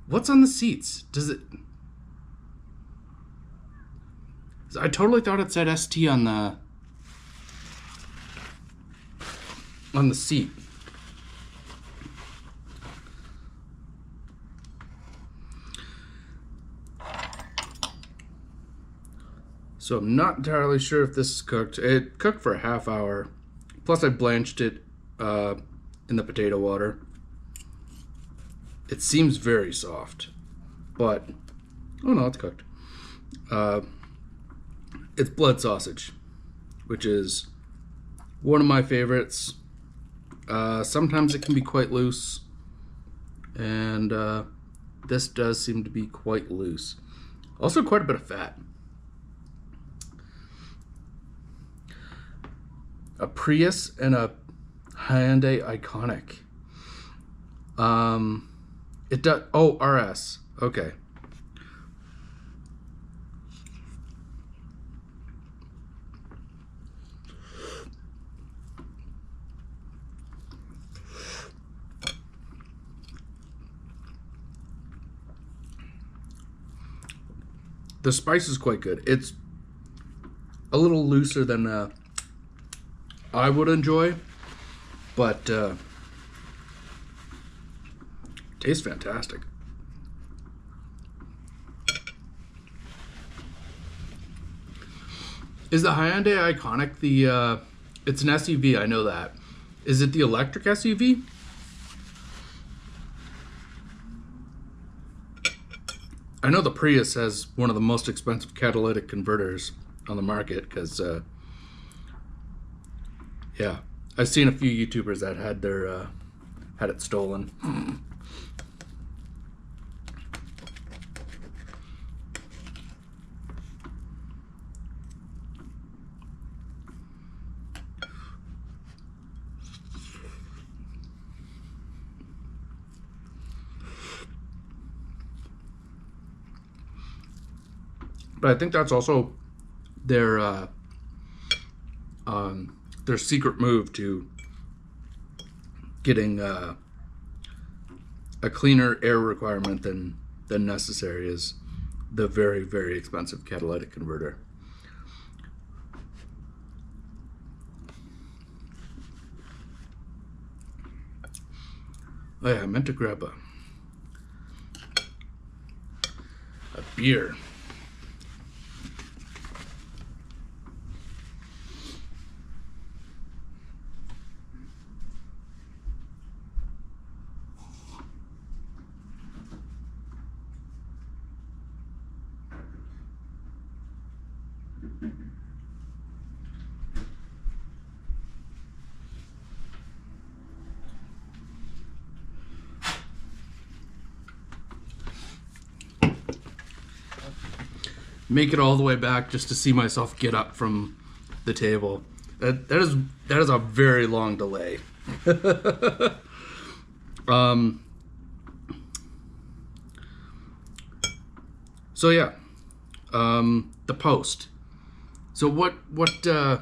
What's on the seats? Does it... I totally thought it said ST on the seat. So I'm not entirely sure if this is cooked. It cooked for a half hour. Plus I blanched it in the potato water. It seems very soft. But, oh no, it's cooked. It's blood sausage, which is one of my favorites. Sometimes it can be quite loose. And this does seem to be quite loose. Also quite a bit of fat. A Prius and a Hyundai Iconic. It does. Oh, RS. Okay. The spice is quite good. It's a little looser than I would enjoy, but tastes fantastic. Is the Hyundai Iconic the? It's an SUV. I know that. Is it the electric SUV? I know the Prius has one of the most expensive catalytic converters on the market because, yeah, I've seen a few YouTubers that had their had it stolen. But I think that's also their secret move to getting a cleaner air requirement than necessary is the very, very expensive catalytic converter. Oh yeah, I meant to grab a beer. Make it all the way back just to see myself get up from the table. That is a very long delay. So yeah, the post. So what a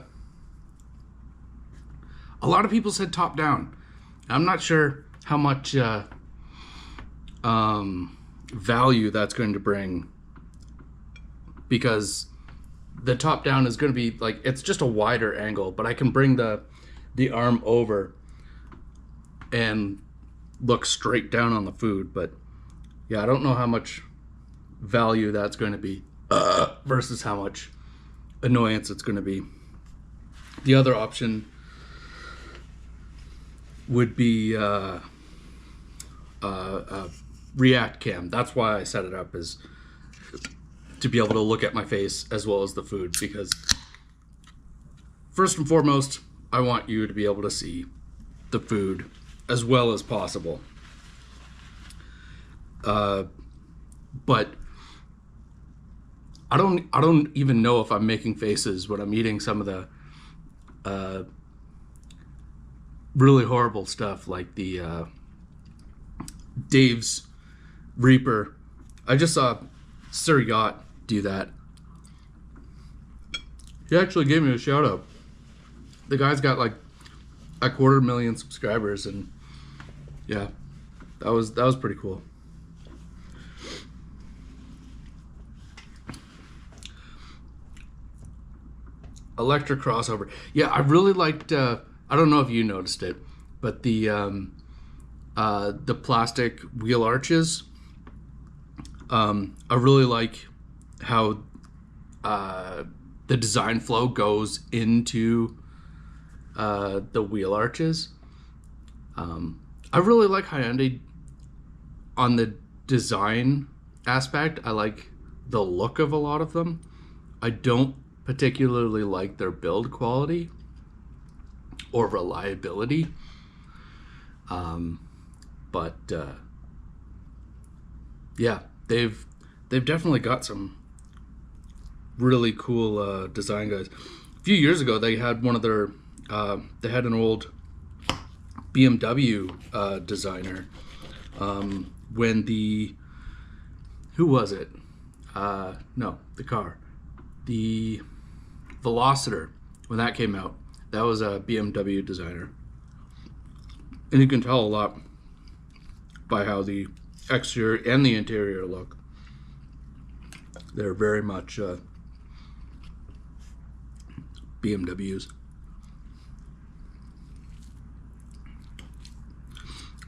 lot of people said top down. I'm not sure how much value that's going to bring, because the top down is going to be like, it's just a wider angle, but I can bring the arm over and look straight down on the food. But yeah, I don't know how much value that's going to be versus how much annoyance it's going to be. The other option would be React Cam. That's why I set it up, is to be able to look at my face as well as the food, because first and foremost, I want you to be able to see the food as well as possible. But I don't even know if I'm making faces when I'm eating some of the really horrible stuff, like the Dave's Reaper. I just saw Sir Yacht do that. He actually gave me a shout out. The guy's got like 250,000 subscribers, and yeah, that was pretty cool. electric crossover. Yeah, I really liked. I don't know if you noticed it, but the plastic wheel arches. I really like how the design flow goes into the wheel arches. I really like Hyundai on the design aspect. I like the look of a lot of them. I don't particularly like their build quality or reliability. But yeah, they've definitely got some really cool design guys. A few years ago, they had one of their they had an old BMW designer when the who was it? No, the car, the Velociter, when that came out, that was a BMW designer, and you can tell a lot by how the exterior and the interior look. They're very much BMWs.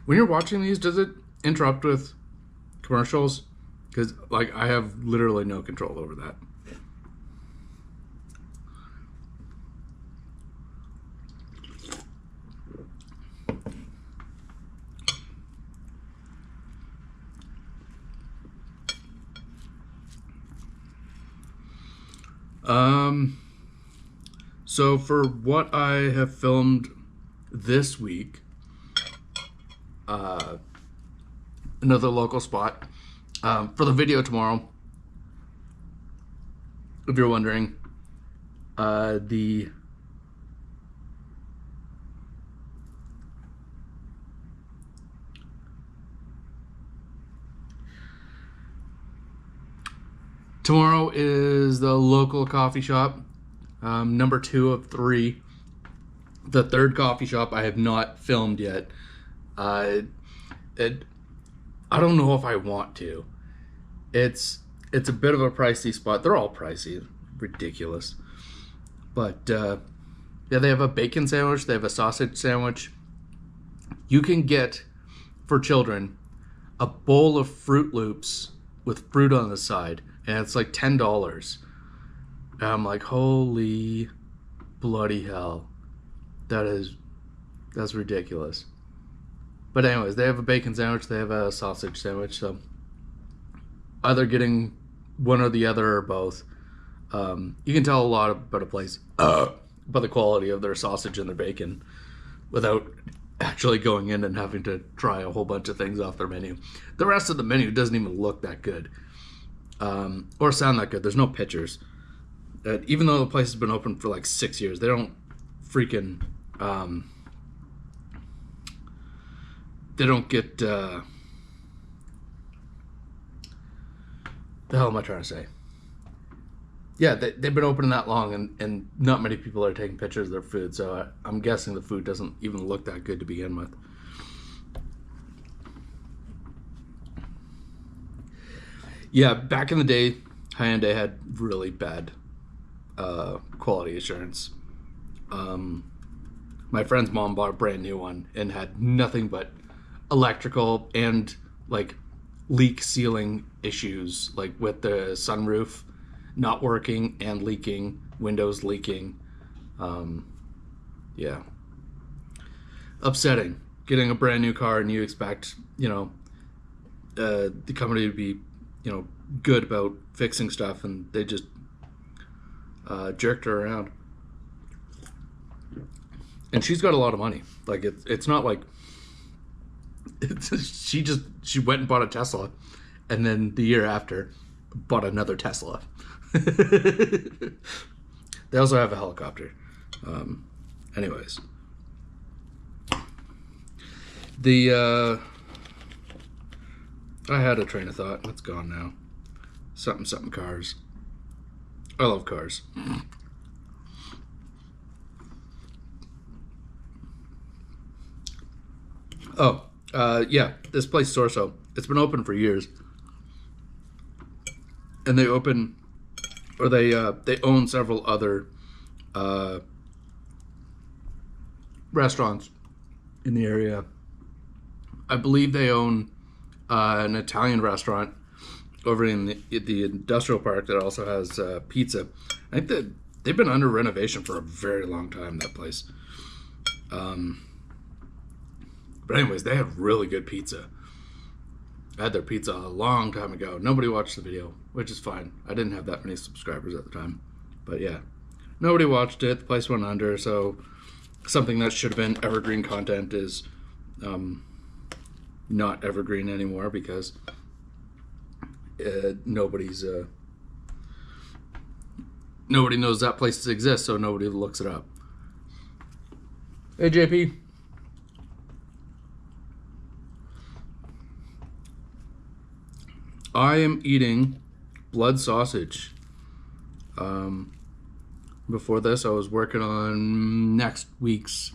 When you're watching these, does it interrupt with commercials? Because like I have literally no control over that. So for what I have filmed this week, another local spot. For the video tomorrow, if you're wondering, the tomorrow is the local coffee shop, number 2 of 3. The third coffee shop I have not filmed yet. I don't know if I want to. It's a bit of a pricey spot. They're all pricey, ridiculous. But yeah, they have a bacon sandwich. They have a sausage sandwich. You can get, for children, a bowl of Fruit Loops with fruit on the side, and it's like $10. And I'm like, holy bloody hell, that's ridiculous. But anyways, they have a bacon sandwich, they have a sausage sandwich, so either getting one or the other or both. You can tell a lot about a place by the quality of their sausage and their bacon without actually going in and having to try a whole bunch of things off their menu. The rest of the menu doesn't even look that good or sound that good. There's no pictures. Even though the place has been open for like 6 years, they don't freaking... they don't get... the hell am I trying to say? Yeah, they've been open that long, and not many people are taking pictures of their food, so I'm guessing the food doesn't even look that good to begin with. Yeah, back in the day, Hyundai had really bad quality assurance. My friend's mom bought a brand new one and had nothing but electrical and like leak sealing issues, like with the sunroof not working and leaking, windows leaking. Yeah, upsetting. Getting a brand new car and you expect, the company to be, good about fixing stuff, and they just jerked her around. And she's got a lot of money. Like it's not like she went and bought a Tesla, and then the year after bought another Tesla. They also have a helicopter. Anyways, I had a train of thought. It's gone now. Something cars. I love cars. Oh, yeah, this place, Sorso, it's been open for years. And they own several other uh, restaurants in the area. I believe they own an Italian restaurant over in the industrial park that also has pizza. I think that they've been under renovation for a very long time, that place. But anyways, they have really good pizza. I had their pizza a long time ago. Nobody watched the video, which is fine. I didn't have that many subscribers at the time. But yeah, nobody watched it. The place went under, so something that should have been evergreen content is not evergreen anymore because nobody knows that place exists, so nobody looks it up. Hey, JP. I am eating blood sausage. Before this, I was working on next week's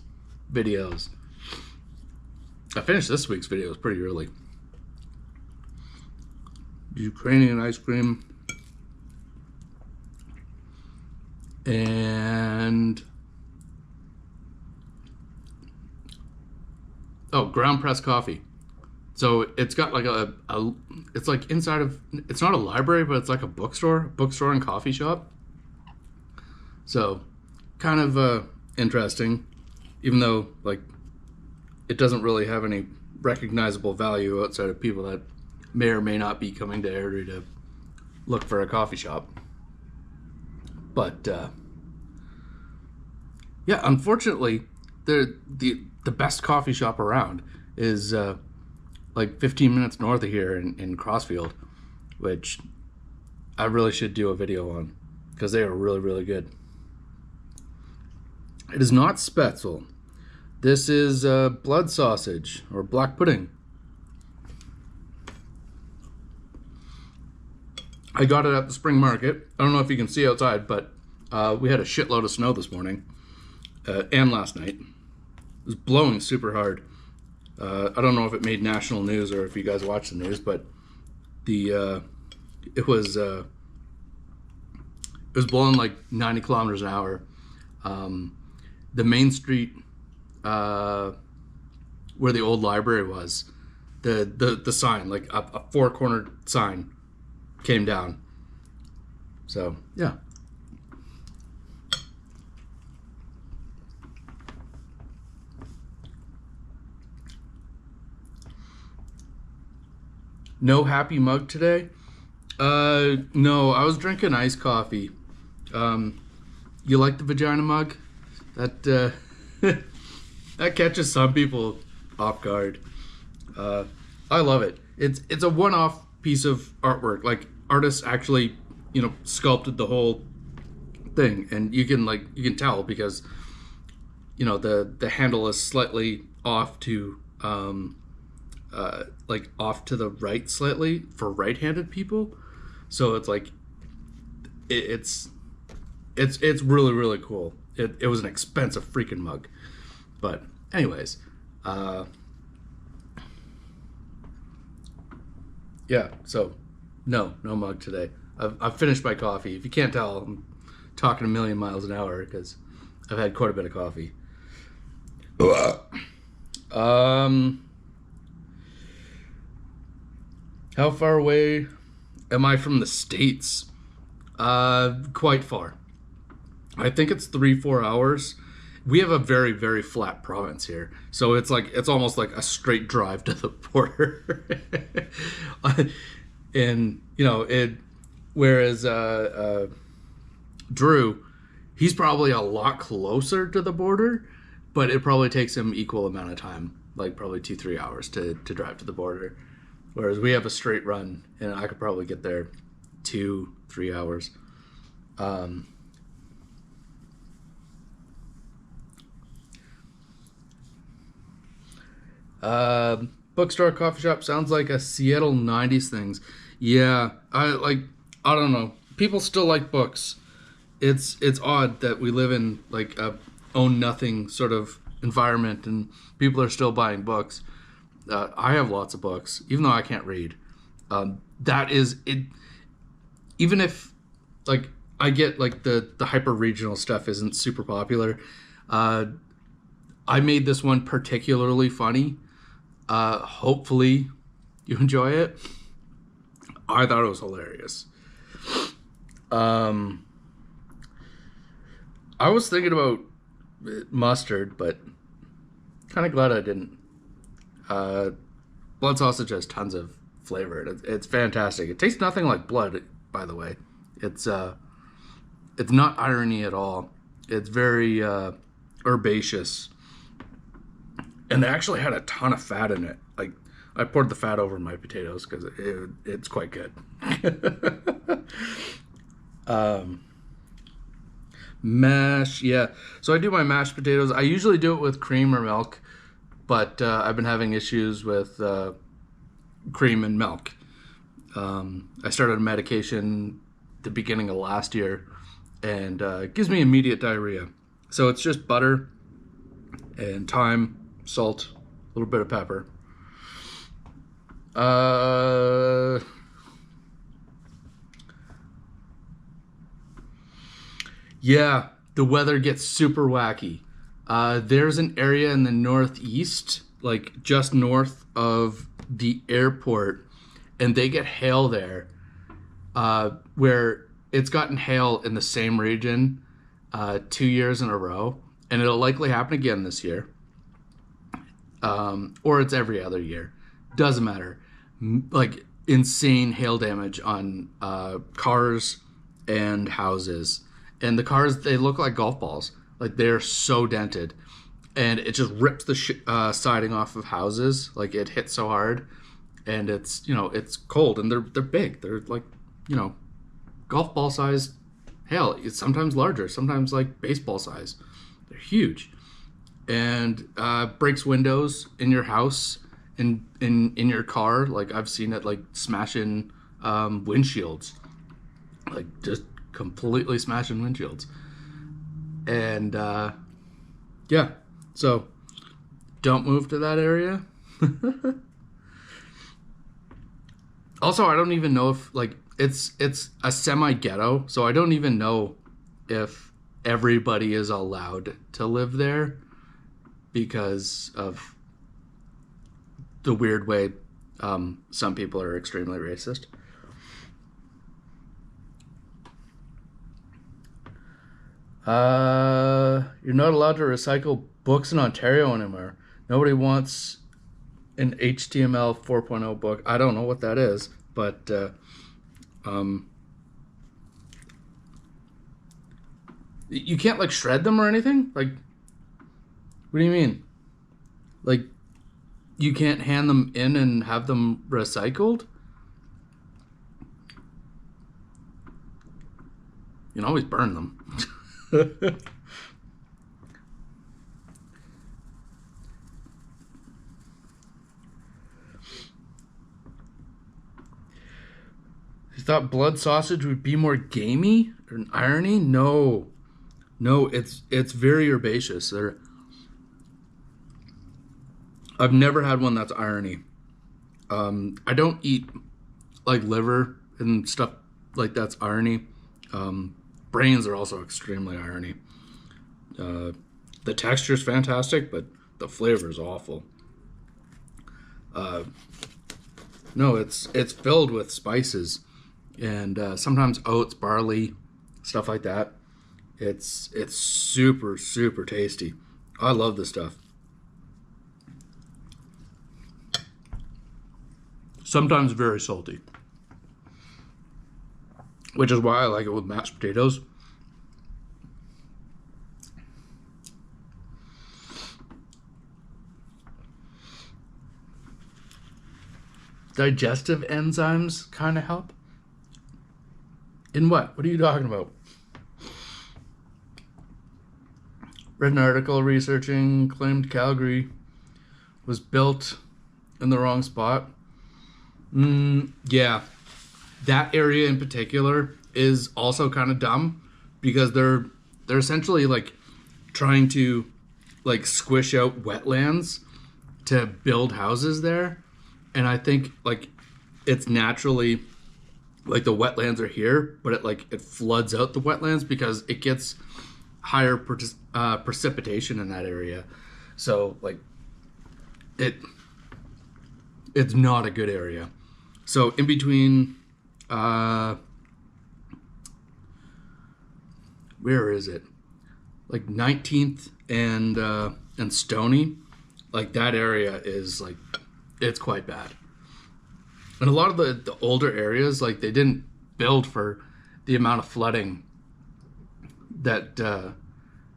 videos. I finished this week's videos pretty early. Ukrainian ice cream. And ground press coffee. So it's got like it's like inside of, it's not a library, but it's like a bookstore and coffee shop. So kind of interesting, even though like it doesn't really have any recognizable value outside of people that may or may not be coming to Airdrie to look for a coffee shop. But yeah, unfortunately, the best coffee shop around is like 15 minutes north of here in Crossfield, which I really should do a video on because they are really, really good. It is not Spätzle. This is blood sausage or black pudding. I got it at the spring market. I don't know if you can see outside, but we had a shitload of snow this morning and last night. It was blowing super hard. I don't know if it made national news or if you guys watch the news, but it was blowing like 90 kilometers an hour. The main street where the old library was, the sign, like a four-cornered sign, came down. So yeah. No happy mug today? No, I was drinking iced coffee. You like the vagina mug? That that catches some people off guard. I love it. It's a one-off piece of artwork. Like, artists actually, sculpted the whole thing, and you can tell because the handle is slightly off to off to the right slightly for right-handed people. So it's like it's really, really cool. It was an expensive freaking mug, but anyways, yeah. So no mug today. I've finished my coffee. If you can't tell, I'm talking a million miles an hour because I've had quite a bit of coffee. How far away am I from the States? Quite far. I think it's 3-4 hours. We have a very, very flat province here, so it's almost like a straight drive to the border. And whereas Drew, he's probably a lot closer to the border, but it probably takes him equal amount of time, like probably 2-3 hours to drive to the border. Whereas we have a straight run, and I could probably get there 2-3 hours. Bookstore, coffee shop sounds like a Seattle 90s things. Yeah, I don't know. People still like books. It's odd that we live in like a own nothing sort of environment and people are still buying books. I have lots of books, even though I can't read. That is it. Even if I get like the hyper regional stuff isn't super popular. I made this one particularly funny. Hopefully you enjoy it. I thought it was hilarious. I was thinking about mustard, but kind of glad I didn't. Blood sausage has tons of flavor. It's fantastic. It tastes nothing like blood, by the way. It's not irony at all. It's very herbaceous, and they actually had a ton of fat in it. Like I poured the fat over my potatoes because it's quite good. Mash, yeah. So I do my mashed potatoes. I usually do it with cream or milk, but I've been having issues with cream and milk. I started a medication the beginning of last year, and it gives me immediate diarrhea. So it's just butter and thyme, salt, a little bit of pepper. Yeah, the weather gets super wacky. There's an area in the northeast, like just north of the airport, and they get hail there, where it's gotten hail in the same region 2 years in a row, and it'll likely happen again this year, or it's every other year. Doesn't matter. Like insane hail damage on cars and houses. And the cars, they look like golf balls. Like they're so dented, and it just rips the siding off of houses. Like it hits so hard, and it's it's cold, and they're big. They're like golf ball size hail. It's sometimes larger, sometimes like baseball size. They're huge, and breaks windows in your house, in your car. Like I've seen it like smashing windshields, like just completely smashing windshields. And yeah, so don't move to that area. Also, I don't even know if like it's a semi ghetto, so I don't even know if everybody is allowed to live there because of the weird way some people are extremely racist. You're not allowed to recycle books in Ontario anymore. Nobody wants an HTML 4.0 book. I don't know what that is, but you can't like shred them or anything? Like, what do you mean? Like, you can't hand them in and have them recycled? You can always burn them. You thought blood sausage would be more gamey or an irony? No, it's very herbaceous. I've never had one that's irony. I don't eat like liver and stuff like that's irony. Brains are also extremely irony. The texture is fantastic, but the flavor is awful. No, it's filled with spices and sometimes oats, barley, stuff like that. It's super tasty. I love this stuff. Sometimes very salty, which is why I like it with mashed potatoes. Digestive enzymes kind of help. In what? What are you talking about? Read an article researching claimed Calgary was built in the wrong spot. Yeah. That area in particular is also kind of dumb because they're essentially like trying to like squish out wetlands to build houses there, and I think like it's naturally like the wetlands are here, but it floods out the wetlands because it gets higher precipitation in that area. So like it's not a good area. So in between, where is it? Like 19th and Stony, like that area is like, it's quite bad. And a lot of the older areas, like they didn't build for the amount of flooding that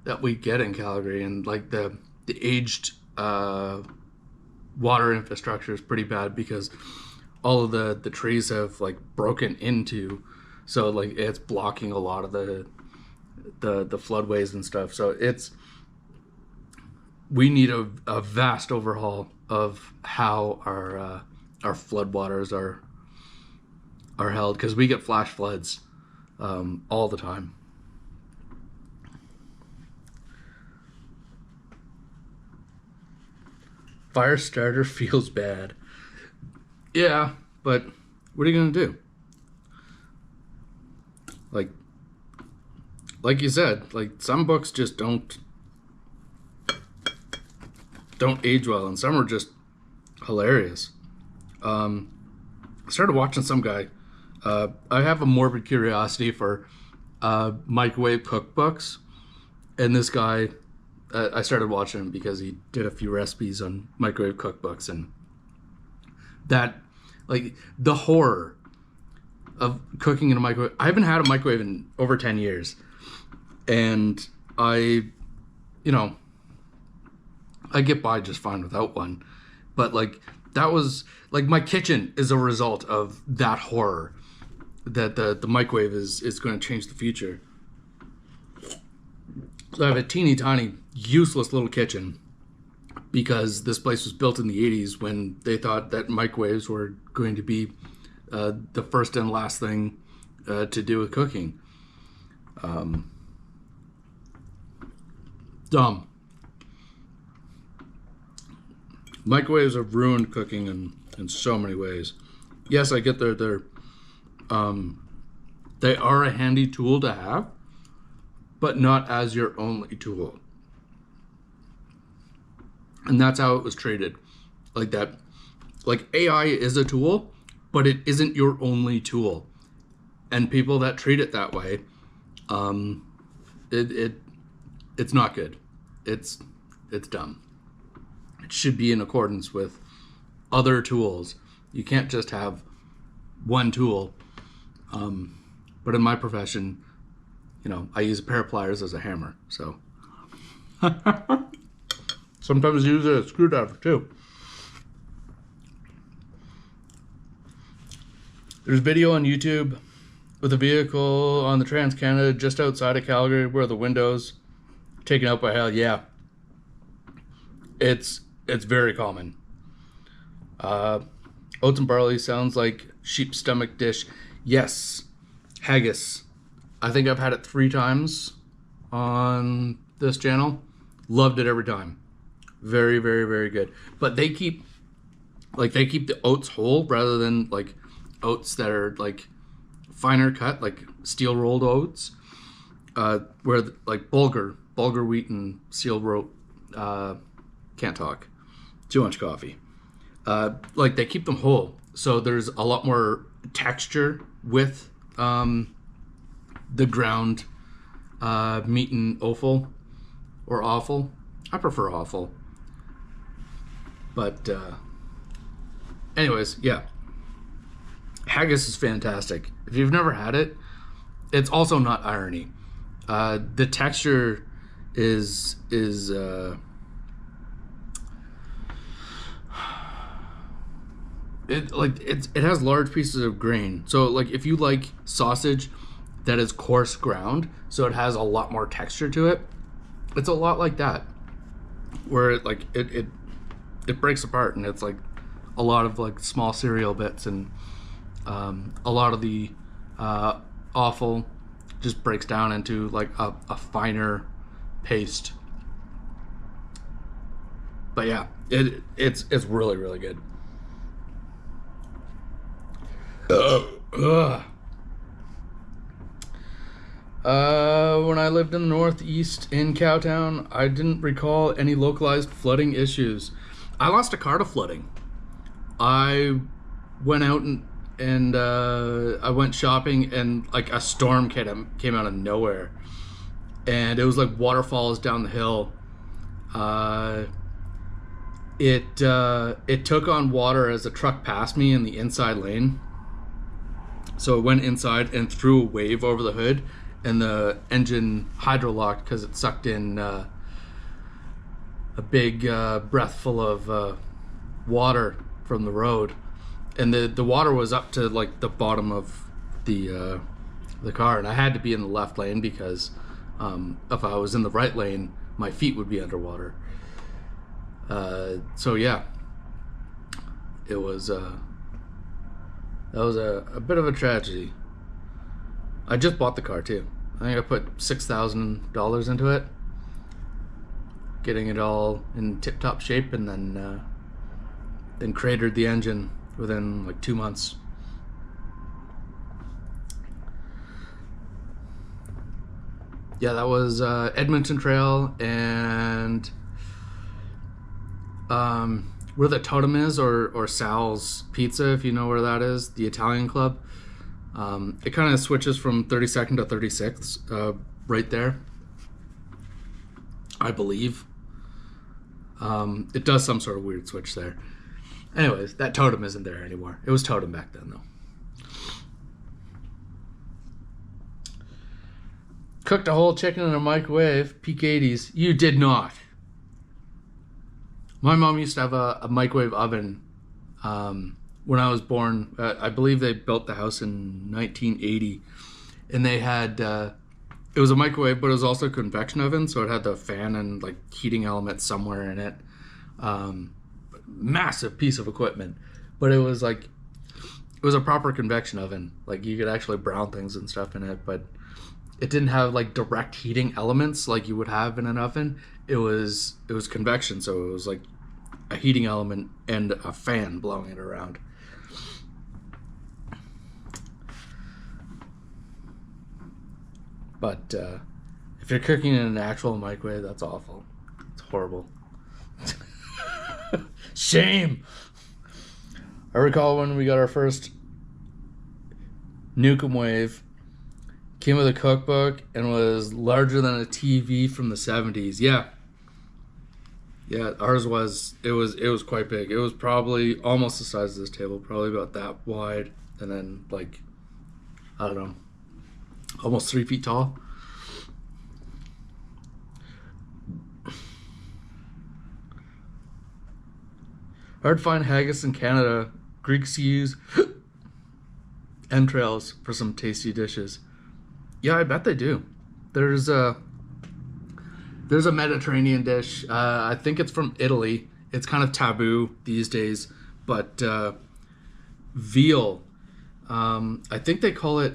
that we get in Calgary, and like the aged water infrastructure is pretty bad because all of the trees have like broken into, so like it's blocking a lot of the floodways and stuff. So we need a vast overhaul of how our floodwaters are held, because we get flash floods all the time. Fire starter feels bad. Yeah, but what are you gonna do? Like you said, like some books just don't age well, and some are just hilarious. I started watching some guy. I have a morbid curiosity for microwave cookbooks, and this guy, I started watching him because he did a few recipes on microwave cookbooks, and that, like, the horror of cooking in a microwave. I haven't had a microwave in over 10 years, and I get by just fine without one, but like that was like my kitchen is a result of that horror that the microwave is going to change the future. So I have a teeny tiny useless little kitchen because this place was built in the 80s when they thought that microwaves were going to be the first and last thing to do with cooking. Dumb. Microwaves have ruined cooking in so many ways. Yes, I get they are a handy tool to have, but not as your only tool. And that's how it was treated. Like that. Like AI is a tool, but it isn't your only tool. And people that treat it that way, it's not good. It's dumb. It should be in accordance with other tools. You can't just have one tool. But in my profession, I use a pair of pliers as a hammer. So sometimes I use a screwdriver too. There's video on YouTube with a vehicle on the Trans-Canada just outside of Calgary where the window's taken out by hail. Yeah. It's very common. Oats and barley sounds like sheep stomach dish. Yes. Haggis. I think I've had it 3 times on this channel. Loved it every time. Very, very, very good. But they keep the oats whole rather than like oats that are like finer cut, like steel rolled oats, where like bulgur wheat and steel rolled, can't talk, too much coffee. Like they keep them whole, so there's a lot more texture with the ground meat and offal or offal. I prefer offal, but anyways, yeah. Haggis is fantastic. If you've never had it, it's also not irony. The texture is it has large pieces of grain. So like if you like sausage that is coarse ground, so it has a lot more texture to it. It's a lot like that, where it breaks apart and it's like a lot of like small cereal bits, and a lot of the offal just breaks down into like a finer paste. But yeah, it's really, really good. When I lived in the Northeast in Cowtown, I didn't recall any localized flooding issues. I lost a car to flooding. I went out and I went shopping, and like a storm came out of nowhere, and it was like waterfalls down the hill. It took on water as a truck passed me in the inside lane. So it went inside and threw a wave over the hood, and the engine hydrolocked because it sucked in a big breath full of water from the road, and the water was up to like the bottom of the car, and I had to be in the left lane because if I was in the right lane, my feet would be underwater. So yeah, it was that was a bit of a tragedy. I just bought the car too. I think I put $6,000 into it, getting it all in tip-top shape, and then cratered the engine within like 2 months. Yeah, that was Edmonton Trail and where the Totem is, or Sal's Pizza, if you know where that is, the Italian club. It kind of switches from 32nd to 36th right there, I believe. It does some sort of weird switch there. Anyways, that Totem isn't there anymore. It was Totem back then, though. Cooked a whole chicken in a microwave, peak 80s. You did not. My mom used to have a microwave oven when I was born. I believe they built the house in 1980. And they had, it was a microwave, but it was also a convection oven. So it had the fan and like heating element somewhere in it. Massive piece of equipment. But it was like, it was a proper convection oven. Like you could actually brown things and stuff in it. But it didn't have like direct heating elements like you would have in an oven. It was convection, so it was like a heating element and a fan blowing it around. But if you're cooking in an actual microwave, that's awful. It's horrible. Shame. I recall when we got our first Nukem Wave. Came with a cookbook and was larger than a TV from the 70s. Yeah, ours was. It was quite big. It was probably almost the size of this table, probably about that wide, and then like, I don't know, almost 3 feet tall. Hard to find haggis in Canada. Greeks use entrails for some tasty dishes. Yeah, I bet they do. There's a Mediterranean dish. I think it's from Italy. It's kind of taboo these days, but veal. I think they call it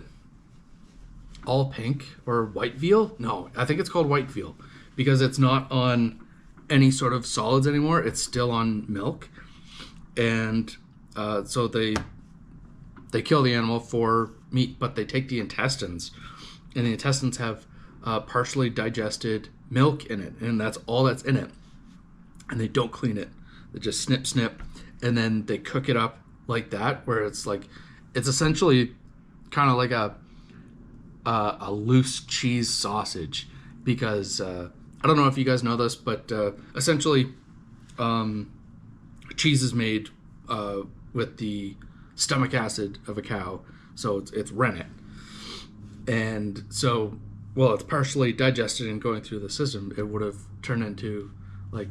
all pink or white veal. No, I think it's called white veal because it's not on any sort of solids anymore. It's still on milk, and so they kill the animal for meat, but they take the intestines. And the intestines have partially digested milk in it, and that's all that's in it. And they don't clean it; they just snip, and then they cook it up like that, where it's essentially kind of like a loose cheese sausage. Because I don't know if you guys know this, but essentially, cheese is made with the stomach acid of a cow, so it's rennet. And so, well, it's partially digested and going through the system. It would have turned into like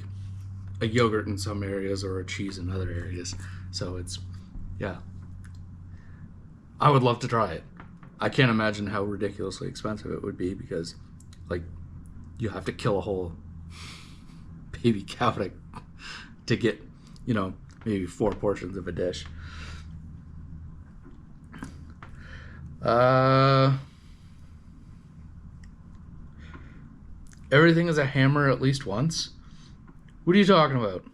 a yogurt in some areas or a cheese in other areas. So it's, yeah. I would love to try it. I can't imagine how ridiculously expensive it would be because, like, you have to kill a whole baby cow to get, maybe 4 portions of a dish. Everything is a hammer at least once? What are you talking about?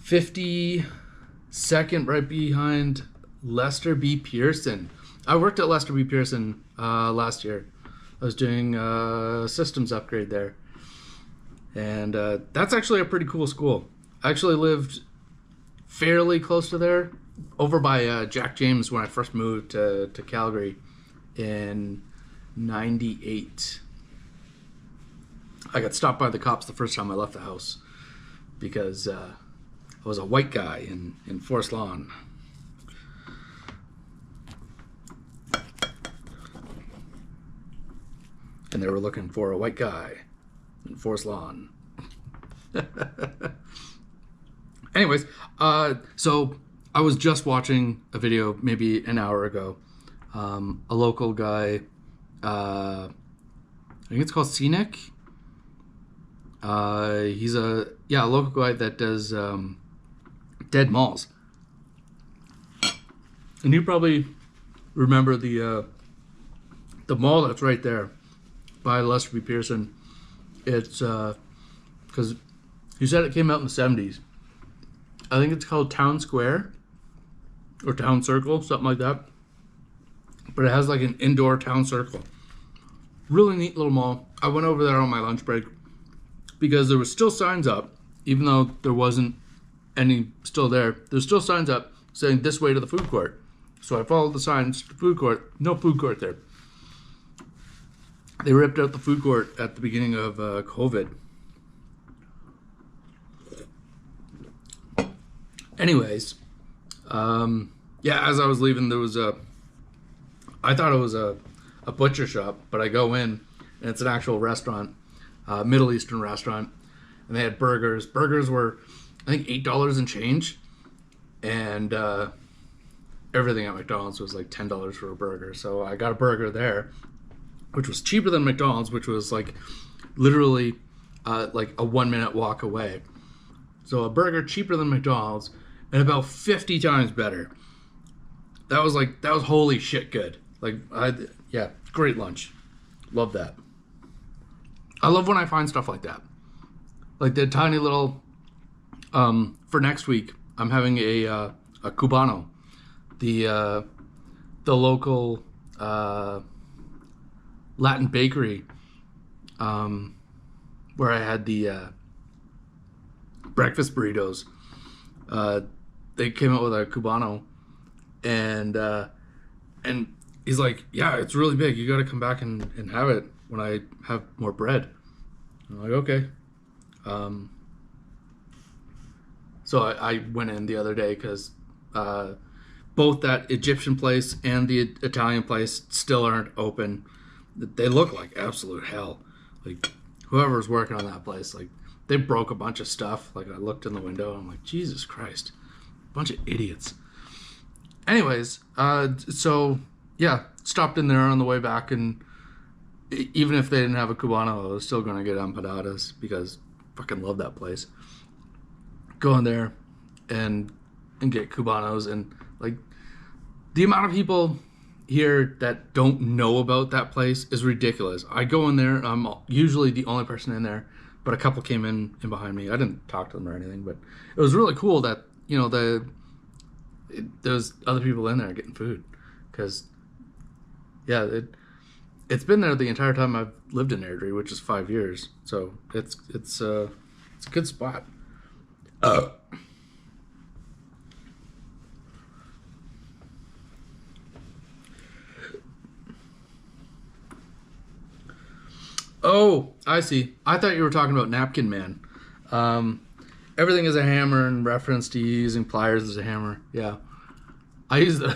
$50 second right behind Lester B. Pearson. I worked at Lester B. Pearson last year. I was doing a systems upgrade there. And that's actually a pretty cool school. I actually lived fairly close to there, over by Jack James when I first moved to Calgary in 98. I got stopped by the cops the first time I left the house because I was a white guy in Forest Lawn. And they were looking for a white guy in Forest Lawn. Anyways, so I was just watching a video maybe an hour ago. A local guy, I think it's called Scenic. He's a local guy that does dead malls. And you probably remember the mall that's right there by Lester B. Pearson. It's because he said it came out in the 70s. I think it's called Town Square or Town Circle, something like that. But it has like an indoor town circle. Really neat little mall. I went over there on my lunch break because there was still signs up, even though there wasn't any still there. There's still signs up saying this way to the food court. So I followed the signs to the food court. No food court there. They ripped out the food court at the beginning of COVID. Anyways, as I was leaving, there was I thought it was a butcher shop, but I go in, and it's an actual restaurant, Middle Eastern restaurant, and they had burgers. Burgers were, I think, $8 and change, and everything at McDonald's was like $10 for a burger. So I got a burger there, which was cheaper than McDonald's, which was like literally like a 1 minute walk away. So a burger cheaper than McDonald's and about 50 times better. That was holy shit good. Great lunch. Love that. I love when I find stuff like that. Like the tiny little, for next week, I'm having a Cubano. The local Latin bakery, where I had the breakfast burritos. They came out with a Cubano, and he's like, yeah, it's really big. You got to come back and have it when I have more bread. I'm like, okay. So I went in the other day because both that Egyptian place and the Italian place still aren't open. They look like absolute hell. Like whoever's working on that place, like they broke a bunch of stuff. Like I looked in the window and I'm like, Jesus Christ, bunch of idiots. Anyways, stopped in there on the way back, and even if they didn't have a Cubano, I was still going to get empanadas because I fucking love that place. Go in there and get Cubanos, and like the amount of people here that don't know about that place is ridiculous. I go in there, I'm usually the only person in there, but a couple came in behind me. I didn't talk to them or anything, but it was really cool that, you know, there's other people in there getting food, because it's been there the entire time I've lived in Airdrie, which is 5 years. So it's a good spot. Oh, I see. I thought you were talking about Napkin Man. Everything is a hammer in reference to you using pliers as a hammer. Yeah. I use the...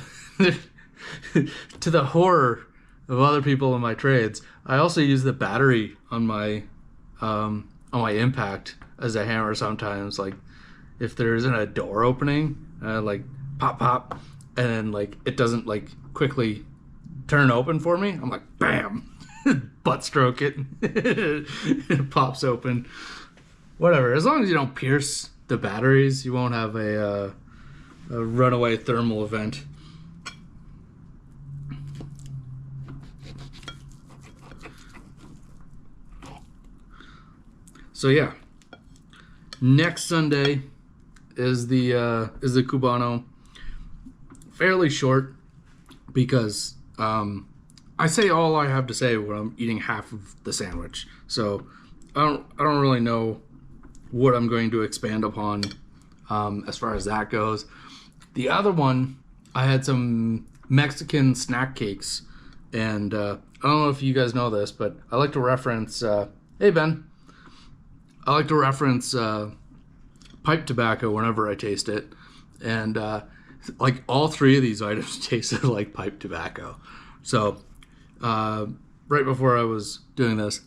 to the horror of other people in my trades, I also use the battery on my impact as a hammer sometimes. Like, if there isn't a door opening, like, pop, and then, like, it doesn't, like, quickly turn open for me, I'm like, bam! Butt stroke it. It pops open. Whatever. As long as you don't pierce the batteries, you won't have a runaway thermal event. So yeah, next Sunday is the Cubano. Fairly short because I say all I have to say when I'm eating half of the sandwich. So I don't really know what I'm going to expand upon as far as that goes. The other one, I had some Mexican snack cakes, and I don't know if you guys know this, but I like to reference. Hey Ben, I like to reference pipe tobacco whenever I taste it, and like all three of these items tasted like pipe tobacco. So right before I was doing this,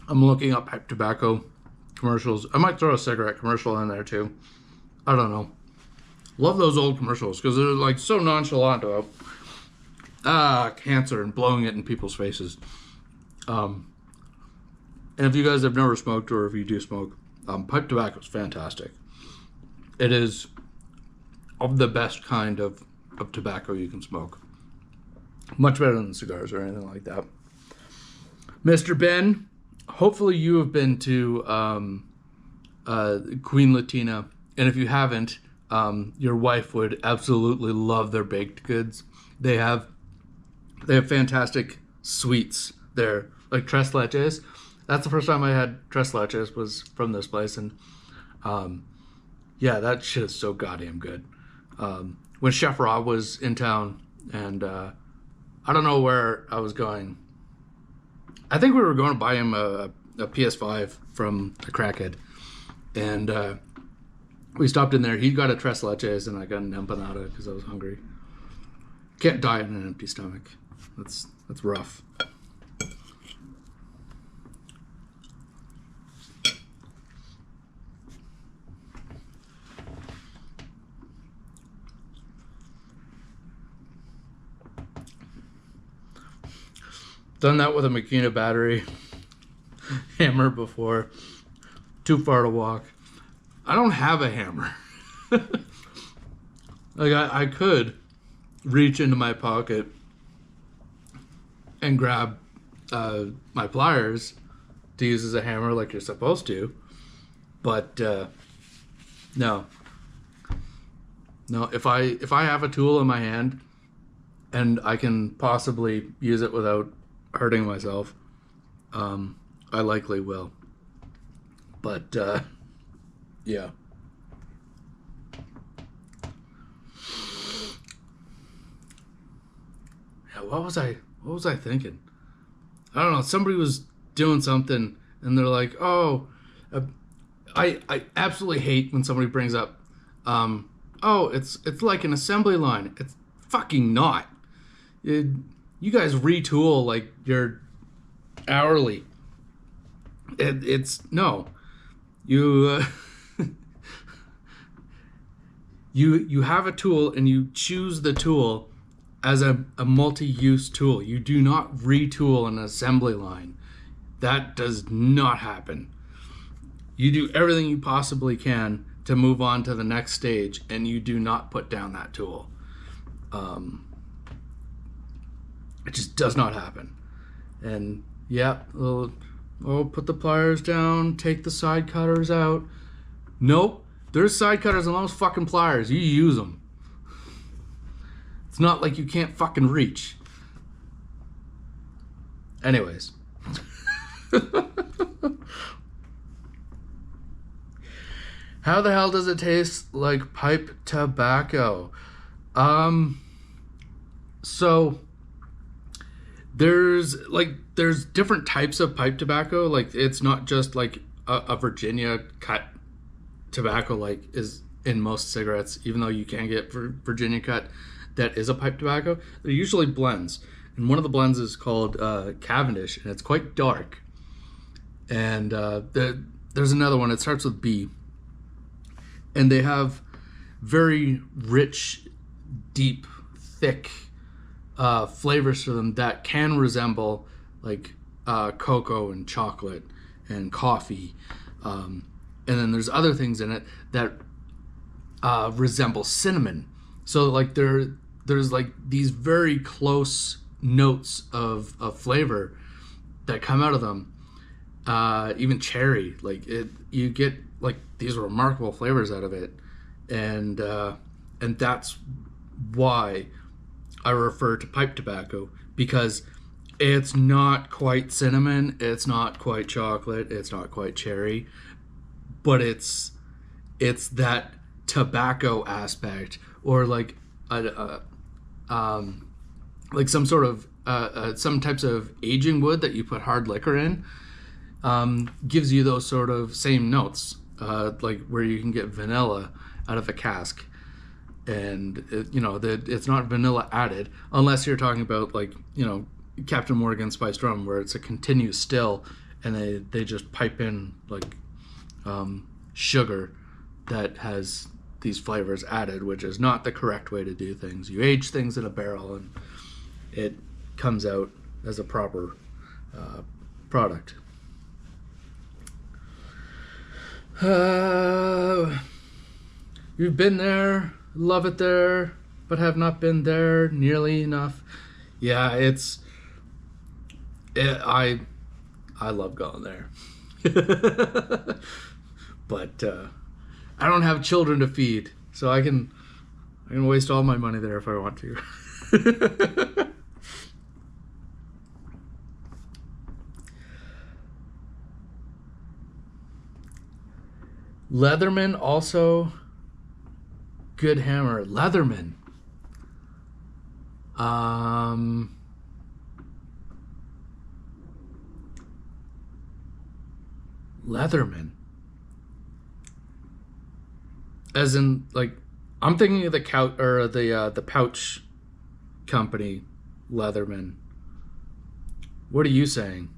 I'm looking up pipe tobacco commercials. I might throw a cigarette commercial in there too. I don't know. Love those old commercials because they're like so nonchalant about cancer and blowing it in people's faces. And if you guys have never smoked, or if you do smoke, pipe tobacco is fantastic. It is of the best kind of tobacco you can smoke. Much better than cigars or anything like that. Mr. Ben, hopefully you have been to Queen Latina, and if you haven't, your wife would absolutely love their baked goods. They have fantastic sweets there, like tres leches. That's the first time I had tres leches was from this place, and yeah, that shit is so goddamn good. When Chef Rob was in town, and I don't know where I was going. I think we were going to buy him a PS5 from the crackhead, and we stopped in there. He got a tres leches, and I got an empanada because I was hungry. Can't diet on an empty stomach. That's rough. Done that with a Makina battery hammer before. Too far to walk. I don't have a hammer. Like I could reach into my pocket and grab my pliers to use as a hammer like you're supposed to, but no. If I have a tool in my hand and I can possibly use it without hurting myself, I likely will. But yeah. What was I thinking? I don't know. Somebody was doing something and they're like, "Oh, I absolutely hate when somebody brings up, oh, it's like an assembly line." It's fucking not. You guys retool like you're hourly. It's no. You you have a tool and you choose the tool as a multi-use tool. You do not retool an assembly line. That does not happen. You do everything you possibly can to move on to the next stage, and you do not put down that tool. It just does not happen. And yeah, put the pliers down, take the side cutters out. Nope, there's side cutters on those fucking pliers. You use them. It's not like you can't fucking reach. Anyways. How the hell does it taste like pipe tobacco? So there's different types of pipe tobacco. Like it's not just like a Virginia cut tobacco like is in most cigarettes, even though you can get Virginia cut that is a pipe tobacco. They're usually blends, and one of the blends is called Cavendish, and it's quite dark. And there's another one. It starts with B, and they have very rich, deep, thick flavors to them that can resemble like cocoa and chocolate and coffee, and then there's other things in it that resemble cinnamon. So like there's like these very close notes of flavor that come out of them, even cherry. Like you get like these remarkable flavors out of it, and that's why I refer to pipe tobacco, because it's not quite cinnamon, it's not quite chocolate, it's not quite cherry, but it's that tobacco aspect, or like some sort of some types of aging wood that you put hard liquor in, gives you those sort of same notes, like where you can get vanilla out of a cask. And it's not vanilla added, unless you're talking about like Captain Morgan spiced rum, where it's a continuous still, and they just pipe in like sugar that has these flavors added, which is not the correct way to do things. You age things in a barrel and it comes out as a proper product. You've been there, love it there, but have not been there nearly enough. Yeah, I love going there. But I don't have children to feed, so I can waste all my money there if I want to. Leatherman also good hammer. Leatherman. Leatherman. As in, like, I'm thinking of the couch or the pouch company, Leatherman. What are you saying?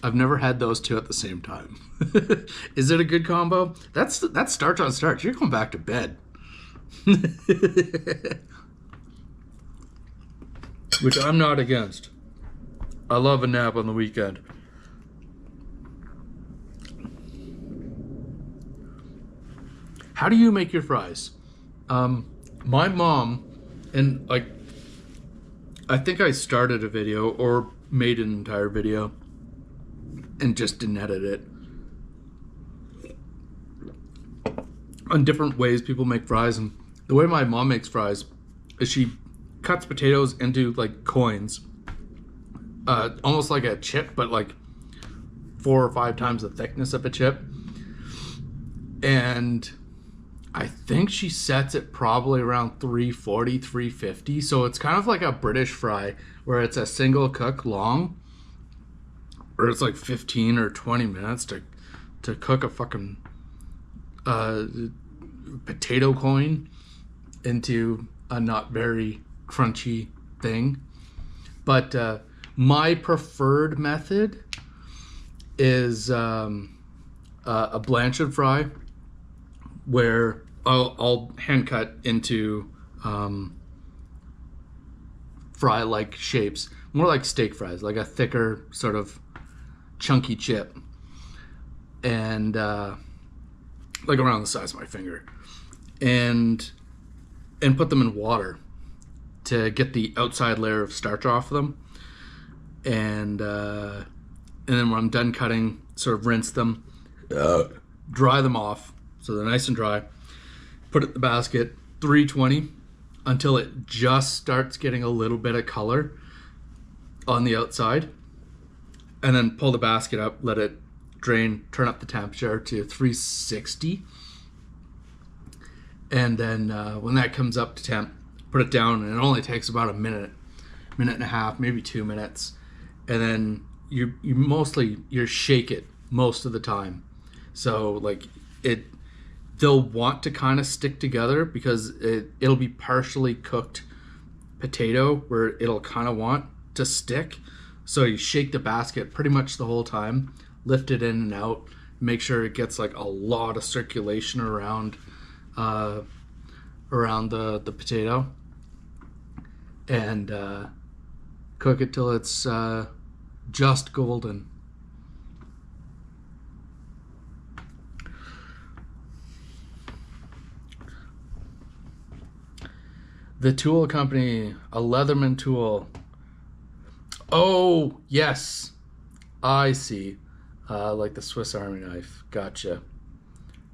I've never had those two at the same time. Is it a good combo? That's starch on starch. You're going back to bed. Which I'm not against. I love a nap on the weekend. How do you make your fries? My mom, and like, I think I started a video or made an entire video and just didn't edit it, on different ways people make fries. And the way my mom makes fries is she cuts potatoes into like coins, almost like a chip, but like 4 or 5 times the thickness of a chip. And I think she sets it probably around 340, 350. So it's kind of like a British fry where it's a single cook long, or it's like 15 or 20 minutes to cook a fucking potato coin into a not very crunchy thing. But my preferred method is a blanched fry, where I'll hand cut into fry-like shapes, more like steak fries, like a thicker sort of chunky chip, and like around the size of my finger, and put them in water to get the outside layer of starch off them, and then when I'm done cutting, sort of rinse them, dry them off so they're nice and dry, put it in the basket, 320 until it just starts getting a little bit of color on the outside, and then pull the basket up, let it drain, turn up the temperature to 360, and then when that comes up to temp, put it down, and it only takes about a minute and a half, maybe 2 minutes, and then you shake it most of the time, so like they'll want to kind of stick together because it'll be partially cooked potato where it'll kind of want to stick. So you shake the basket pretty much the whole time, lift it in and out, make sure it gets like a lot of circulation around the potato, and cook it till it's just golden. The tool company, a Leatherman tool. Oh, yes. I see. Like the Swiss Army knife. Gotcha.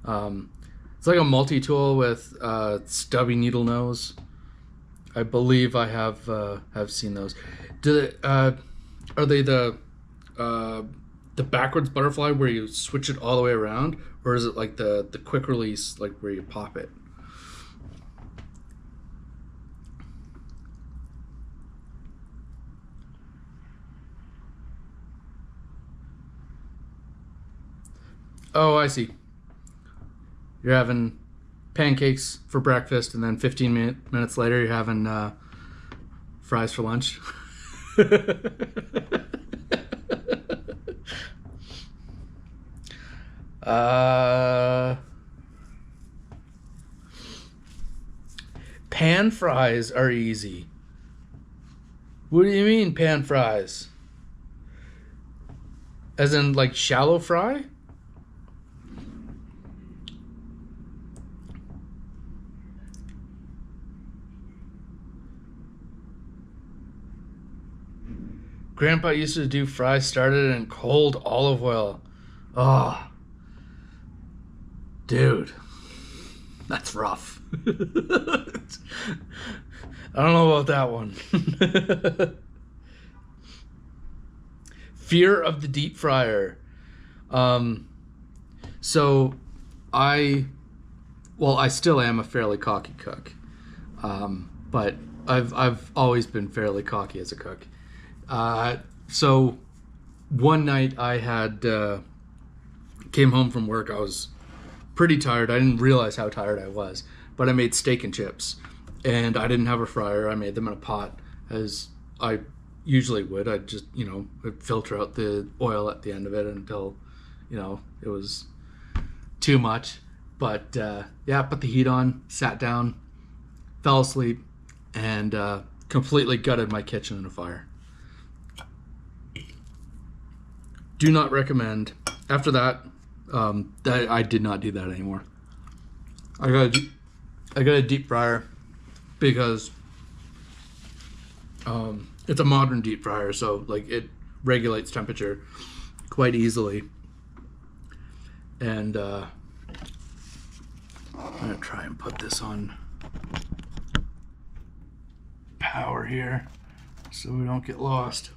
It's like a multi-tool with stubby needle nose. I believe I have seen those. Are they the backwards butterfly where you switch it all the way around, or is it like the quick release, like where you pop it? Oh, I see. You're having pancakes for breakfast, and then 15 minutes later, you're having fries for lunch. Pan fries are easy. What do you mean pan fries? As in like shallow fry? Grandpa used to do fries started in cold olive oil. Oh, dude, that's rough. I don't know about that one. Fear of the deep fryer. So I still am a fairly cocky cook. But I've always been fairly cocky as a cook. So one night I had came home from work. I was pretty tired. I didn't realize how tired I was, but I made steak and chips, and I didn't have a fryer. I made them in a pot, as I usually would. I'd just, I'd filter out the oil at the end of it until, it was too much. But put the heat on, sat down, fell asleep, and completely gutted my kitchen in a fire. Do not recommend. After that, I did not do that anymore. I got a deep fryer because it's a modern deep fryer, so like it regulates temperature quite easily. And I'm gonna try and put this on power here so we don't get lost.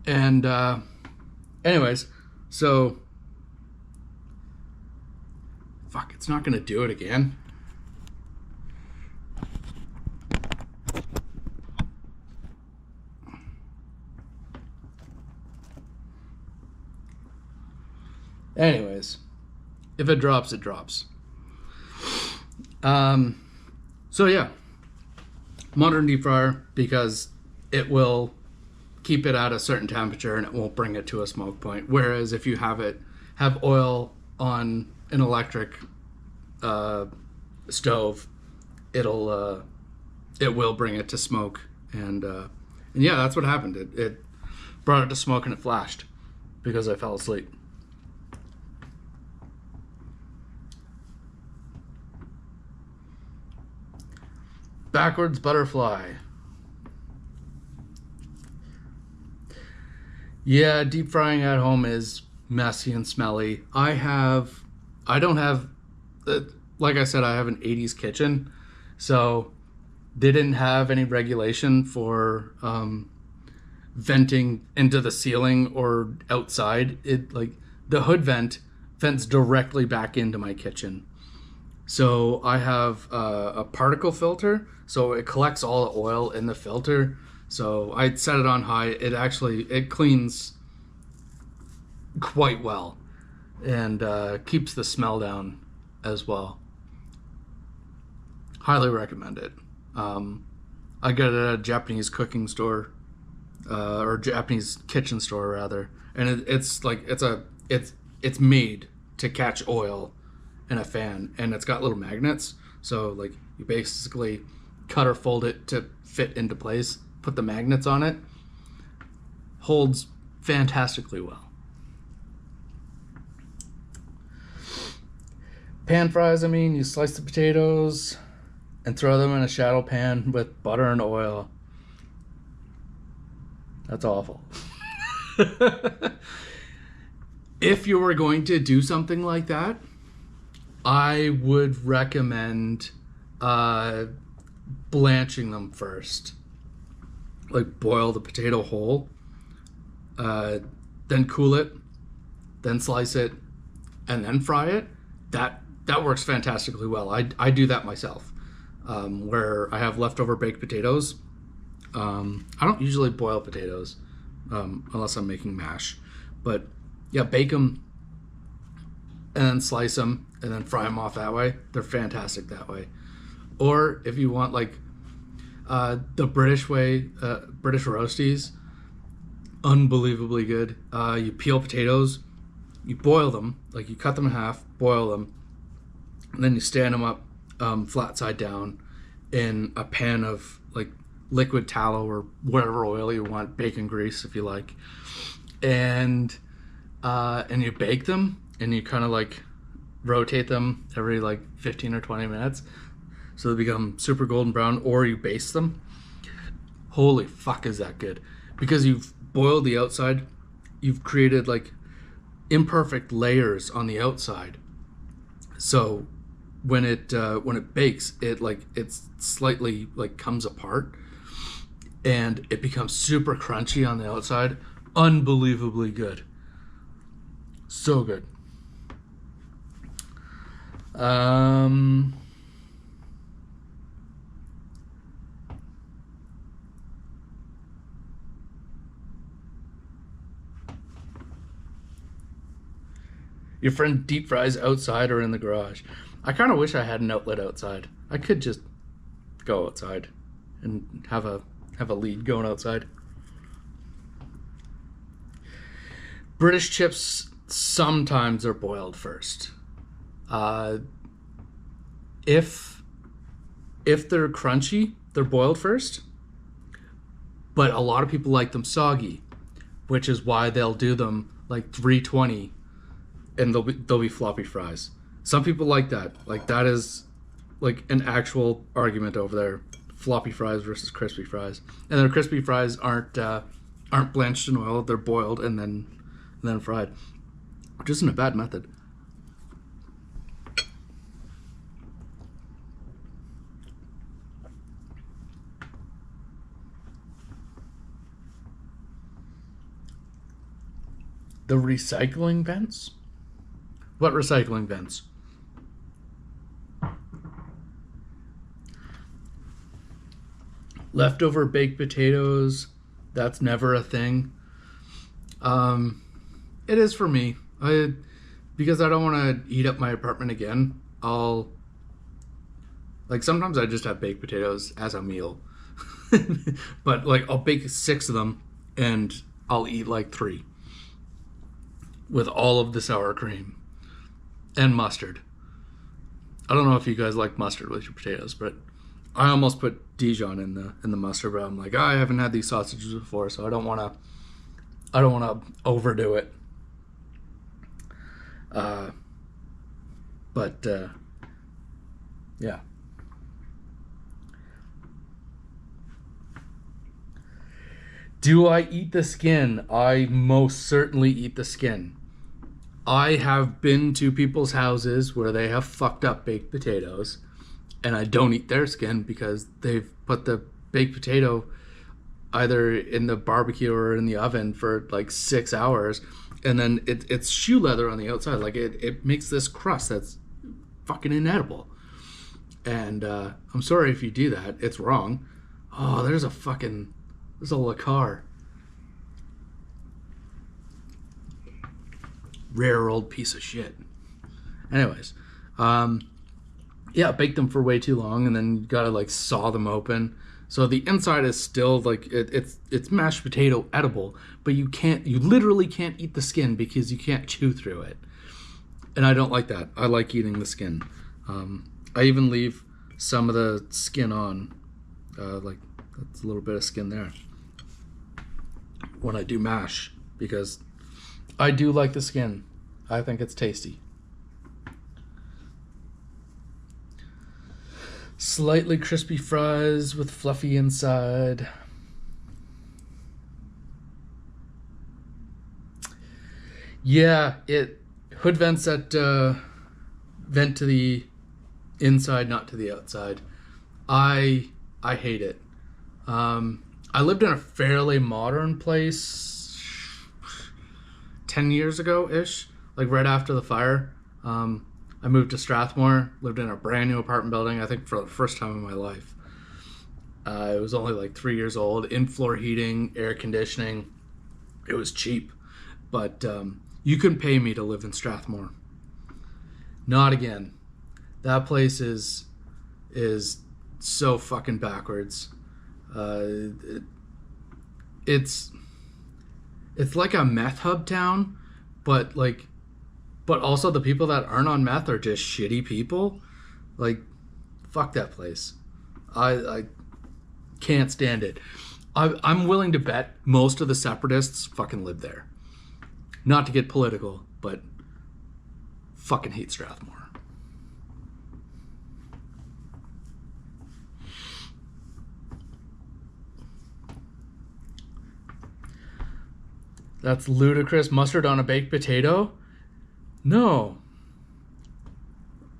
And anyways, so fuck, it's not gonna do it again. Anyways, if it drops, it drops. So yeah, modern deep fryer, because it will keep it at a certain temperature and it won't bring it to a smoke point. Whereas if you have oil on an electric stove, it will bring it to smoke. And yeah, that's what happened. It brought it to smoke and it flashed because I fell asleep. Backwards butterfly. Yeah, deep frying at home is messy and smelly. I don't have, like I said, I have an 80s kitchen, so they didn't have any regulation for venting into the ceiling or outside. The hood vents directly back into my kitchen. So I have a particle filter, so it collects all the oil in the filter. So I set it on high. It cleans quite well and keeps the smell down as well. Highly recommend it. I got it at a Japanese cooking store, or Japanese kitchen store rather, and it's made to catch oil in a fan, and it's got little magnets. So like you basically cut or fold it to fit into place. Put the magnets on it. Holds fantastically well. Pan fries, I mean, you slice the potatoes and throw them in a shallow pan with butter and oil. That's awful. If you were going to do something like that, I would recommend blanching them first. Like boil the potato whole, then cool it, then slice it, and then fry it. That works fantastically well. I do that myself, where I have leftover baked potatoes. I don't usually boil potatoes unless I'm making mash, but yeah, bake them and then slice them and then fry them off that way. They're fantastic that way. Or if you want like the British way, British roasties, unbelievably good. You peel potatoes, you boil them, like you cut them in half, boil them, and then you stand them up flat side down in a pan of like liquid tallow or whatever oil you want, bacon grease if you like, and you bake them, and you kind of like rotate them every like 15 or 20 minutes so they become super golden brown, or you baste them. Holy fuck, is that good? Because you've boiled the outside, you've created like imperfect layers on the outside, so when it bakes, it's slightly like comes apart and it becomes super crunchy on the outside. Unbelievably good. So good. Your friend deep fries outside or in the garage. I kind of wish I had an outlet outside. I could just go outside and have a lead going outside. British chips sometimes are boiled first. If they're crunchy, they're boiled first. But a lot of people like them soggy, which is why they'll do them like 320, and they'll be floppy fries. Some people like that. Like that is like an actual argument over there. Floppy fries versus crispy fries. And their crispy fries aren't blanched in oil. They're boiled and then fried, which isn't a bad method. The recycling vents? What recycling vents? Leftover baked potatoes, that's never a thing. It is for me. Because I don't want to eat up my apartment again, sometimes I just have baked potatoes as a meal. But like I'll bake 6 of them and I'll eat like 3 with all of the sour cream and mustard. I don't know if you guys like mustard with your potatoes, but I almost put Dijon in the mustard, but I'm like, I haven't had these sausages before, so I don't want to overdo it. Yeah. Do I eat the skin? I most certainly eat the skin. I have been to people's houses where they have fucked up baked potatoes, and I don't eat their skin because they've put the baked potato either in the barbecue or in the oven for like 6 hours, and then it's shoe leather on the outside. Like it makes this crust that's fucking inedible. And I'm sorry if you do that. It's wrong. Oh, there's a lacquer. Rare old piece of shit. Anyways, bake them for way too long, and then you gotta like saw them open. So the inside is still like it's mashed potato edible, but you literally can't eat the skin because you can't chew through it. And I don't like that. I like eating the skin. I even leave some of the skin on, like that's a little bit of skin there when I do mash, because I do like the skin. I think it's tasty. Slightly crispy fries with fluffy inside. Yeah, it hood vents that vent to the inside, not to the outside. I hate it. I lived in a fairly modern place 10 years ago ish, like right after the fire. I moved to Strathmore, lived in a brand new apartment building, I think for the first time in my life. It was only like 3 years old, in floor heating, air conditioning. It was cheap, but you couldn't pay me to live in Strathmore. Not again. That place is so fucking backwards. It's like a meth hub town, but also the people that aren't on meth are just shitty people. Like, fuck that place. I can't stand it. I'm willing to bet most of the separatists fucking live there. Not to get political, but fucking hate Strathmore. That's ludicrous. Mustard on a baked potato? No.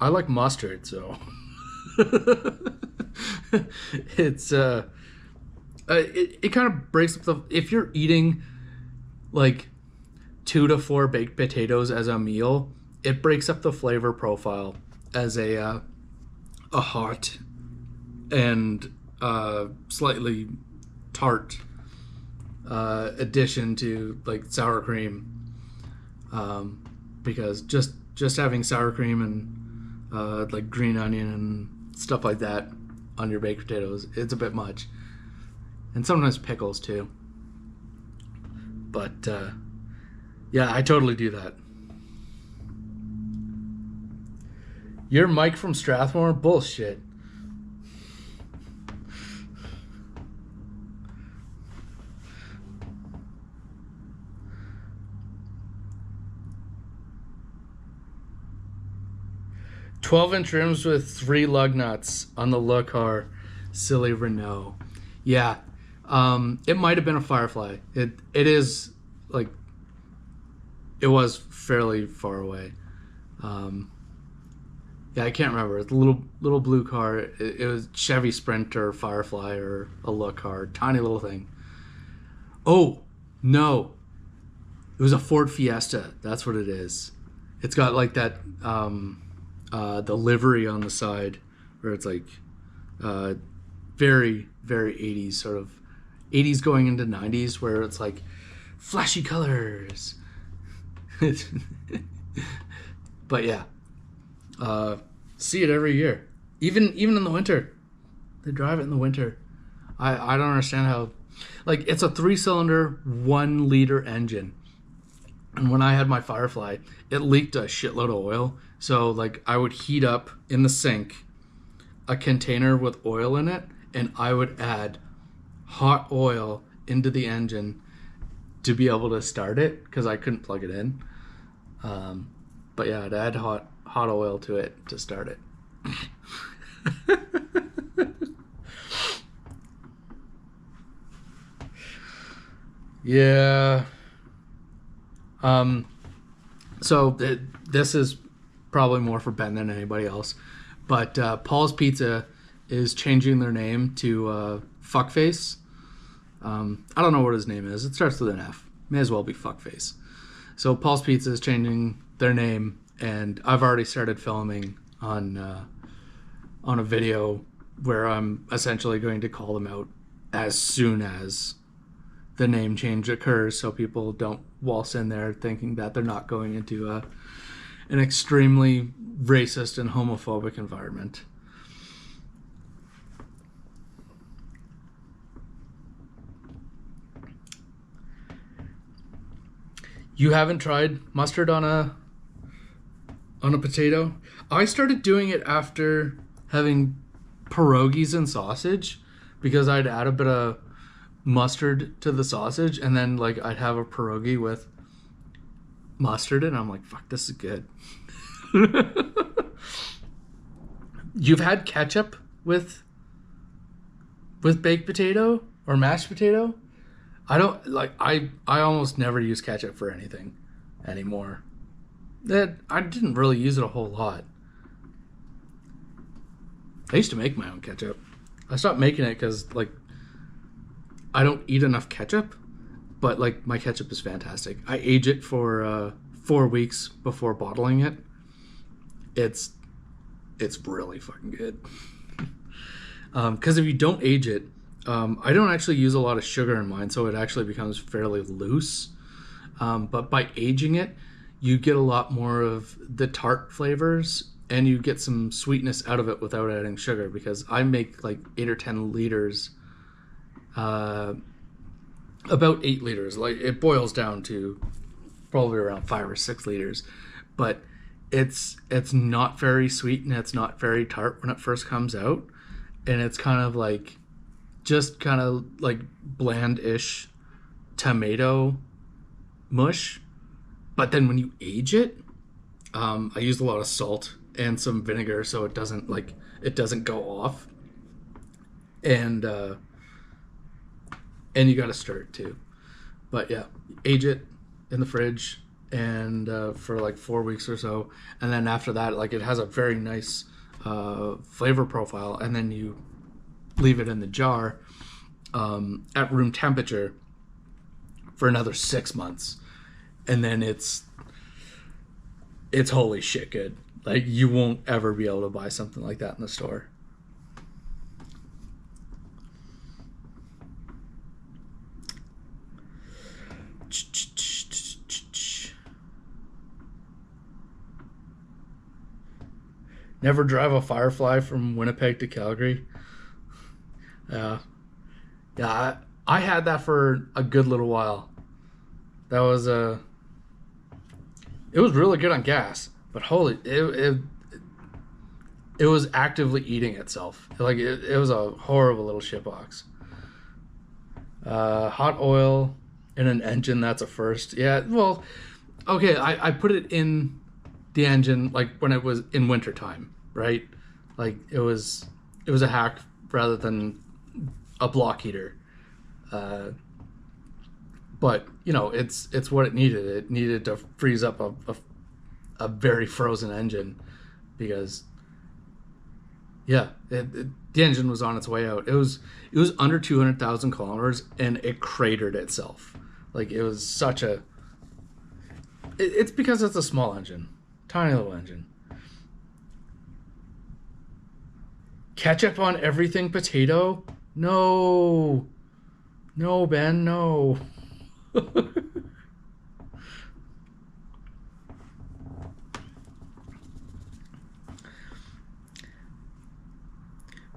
I like mustard, so it's it kind of breaks up the, if you're eating like 2 to 4 baked potatoes as a meal, it breaks up the flavor profile as a hot and slightly tart addition to like sour cream, because just having sour cream and like green onion and stuff like that on your baked potatoes, it's a bit much, and sometimes pickles too. But yeah, I totally do that. You're Mike from Strathmore? Bullshit. "12-inch rims with 3 lug nuts on the Le Car, silly Renault." Yeah, it might have been a Firefly. It is like, it was fairly far away. Yeah, I can't remember. It's a little blue car. It was Chevy Sprinter, Firefly, or a Le Car, tiny little thing. Oh no, it was a Ford Fiesta. That's what it is. It's got like that. The livery on the side, where it's like very, very 80s, sort of 80s going into 90s, where it's like flashy colors. But yeah, see it every year, even in the winter. They drive it in the winter. I don't understand how, like, it's a 3-cylinder 1-liter engine, and when I had my Firefly, it leaked a shitload of oil. So, like, I would heat up in the sink a container with oil in it, and I would add hot oil into the engine to be able to start it, because I couldn't plug it in. But yeah, I'd add hot oil to it to start it. Yeah. So this is probably more for Ben than anybody else, but Paul's Pizza is changing their name to Fuckface. I don't know what his name is. It starts with an F. May as well be Fuckface. So Paul's Pizza is changing their name, and I've already started filming on a video where I'm essentially going to call them out as soon as the name change occurs, so people don't waltz in there thinking that they're not going into an extremely racist and homophobic environment. You haven't tried mustard on a potato? I started doing it after having pierogies and sausage, because I'd add a bit of mustard to the sausage, and then like I'd have a pierogi with mustard, and I'm like, fuck, this is good. You've had ketchup with baked potato or mashed potato. I don't like. I almost never use ketchup for anything anymore. That I didn't really use it a whole lot. I used to make my own ketchup. I stopped making it because like I don't eat enough ketchup. But like my ketchup is fantastic. I age it for 4 weeks before bottling it. It's really fucking good. Because if you don't age it, I don't actually use a lot of sugar in mine, so it actually becomes fairly loose. But by aging it, you get a lot more of the tart flavors, and you get some sweetness out of it without adding sugar. Because I make like 8 or 10 liters. About 8 liters. Like it boils down to probably around 5 or 6 liters, but it's not very sweet and it's not very tart when it first comes out, and it's kind of like bland-ish tomato mush. But then when you age it, I use a lot of salt and some vinegar so it doesn't go off, and you got to stir it too. But yeah, age it in the fridge and for like 4 weeks or so, and then after that, like it has a very nice flavor profile, and then you leave it in the jar at room temperature for another 6 months, and then it's holy shit good. Like you won't ever be able to buy something like that in the store. Never drive a Firefly from Winnipeg to Calgary. Yeah, I had that for a good little while. That was it was really good on gas, but holy, it was actively eating itself. Like it was a horrible little shitbox. Hot oil in an engine, that's a first. Yeah, well, okay, I put it in the engine like when it was in wintertime, right? Like it was a hack rather than a block heater. But you know, it's what it needed. It needed to freeze up a very frozen engine, because the engine was on its way out. It was under 200,000 kilometers and it cratered itself. Like it was such a. It's because it's a small engine, tiny little engine. Ketchup on everything potato? No, Ben, no.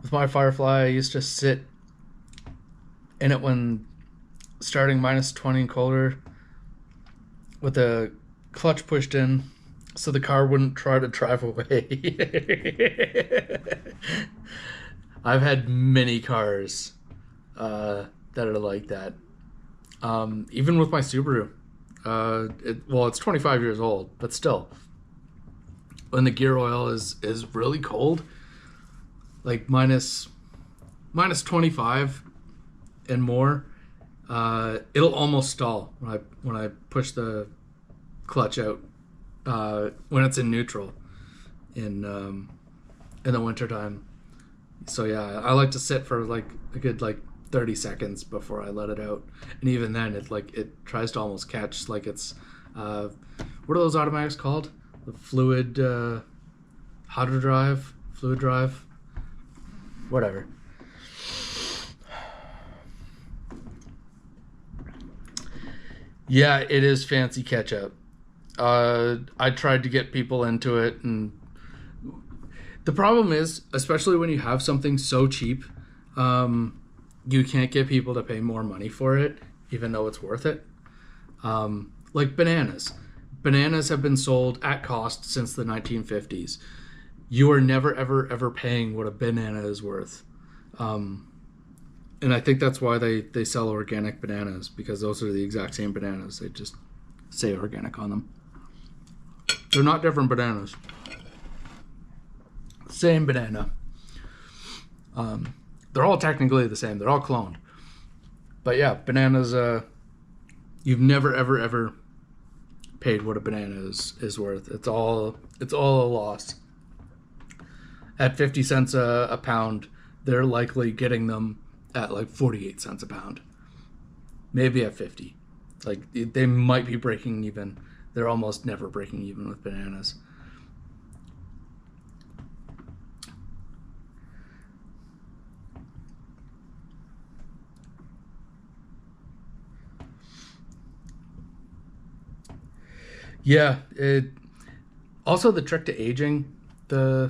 With my Firefly, I used to sit in it when starting -20 and colder with the clutch pushed in so the car wouldn't try to drive away. I've had many cars that are like that. Even with my Subaru. It's 25 years old, but still. When the gear oil is really cold, like minus 25 and more, it'll almost stall when I push the clutch out when it's in neutral in the wintertime. So yeah, I like to sit for like a good 30 seconds before I let it out, and even then it tries to almost catch, like it's what are those automatics called? The fluid fluid drive, whatever. Yeah, it is fancy ketchup. I tried to get people into it, and the problem is, especially when you have something so cheap, you can't get people to pay more money for it, even though it's worth it. Like bananas. Bananas have been sold at cost since the 1950s. You are never, ever, ever paying what a banana is worth. And I think that's why they sell organic bananas, because those are the exact same bananas. They just say organic on them. They're not different bananas. Same banana. They're all technically the same. They're all cloned. But yeah, bananas, you've never, ever, ever paid what a banana is worth. It's all a loss. At 50 cents a pound, they're likely getting them at like 48 cents a pound. Maybe at 50. Like, they might be breaking even. They're almost never breaking even with bananas. Yeah, also the trick to aging, it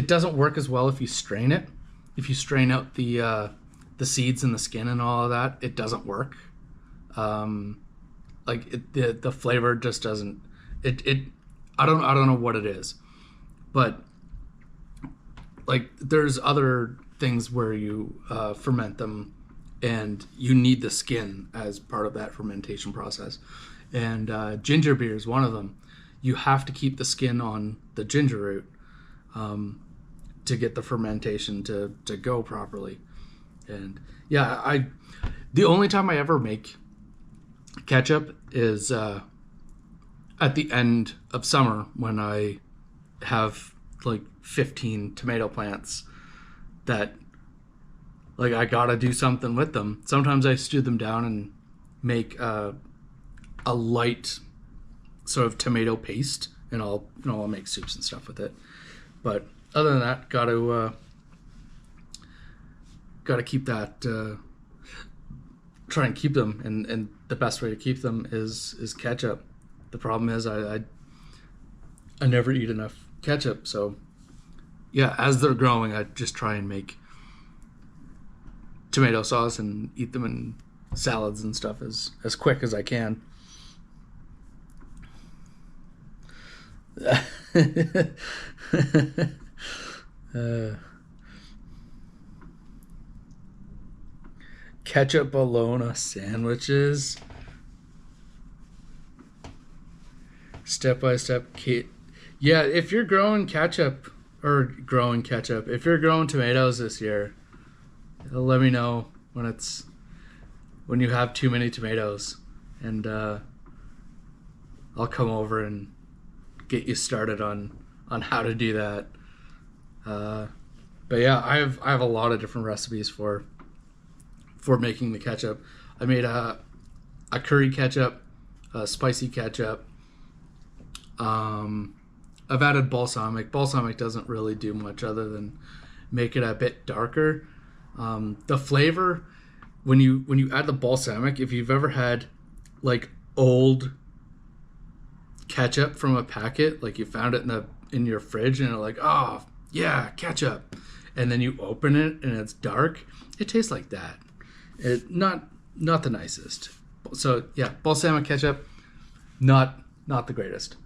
doesn't work as well if you strain it. If you strain out the seeds and the skin and all of that, it doesn't work. The flavor just doesn't. I don't know what it is, but like there's other things where you ferment them, and you need the skin as part of that fermentation process. And ginger beer is one of them. You have to keep the skin on the ginger root to get the fermentation to go properly. And yeah, the only time I ever make ketchup is at the end of summer when I have like 15 tomato plants that like I gotta do something with them. Sometimes I stew them down and make a light sort of tomato paste, and I'll make soups and stuff with it. But other than that, gotta keep that. Try and keep them, and the best way to keep them is ketchup. The problem is I never eat enough ketchup, so yeah, as they're growing, I just try and make tomato sauce and eat them in salads and stuff as quick as I can. Ketchup bologna sandwiches. Step by step. Yeah, if you're growing ketchup, if you're growing tomatoes this year, let me know when you have too many tomatoes, and I'll come over and get you started on how to do that. But yeah, I have a lot of different recipes for making the ketchup. I made a curry ketchup, a spicy ketchup. I've added balsamic. Balsamic doesn't really do much other than make it a bit darker. The flavor, when you add the balsamic, if you've ever had like old ketchup from a packet, like you found it in your fridge and you're like, oh yeah, ketchup, and then you open it and it's dark, it tastes like that. It not the nicest. So yeah, balsamic ketchup, not the greatest.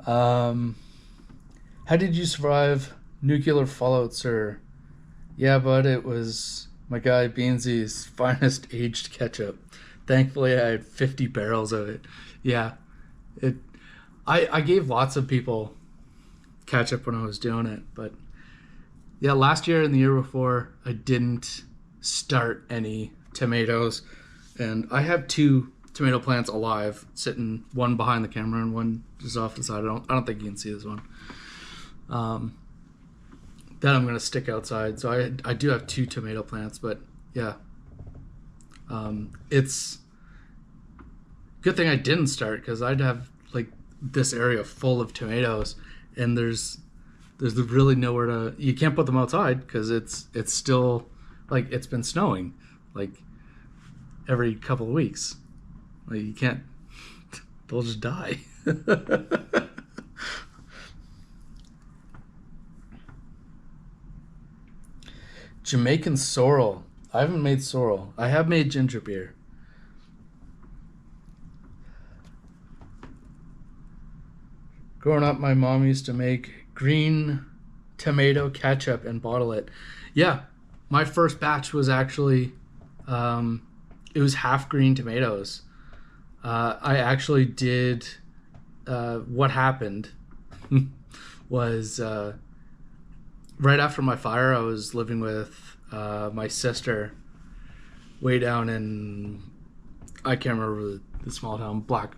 How did you survive nuclear fallout, sir? Yeah, bud, it was my guy Beansy's finest aged ketchup. Thankfully, I had 50 barrels of it. Yeah, I gave lots of people ketchup when I was doing it, but yeah, last year and the year before, I didn't start any tomatoes, and I have 2 tomato plants alive, sitting, one behind the camera and one just off the side. I don't think you can see this one. That I'm gonna stick outside. So I do have 2 tomato plants, but yeah, it's good thing I didn't start, because I'd have like this area full of tomatoes, and there's really nowhere to. You can't put them outside because it's still like it's been snowing like every couple of weeks. Like you can't. They'll just die. Jamaican sorrel. I haven't made sorrel. I have made ginger beer. Growing up, my mom used to make green tomato ketchup and bottle it. Yeah, my first batch was actually, it was half green tomatoes. I actually did what happened was right after my fire. I was living with my sister way down in, I can't remember the small town, Black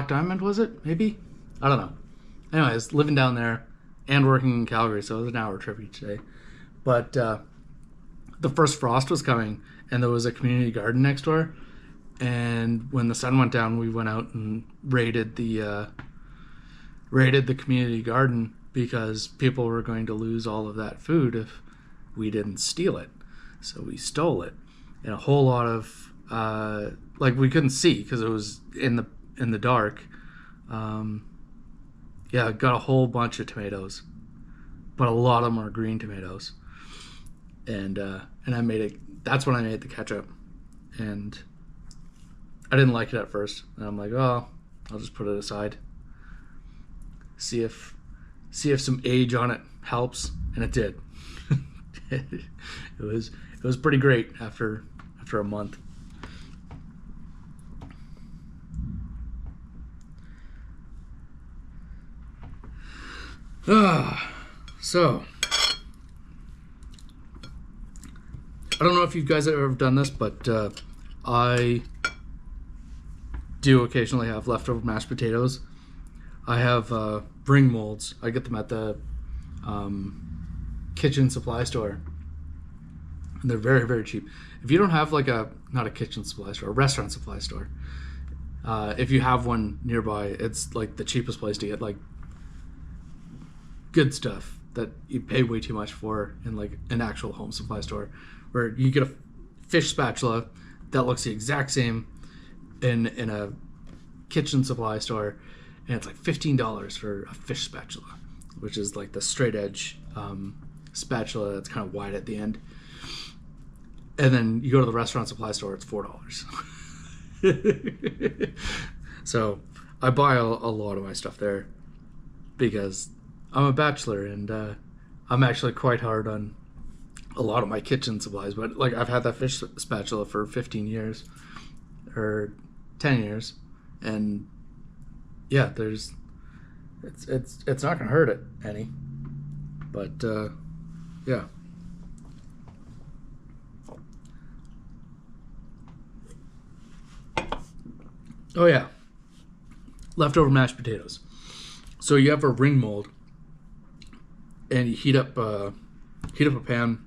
Diamond, was it? Maybe? I don't know. Anyways, living down there and working in Calgary, so it was an hour trip each day. But the first frost was coming, and there was a community garden next door. And when the sun went down, we went out and raided the community garden because people were going to lose all of that food if we didn't steal it. So we stole it, and a whole lot of like we couldn't see because it was in the dark. Yeah, got a whole bunch of tomatoes, but a lot of them are green tomatoes. And I made it. That's when I made the ketchup, and I didn't like it at first. And I'm like, oh, I'll just put it aside. See if some age on it helps, and it did. It was pretty great after a month. So I don't know if you guys have ever done this, but I do occasionally have leftover mashed potatoes. I have ring molds. I get them at the kitchen supply store. And they're very, very cheap. If you don't have like not a kitchen supply store, a restaurant supply store, if you have one nearby, it's like the cheapest place to get like good stuff that you pay way too much for in like an actual home supply store, where you get a fish spatula that looks the exact same in a kitchen supply store, and it's like $15 for a fish spatula, which is like the straight edge spatula that's kind of wide at the end. And then you go to the restaurant supply store, it's $4. So I buy a lot of my stuff there because I'm a bachelor, and I'm actually quite hard on a lot of my kitchen supplies. But like I've had that fish spatula for 15 years or 10 years, and yeah, it's not gonna hurt it any. But yeah. Oh yeah, leftover mashed potatoes. So you have a ring mold, and you heat up a pan,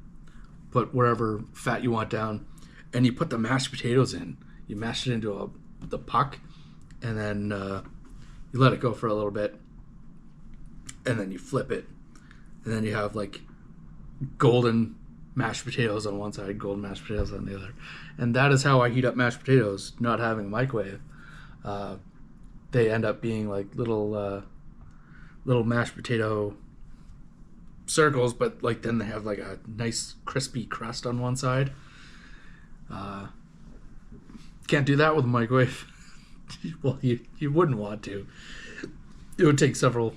put whatever fat you want down, and you put the mashed potatoes in. You mash it into the puck, and then you let it go for a little bit, and then you flip it, and then you have like golden mashed potatoes on one side, golden mashed potatoes on the other. And that is how I heat up mashed potatoes, not having a microwave. They end up being like little mashed potato circles, but like then they have like a nice crispy crust on one side. Can't do that with a microwave. Well, you wouldn't want to. It would take several.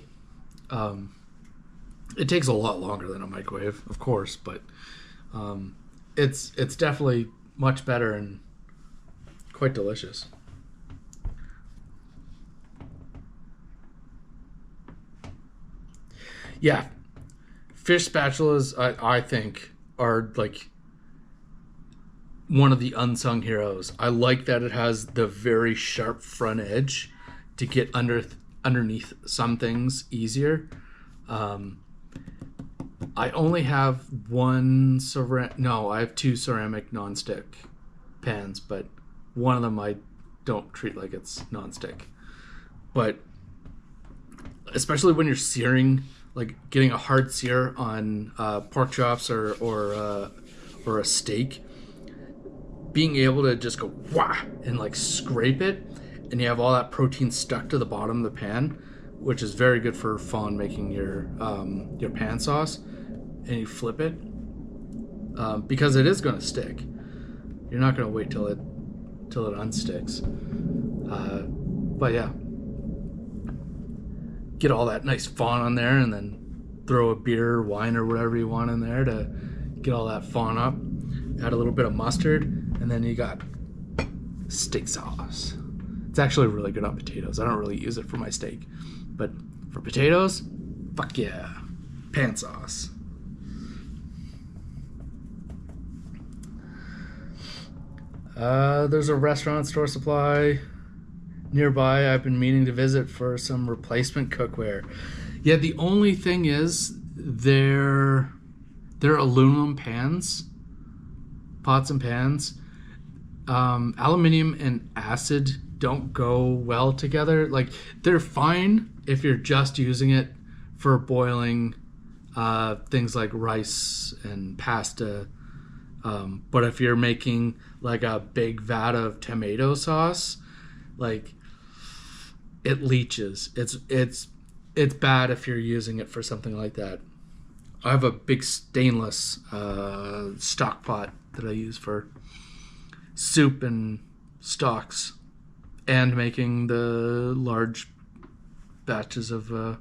It takes a lot longer than a microwave, of course, but it's definitely much better and quite delicious. Yeah, fish spatulas, I think, are like one of the unsung heroes. I like that it has the very sharp front edge to get underneath some things easier. I only have I have two ceramic nonstick pans, but one of them I don't treat like it's nonstick. But especially when you're searing, like getting a hard sear on pork chops or a steak, being able to just go wah and like scrape it, and you have all that protein stuck to the bottom of the pan, which is very good for fond making your pan sauce, and you flip it because it is going to stick. You're not going to wait till it unsticks. But yeah, get all that nice fond on there, and then throw a beer, wine, or whatever you want in there to get all that fond up. Add a little bit of mustard, and then you got steak sauce. It's actually really good on potatoes. I don't really use it for my steak, but For potatoes, fuck yeah, pan sauce. There's a restaurant store supply nearby I've been meaning to visit for some replacement cookware. Yeah, the only thing is they're aluminum pans, pots and pans. Aluminium and acid don't go well together. Like, they're fine if you're just using it for boiling things like rice and pasta. But if you're making like a big vat of tomato sauce, like, it leaches. It's bad if you're using it for something like that. I have a big stainless stock pot that I use for soup and stocks and making the large batches of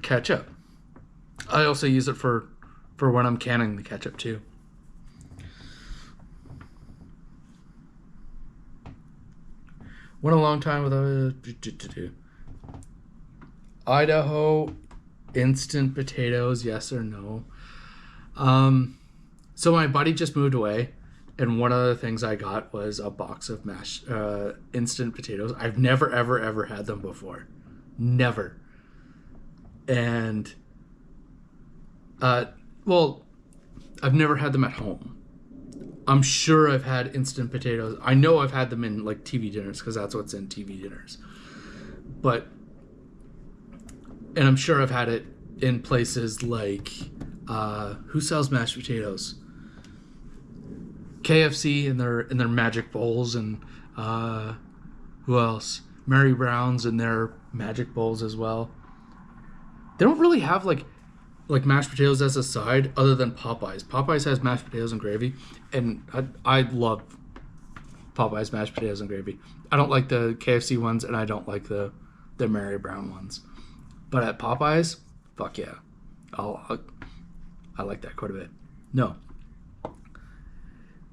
ketchup. I also use it for when I'm canning the ketchup too. Went a long time without Idaho instant potatoes, yes or no? So my buddy just moved away, and one of the things I got was a box of mashed instant potatoes. I've never, ever, ever had them before. Never. And, well, I've never had them at home. I'm sure I've had instant potatoes. I know I've had them in, like, TV dinners, because that's what's in TV dinners. But, and I'm sure I've had it in places like, who sells mashed potatoes? KFC in their magic bowls, and who else? Mary Brown's in their magic bowls as well. They don't really have like mashed potatoes as a side other than Popeyes. Popeyes has mashed potatoes and gravy, and I love Popeyes mashed potatoes and gravy. I don't like the KFC ones, and I don't like the Mary Brown ones. But at Popeyes, fuck yeah. I like that quite a bit.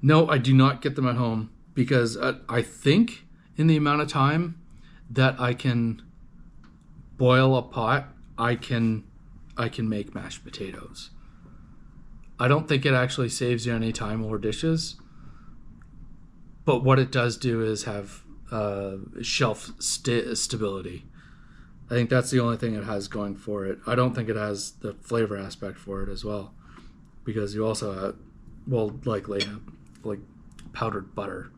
No, I do not get them at home, because I think in the amount of time that I can boil a pot, I can make mashed potatoes. I don't think it actually saves you any time or dishes, but what it does do is have shelf stability. I think that's the only thing it has going for it. I don't think it has the flavor aspect for it as well, because you also will likely have like powdered butter.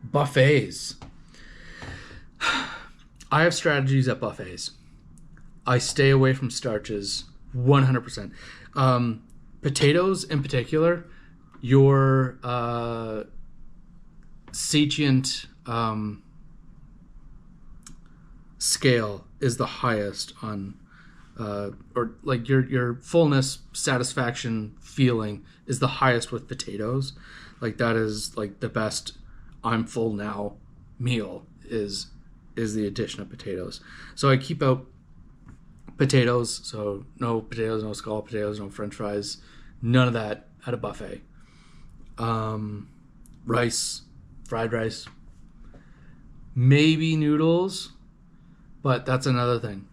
Buffets. I have strategies at buffets. I stay away from starches 100%. Potatoes in particular, your satiant scale is the highest on, or like your fullness satisfaction feeling is the highest with potatoes. Like, that is like the best I'm full now meal is the addition of potatoes. So I keep out potatoes, so no potatoes, no scalloped potatoes, no french fries, none of that at a buffet. Rice, fried rice, maybe noodles, but that's another thing.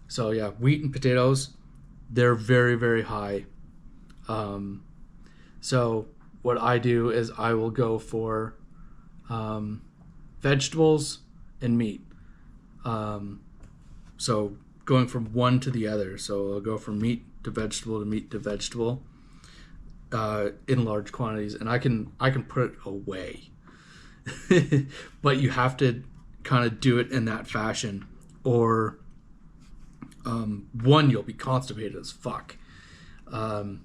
So yeah, wheat and potatoes, they're very, very high. So what I do is I will go for vegetables and meat. So going from one to the other. So I'll go from meat to vegetable to meat to vegetable in large quantities, and I can put it away. But you have to kind of do it in that fashion, or one, you'll be constipated as fuck, and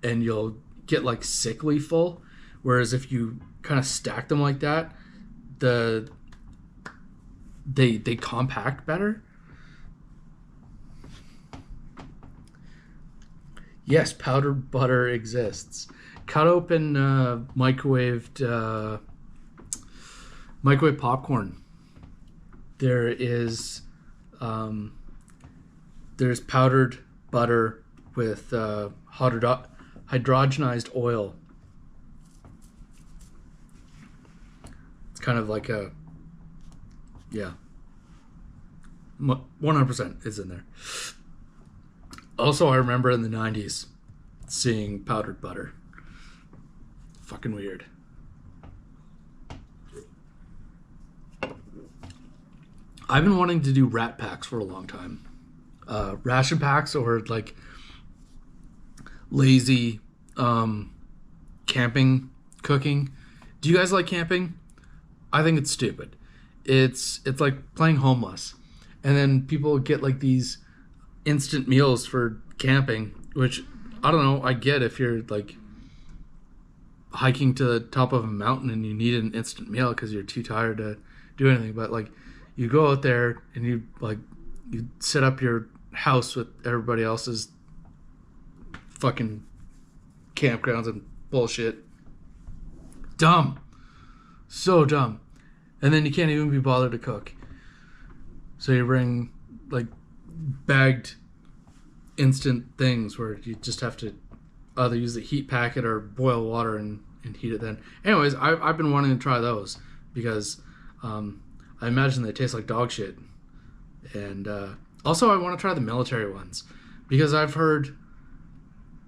you'll get like sickly full. Whereas if you kind of stack them like that, they compact better. Yes, powdered butter exists. Cut open microwave popcorn. There's powdered butter with hydrogenized oil. It's kind of like a Yeah. 100% is in there. Also, I remember in the 90s seeing powdered butter. Fucking weird. I've been wanting to do rat packs for a long time. Ration packs or like lazy camping cooking. Do you guys like camping? I think it's stupid. It's like playing homeless. And then people get like these instant meals for camping, which I don't know, I get if you're like hiking to the top of a mountain and you need an instant meal because you're too tired to do anything. But like you go out there and you set up your house with everybody else's fucking campgrounds and bullshit. Dumb. So dumb. And then you can't even be bothered to cook. So you bring like bagged instant things where you just have to either use the heat packet or boil water and heat it then. Anyways, I've been wanting to try those because I imagine they taste like dog shit. And also I want to try the military ones because I've heard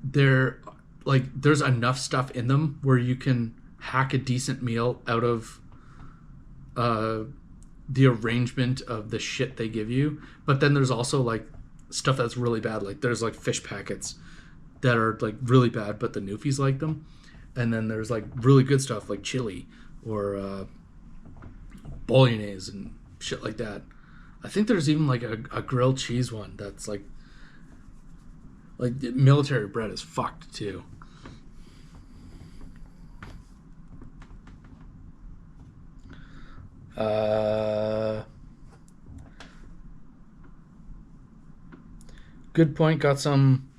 there's enough stuff in them where you can hack a decent meal out of the arrangement of the shit they give you. But then there's also like stuff that's really bad. Like there's like fish packets that are like really bad, but the Newfies like them. And then there's like really good stuff like chili or bolognese and shit like that. I think there's even like a grilled cheese one that's like military bread is fucked too. Good point. Got some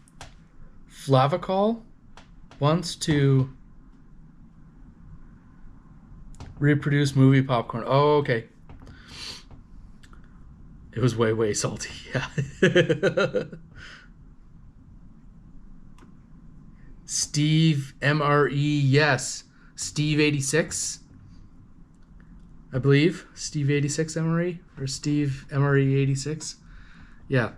flavacol once to reproduce movie popcorn. Oh, okay. It was way salty. Yeah. Steve MRE, yes. Steve 86. I believe Steve 86 MRE or Steve MRE 86. Yeah.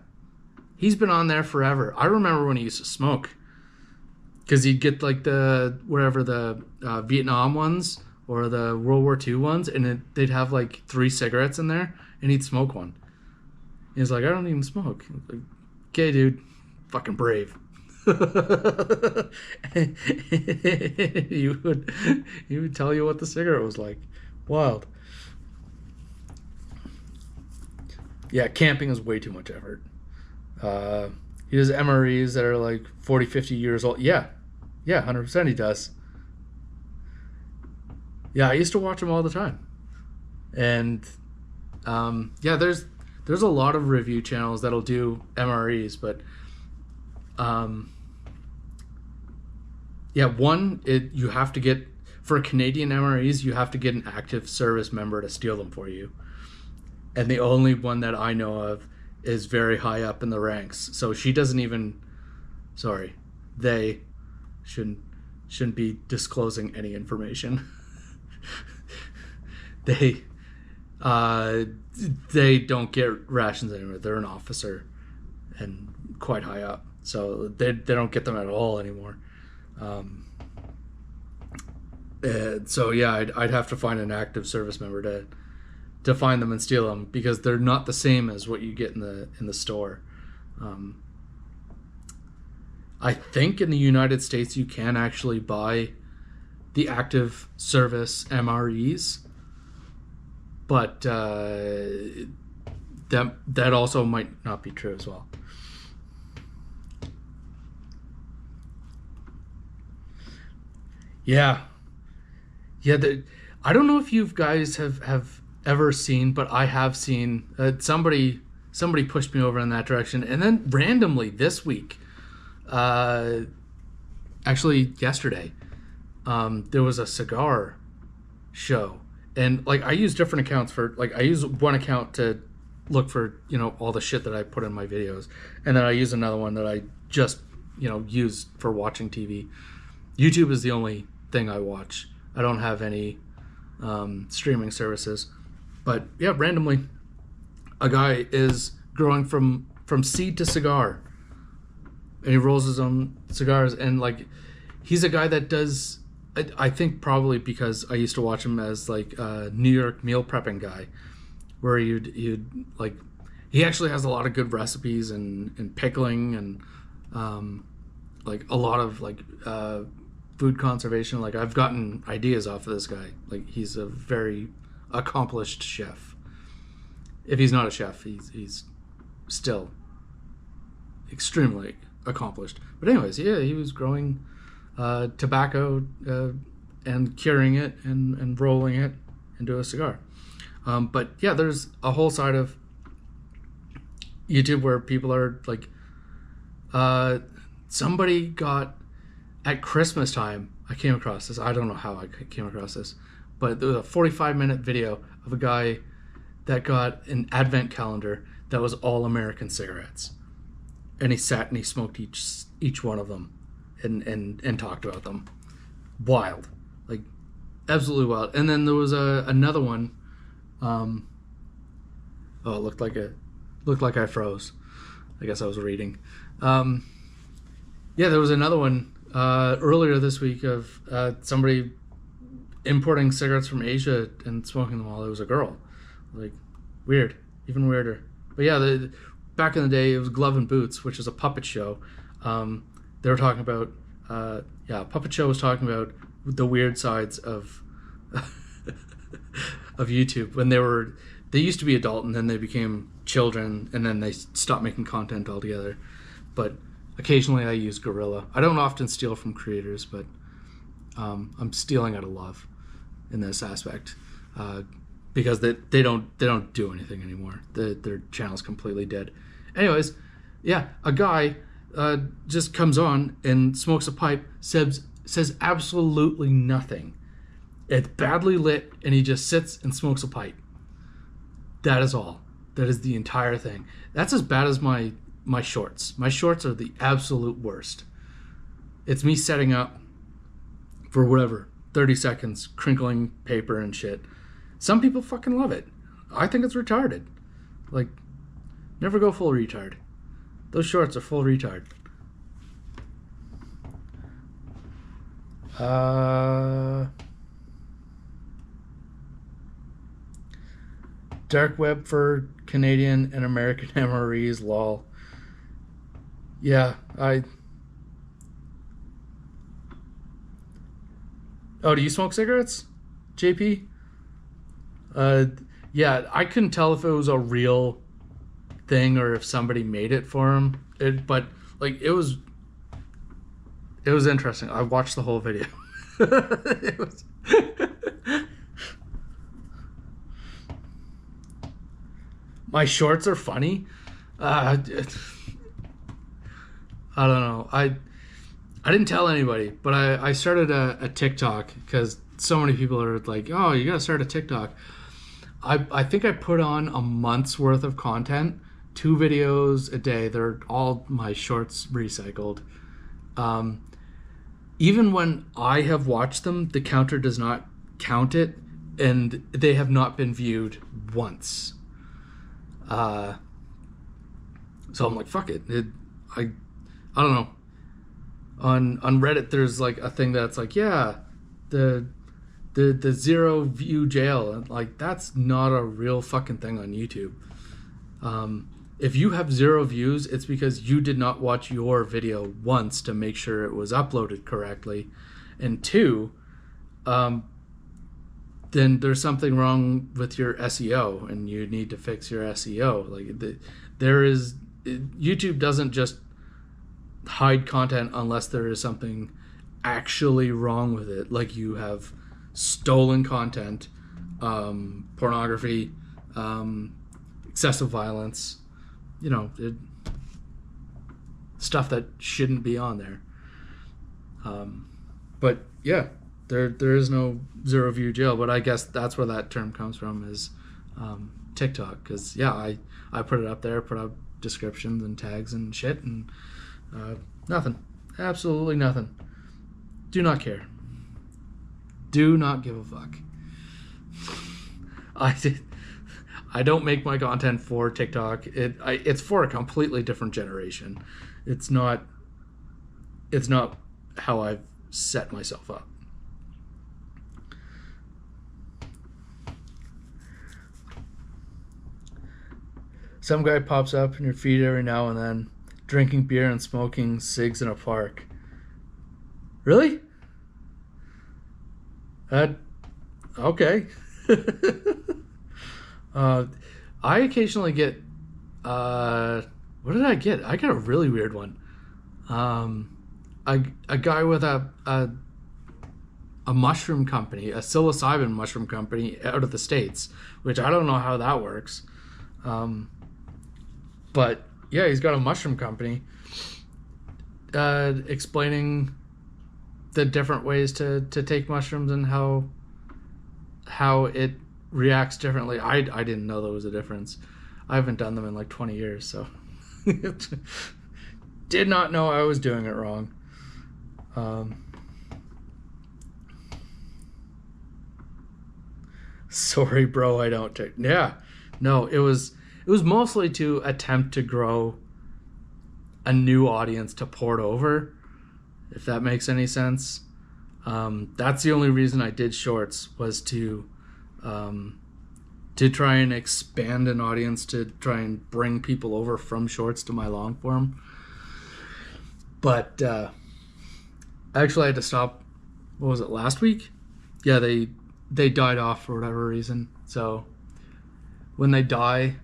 He's been on there forever. I remember when he used to smoke because he'd get like the Vietnam ones or the World War II ones, and they'd have like 3 cigarettes in there, and he'd smoke one. He's like, I don't even smoke. Like, okay, dude, fucking brave. he would tell you what the cigarette was like. Wild. Yeah, camping is way too much effort. He does MREs that are like 40, 50 years old. Yeah, 100% he does. Yeah, I used to watch him all the time. And yeah, there's a lot of review channels that'll do MREs, but yeah, you have to get, for Canadian MREs, you have to get an active service member to steal them for you. And the only one that I know of is very high up in the ranks. So she doesn't even, they shouldn't be disclosing any information. They don't get rations anymore. They're an officer and quite high up. So they don't get them at all anymore. So yeah, I'd have to find an active service member to find them and steal them because they're not the same as what you get in the store. I think in the United States you can actually buy the active service MREs, but that also might not be true as well. Yeah. I don't know if you guys have ever seen, but I have seen somebody pushed me over in that direction, and then randomly this week, actually yesterday, there was a cigar show, and like I use different accounts for, like I use one account to look for all the shit that I put in my videos, and then I use another one that I just use for watching TV. YouTube is the only thing I watch. I don't have any streaming services. But yeah, randomly, a guy is growing from seed to cigar, and he rolls his own cigars. And like, he's a guy that does. I think probably because I used to watch him as like a New York meal prepping guy, where you'd like, he actually has a lot of good recipes and pickling and like a lot of like food conservation. Like, I've gotten ideas off of this guy. Like, he's a very accomplished chef. If he's not a chef, he's still extremely accomplished. But anyways, yeah, he was growing tobacco and curing it and rolling it into a cigar. But yeah, there's a whole side of YouTube where people are like, somebody got, at Christmas time, I came across this. I don't know how I came across this, but there was a 45-minute video of a guy that got an advent calendar that was all American cigarettes, and he sat and he smoked each one of them and talked about them. Wild, like absolutely wild. And then there was another one. Oh, it looked like I froze. I guess I was reading. Yeah, there was another one earlier this week of somebody importing cigarettes from Asia and smoking them while it was a girl. Like, weird, even weirder. But yeah, back in the day, it was Glove and Boots, which is a puppet show. They were talking about, puppet show was talking about the weird sides of of YouTube when they used to be adult and then they became children and then they stopped making content altogether. But occasionally I use Gorilla. I don't often steal from creators, but I'm stealing out of love in this aspect because they don't do anything anymore. Their channel's completely dead. Anyways, yeah, a guy just comes on and smokes a pipe, says absolutely nothing. It's badly lit, and he just sits and smokes a pipe. That is all. That is the entire thing. That's as bad as my shorts. My shorts are the absolute worst. It's me setting up for whatever, 30 seconds, crinkling paper and shit. Some people fucking love it. I think it's retarded. Like, never go full retard. Those shorts are full retard. Dark web for Canadian and American MREs, lol. Yeah, Oh, do you smoke cigarettes, JP? Yeah, I couldn't tell if it was a real thing or if somebody made it for him. But like, it was interesting. I watched the whole video. It was My shorts are funny. I don't know. I didn't tell anybody, but I started a TikTok because so many people are like, oh, you gotta start a TikTok. I think I put on a month's worth of content, 2 videos a day. They're all my shorts recycled. Even when I have watched them, the counter does not count it, and they have not been viewed once. So I'm like, fuck it. I don't know. On Reddit, there's like a thing that's like, yeah, the 0 view jail, and like, that's not a real fucking thing on YouTube. If you have 0 views, it's because you did not watch your video once to make sure it was uploaded correctly, and 2, then there's something wrong with your SEO, and you need to fix your SEO. Like, YouTube doesn't just hide content unless there is something actually wrong with it, like you have stolen content, pornography, excessive violence, stuff that shouldn't be on there. But yeah, there is no 0 view jail, but I guess that's where that term comes from, is TikTok, because yeah, I put it up there, put up descriptions and tags and shit, and nothing, absolutely nothing. Do not care. Do not give a fuck. I don't make my content for TikTok. It's for a completely different generation. It's not how I've set myself up. Some guy pops up in your feed every now and then, drinking beer and smoking cigs in a park. Really? Okay. I occasionally get, what did I get? I got a really weird one. A guy with a mushroom company, a psilocybin mushroom company out of the States, which I don't know how that works. But yeah, he's got a mushroom company, explaining the different ways to take mushrooms and how it reacts differently. I didn't know there was a difference. I haven't done them in like 20 years, so did not know I was doing it wrong. Sorry, bro, I don't take. Yeah, no, it was mostly to attempt to grow a new audience to port over, if that makes any sense. That's the only reason I did shorts, was to try and expand an audience, to try and bring people over from shorts to my long form. But actually I had to stop. What was it, last week? Yeah, they died off for whatever reason. So when they die,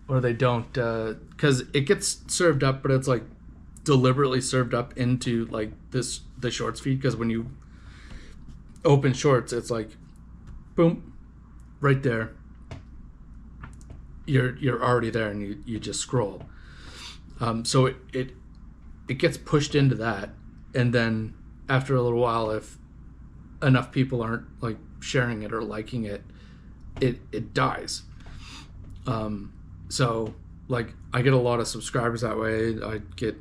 or they don't, because it gets served up, but it's like deliberately served up into like the shorts feed, because when you open shorts, it's like boom, right there, you're already there, and you just scroll. So it gets pushed into that, and then after a little while, if enough people aren't like sharing it or liking it, it dies. So like I get a lot of subscribers that way. I get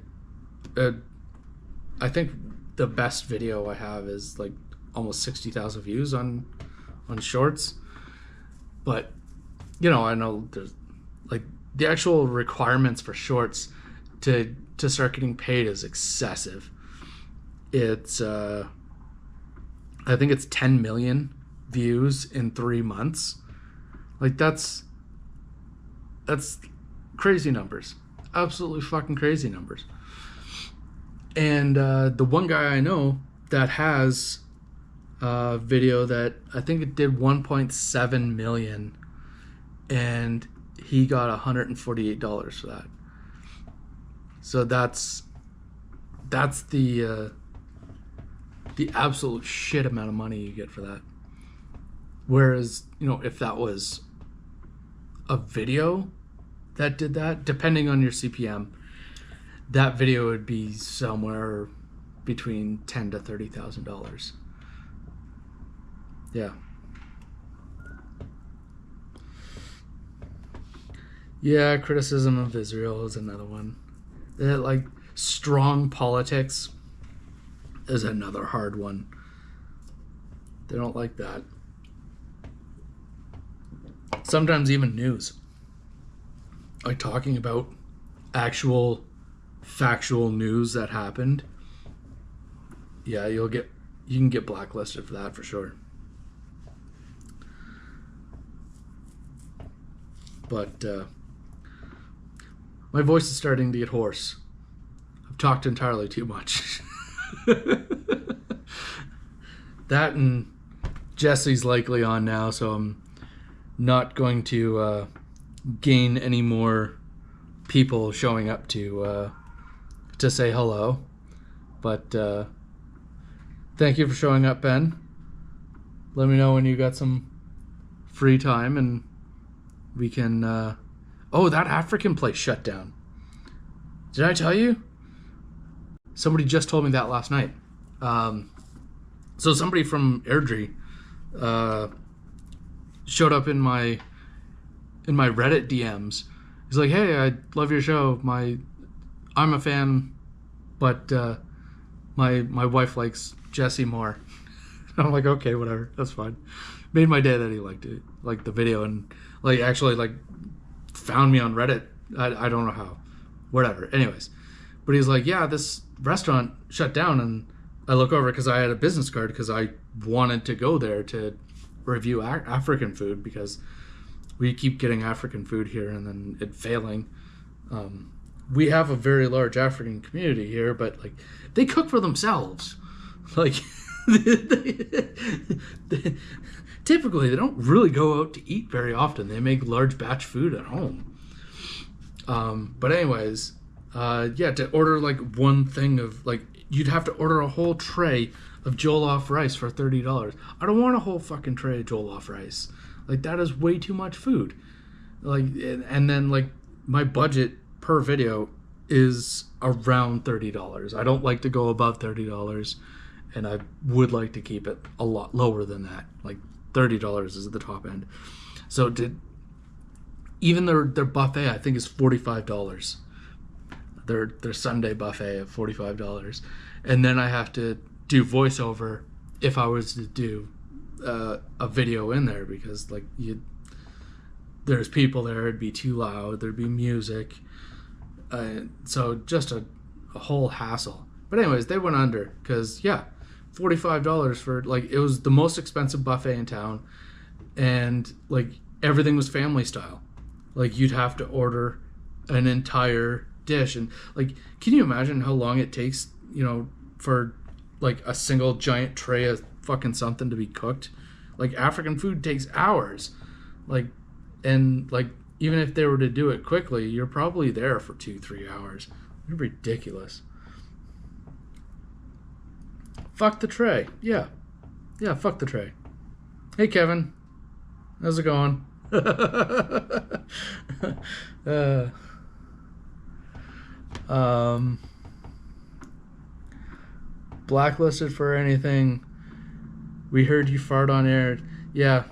I think the best video I have is like almost 60,000 views on shorts. But you know, I know there's like the actual requirements for shorts to start getting paid is excessive. It's I think it's 10 million views in 3 months. Like that's crazy numbers. Absolutely fucking crazy numbers. And the one guy I know that has a video that I think it did 1.7 million, and he got $148 for that. So that's the absolute shit amount of money you get for that. Whereas, you know, if that was a video that did that, depending on your CPM, that video would be somewhere between $10,000 to $30,000. Yeah. Yeah, criticism of Israel is another one. Like strong politics is another hard one. They don't like that. Sometimes even news, like talking about actual factual news that happened. Yeah, you can get blacklisted for that for sure. But my voice is starting to get hoarse. I've talked entirely too much. That, and Jesse's likely on now, so I'm not going to gain any more people showing up to say hello. But thank you for showing up, Ben. Let me know when you got some free time and we can... Oh, that African place shut down. Did I tell you? Somebody just told me that last night. So somebody from Airdrie showed up in my Reddit DMs. He's like, "Hey, I love your show. I'm a fan, but my wife likes Jesse more." I'm like, okay, whatever, that's fine. Made my day that he liked it, like the video, and like actually like found me on Reddit. I don't know how, whatever. Anyways, but he's like, yeah, this restaurant shut down, and I look over because I had a business card because I wanted to go there to review African food because we keep getting African food here and then it failing. We have a very large African community here, but like they cook for themselves. Like typically they don't really go out to eat very often. They make large batch food at home. But anyways, yeah, to order like one thing of like, you'd have to order a whole tray of jollof rice for $30. I don't want a whole fucking tray of jollof rice. Like that is way too much food. Like, and then like my budget per video is around $30. I don't like to go above $30, and I would like to keep it a lot lower than that. Like $30 is the top end. So even their buffet, I think, is $45. Their Sunday buffet at $45, and then I have to do voiceover if I was to do a video in there, because like there's people there, it'd be too loud, there'd be music, so just a whole hassle. But anyways, they went under because $45 for, like, it was the most expensive buffet in town, and like everything was family style. Like you'd have to order an entire dish, and like, can you imagine how long it takes, for like a single giant tray of fucking something to be cooked? Like African food takes hours, like, and like even if they were to do it quickly, you're probably there for 2-3 hours. It's ridiculous. Fuck the tray. Yeah, fuck the tray. Hey Kevin, how's it going? Blacklisted for anything. We heard you fart on air. Yeah,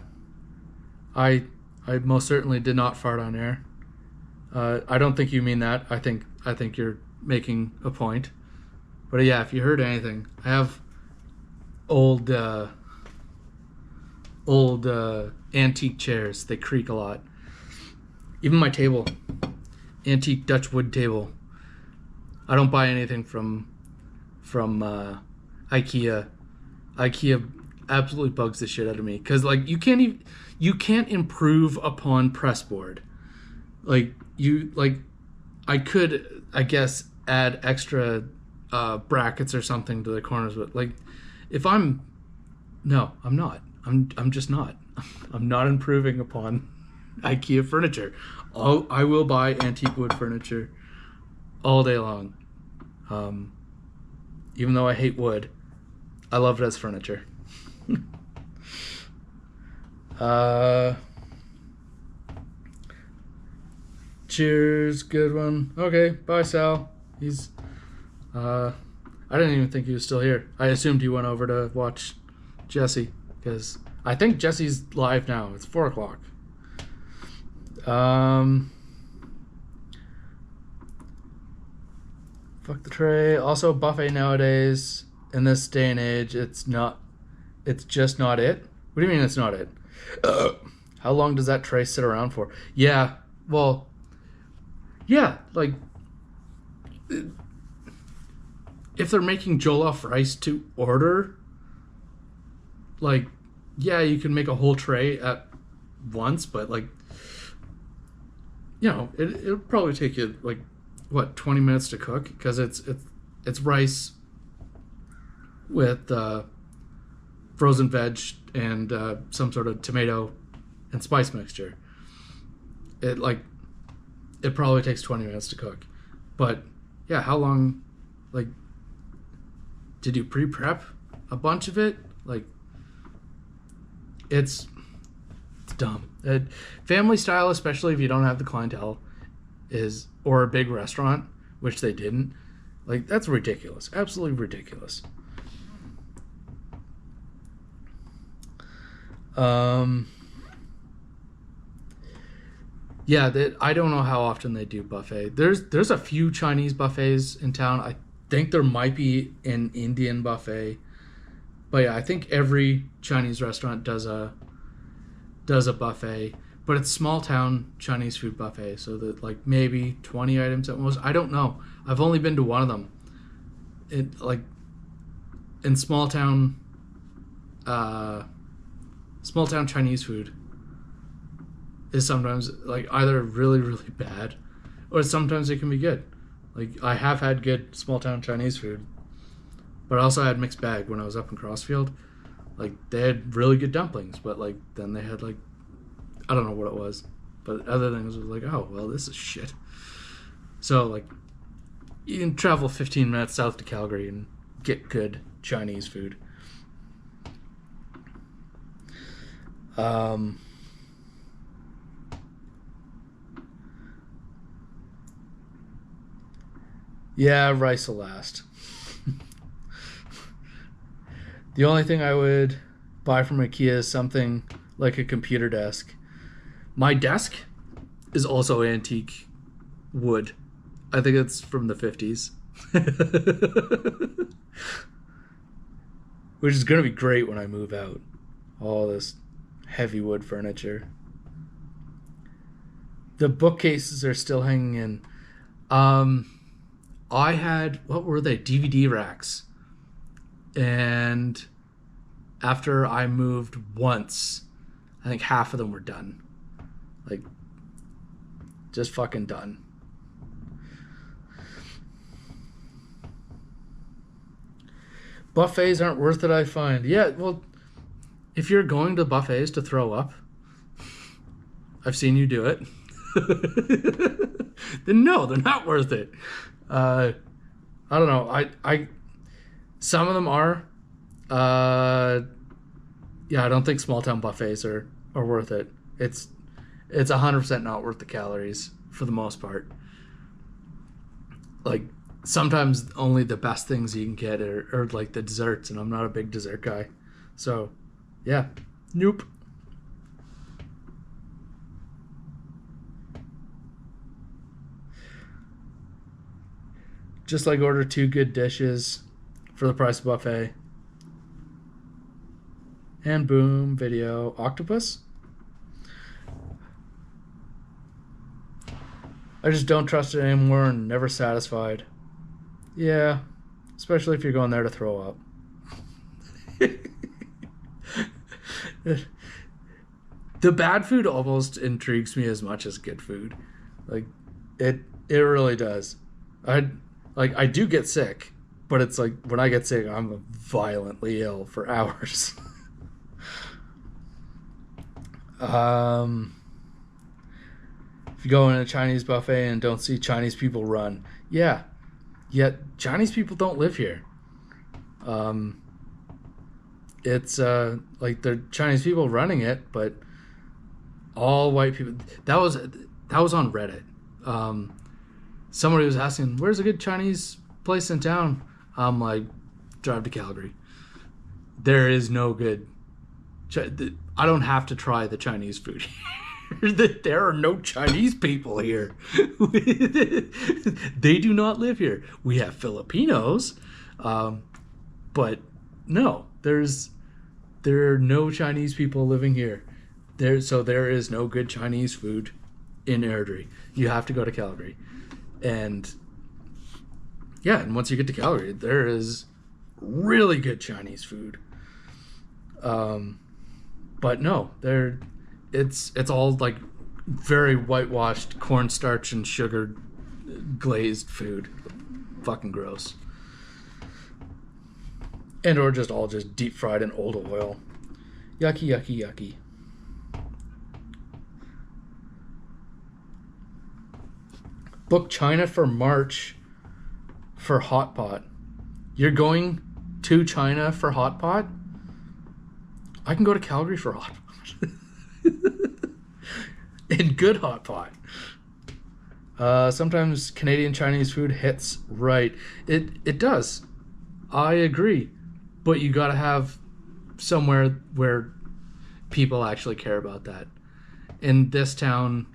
I most certainly did not fart on air. I don't think you mean that. I think you're making a point. But yeah, if you heard anything, I have old antique chairs. They creak a lot. Even my table, antique Dutch wood table. I don't buy anything from IKEA. IKEA absolutely bugs the shit out of me, because like you can't improve upon pressboard. Like I could, I guess, add extra brackets or something to the corners, but like I'm not. I'm just not. I'm not improving upon IKEA furniture. I will buy antique wood furniture all day long. Even though I hate wood, I love it as furniture. Cheers, good one. Okay, bye Sal. He's I didn't even think he was still here. I assumed he went over to watch Jesse, because I think Jesse's live now. It's 4:00. Fuck the tray. Also, buffet nowadays, in this day and age, it's just not it. What do you mean it's not it? How long does that tray sit around for? Yeah, well, yeah, like, if they're making jollof rice to order, like, yeah, you can make a whole tray at once, but like, it'll probably take you like, what, 20 minutes to cook, because it's rice with frozen veg and some sort of tomato and spice mixture. It probably takes 20 minutes to cook. But yeah, how long, like, did you pre-prep a bunch of it? Like, it's dumb. Family style, especially if you don't have the clientele, or a big restaurant, which they didn't, like, that's ridiculous. Absolutely ridiculous. Yeah, I don't know how often they do buffet. There's a few Chinese buffets in town. I think there might be an Indian buffet, But yeah, I think every Chinese restaurant does a buffet, but it's small town Chinese food buffet, so that like maybe 20 items at most. I don't know. I've only been to one of them. It like in small town Chinese food is sometimes like either really really bad, or sometimes it can be good. Like I have had good small town Chinese food, but I also had mixed bag when I was up in Crossfield. Like they had really good dumplings, but like then they had like I don't know what it was, but other things was like, oh well, this is shit. So like you can travel 15 minutes south to Calgary and get good Chinese food. Yeah, rice will last. The only thing I would buy from IKEA is something like a computer desk. My desk is also antique wood. I think it's from the 50s. Which is going to be great when I move out. All this heavy wood furniture. The bookcases are still hanging in. I had, what were they? DVD racks. And after I moved once, I think half of them were done. Like, just fucking done. Buffets aren't worth it, I find. Yeah, well, if you're going to buffets to throw up, I've seen you do it. Then no, they're not worth it. I don't know. I some of them are. Yeah, I don't think small town buffets are worth it. It's 100% not worth the calories for the most part. Like sometimes only the best things you can get are like the desserts, and I'm not a big dessert guy. So, yeah, nope. Just like order 2 good dishes for the price of buffet. And boom, video. Octopus? I just don't trust it anymore and never satisfied. Yeah, especially if you're going there to throw up. The bad food almost intrigues me as much as good food. Like it really does. I do get sick, but it's like when I get sick, I'm violently ill for hours. If you go in a Chinese buffet and don't see Chinese people run, yeah, yet Chinese people don't live here. It's like they're Chinese people running it, but all white people. That was on Reddit. Somebody was asking, "Where's a good Chinese place in town?" I'm like, drive to Calgary. There is no good. I don't have to try the Chinese food. There are no Chinese people here. They do not live here. We have Filipinos, but no, there are no Chinese people living here. There is no good Chinese food in Airdrie. You have to go to Calgary, and yeah, and once you get to Calgary, there is really good Chinese food. But no, it's all like very whitewashed cornstarch and sugar glazed food. Fucking gross. And or just all just deep fried in old oil. Yucky, yucky, yucky. Book China for March for hot pot. You're going to China for hot pot? I can go to Calgary for hot pot. And good hot pot. Sometimes Canadian Chinese food hits right. It does. I agree. But you gotta have somewhere where people actually care about that. In this town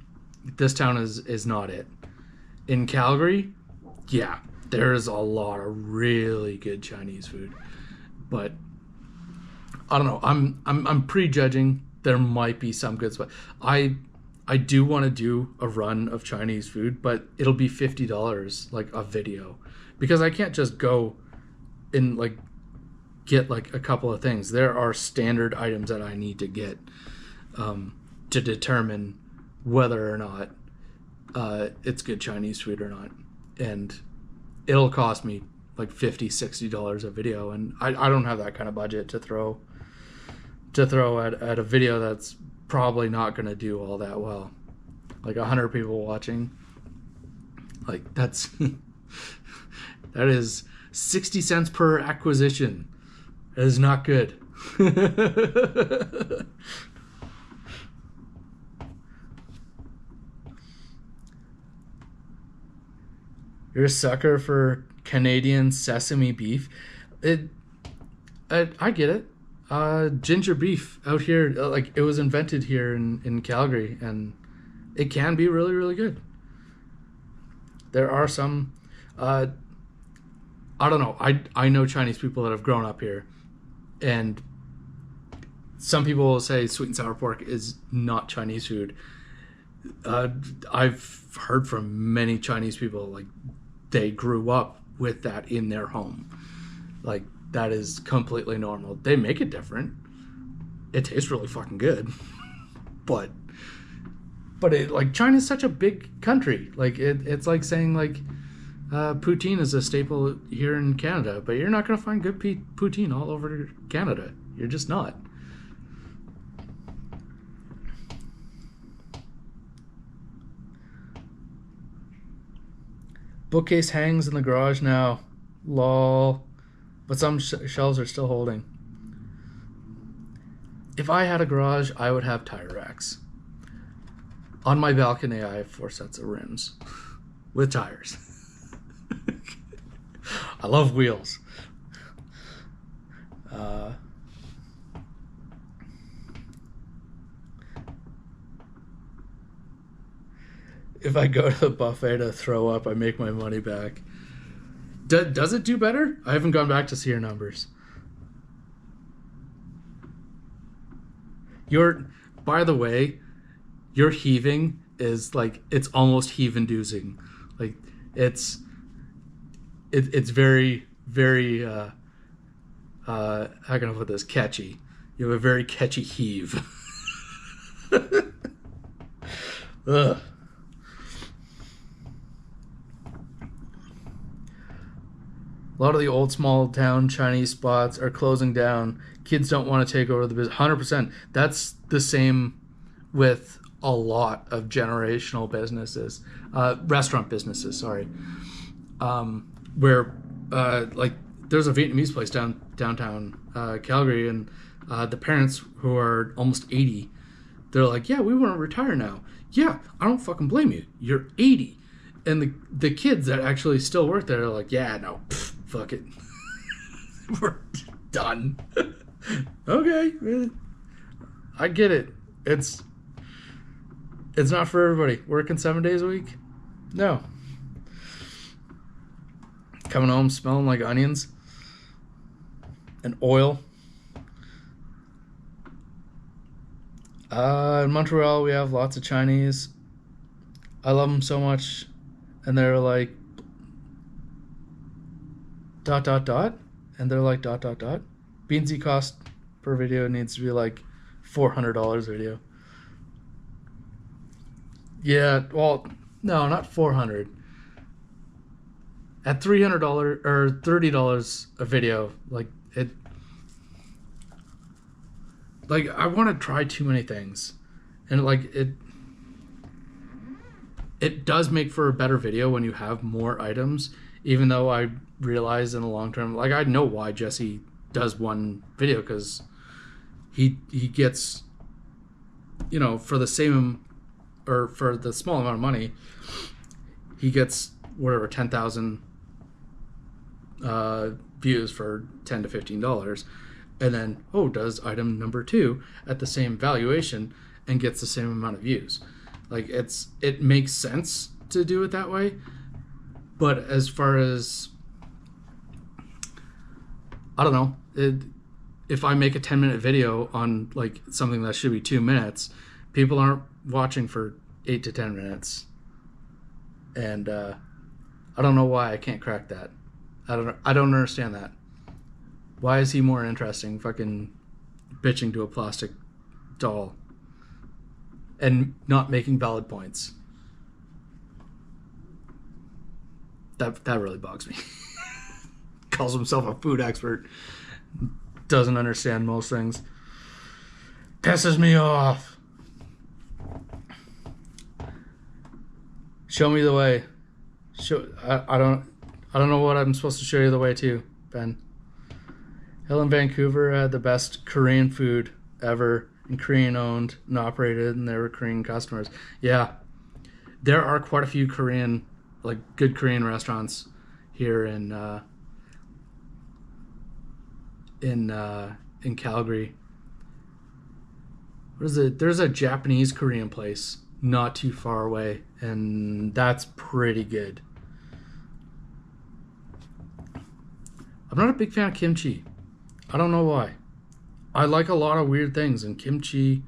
is not it. In Calgary, yeah, there is a lot of really good Chinese food. But I don't know. I'm prejudging. There might be some good stuff. I do want to do a run of Chinese food, but it'll be $50 like a video, because I can't just go and like get like a couple of things. There are standard items that I need to get to determine whether or not it's good Chinese food or not, and it'll cost me like $50-$60 a video, and I don't have that kind of budget to throw at a video that's probably not going to do all that well. Like 100 people watching, like that's that is 60 cents per acquisition. That is not good. You're a sucker for Canadian sesame beef. I get it. Ginger beef out here, like it was invented here in Calgary, and it can be really, really good. There are some, I don't know. I know Chinese people that have grown up here, and some people will say sweet and sour pork is not Chinese food. I've heard from many Chinese people, like they grew up with that in their home. Like that is completely normal. They make it different. It tastes really fucking good. but it, like, China's such a big country. Like it's like saying like poutine is a staple here in Canada, but you're not going to find good poutine all over Canada. You're just not. Bookcase hangs in the garage now. Lol. But some shelves are still holding. If I had a garage, I would have tire racks. On my balcony, I have 4 sets of rims with tires. I love wheels. If I go to the buffet to throw up, I make my money back. Does it do better? I haven't gone back to see your numbers. By the way, your heaving is like, it's almost heave-inducing. Like it's very, very, how can I put this? Catchy. You have a very catchy heave. Ugh. A lot of the old small town Chinese spots are closing down. Kids don't want to take over the business. 100%. That's the same with a lot of generational businesses, restaurant businesses. Sorry, where like there's a Vietnamese place downtown Calgary, and the parents who are almost 80, they're like, yeah, we want to retire now. Yeah, I don't fucking blame you. You're 80. And the kids that actually still work there are like, yeah, no, fuck it. We're done. Okay. I get it. It's not for everybody. Working 7 days a week? No. Coming home smelling like onions and oil. In Montreal, we have lots of Chinese. I love them so much. And they're like ... and they're like ... Beansy cost per video needs to be like $400 a video. Yeah, well, no, not $400. At $300 or $30 a video, like it, like I want to try too many things, and like it does make for a better video when you have more items, even though I realize in the long term, like I know why Jesse does one video, because he gets, you know, for the same, or for the small amount of money, he gets whatever 10,000 views for $10 to $15, and then does item number 2 at the same valuation and gets the same amount of views. Like it makes sense to do it that way, but as far as, I don't know, if I make a 10-minute video on like something that should be 2 minutes, people aren't watching for 8 to 10 minutes. And I don't know why I can't crack that. I don't understand that. Why is he more interesting fucking bitching to a plastic doll and not making valid points? That really bugs me. Calls himself a food expert. Doesn't understand most things. Pisses me off. Show me the way. I don't know what I'm supposed to show you the way to, Ben. Hill in Vancouver had the best Korean food ever, and Korean owned and operated, and there were Korean customers. Yeah, there are quite a few Korean, like good Korean restaurants here in Calgary. What is it? There's a Japanese Korean place not too far away, and that's pretty good. I'm not a big fan of kimchi. I don't know why. I like a lot of weird things, and kimchi,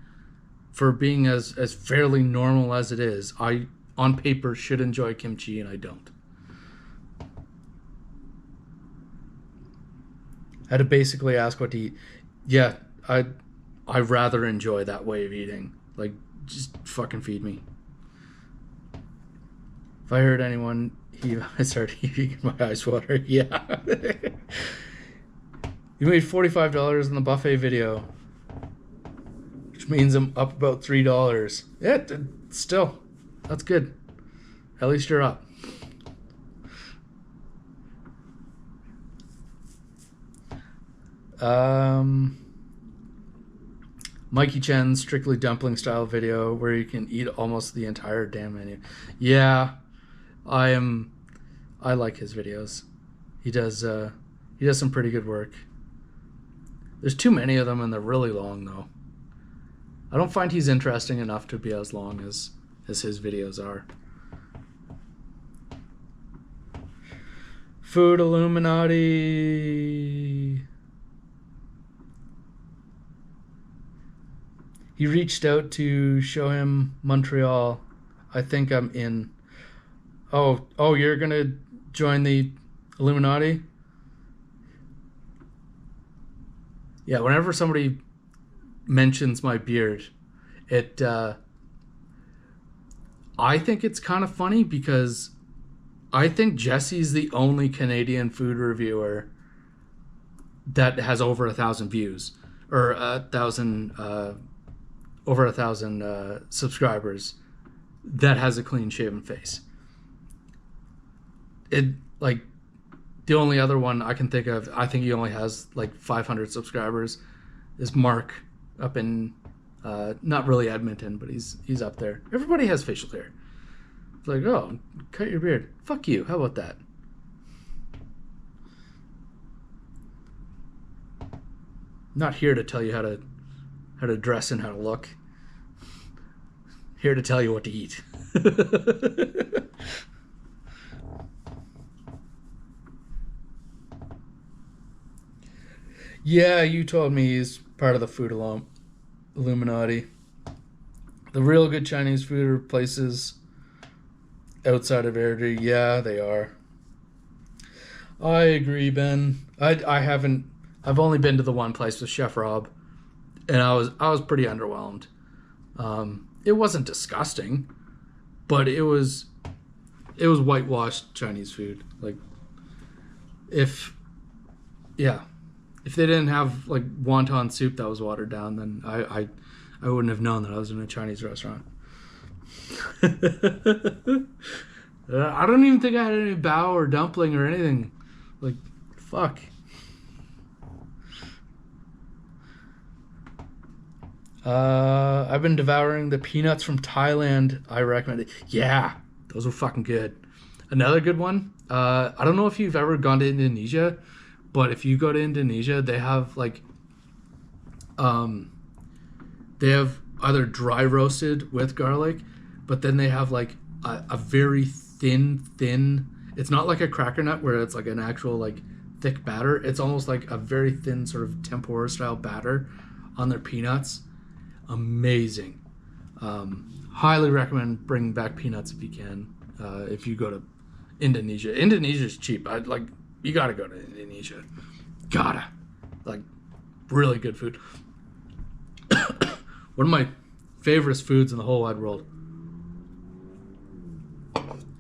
for being as fairly normal as it is, I on paper should enjoy kimchi, and I don't. I had to basically ask what to eat. Yeah, I rather enjoy that way of eating. Like, just fucking feed me. If I heard anyone, I started heaving my eyes water. Yeah. You made $45 in the buffet video, which means I'm up about $3. Yeah, still, that's good. At least you're up. Mikey Chen's Strictly Dumpling style video where you can eat almost the entire damn menu. Yeah, I like his videos. He does some pretty good work. There's too many of them and they're really long though. I don't find he's interesting enough to be as long as his videos are. Food Illuminati. He reached out to show him Montreal. I think I'm in. Oh, you're gonna join the Illuminati? Yeah, whenever somebody mentions my beard, I think it's kind of funny because I think Jesse's the only Canadian food reviewer that has over 1,000 views or 1,000 over 1,000 subscribers that has a clean shaven face. It like the only other one I can think of, I think he only has like 500 subscribers, is Mark up in not really Edmonton, but he's up there. Everybody has facial hair. It's like, oh, cut your beard. Fuck you. How about that? I'm not here to tell you how to dress and how to look. Here to tell you what to eat. Yeah, you told me he's part of the food Illuminati. The real good Chinese food are places outside of Airdrie. Yeah, they are. I agree, Ben. I've only been to the one place with Chef Rob, and I was pretty underwhelmed. It wasn't disgusting, but it was whitewashed Chinese food. Like, if they didn't have like wonton soup that was watered down, then I wouldn't have known that I was in a Chinese restaurant. I don't even think I had any bao or dumpling or anything. Like, fuck. I've been devouring the peanuts from Thailand. I recommend it. Yeah, those were fucking good. Another good one. I don't know if you've ever gone to Indonesia, but if you go to Indonesia, they have like, they have either dry roasted with garlic, but then they have like a very thin. It's not like a cracker nut where it's like an actual like thick batter. It's almost like a very thin sort of tempura style batter on their peanuts. Amazing. Highly recommend bringing back peanuts if you can. If you go to Indonesia, Indonesia's cheap. You gotta go to Indonesia. Gotta, like, really good food. One of my favorite foods in the whole wide world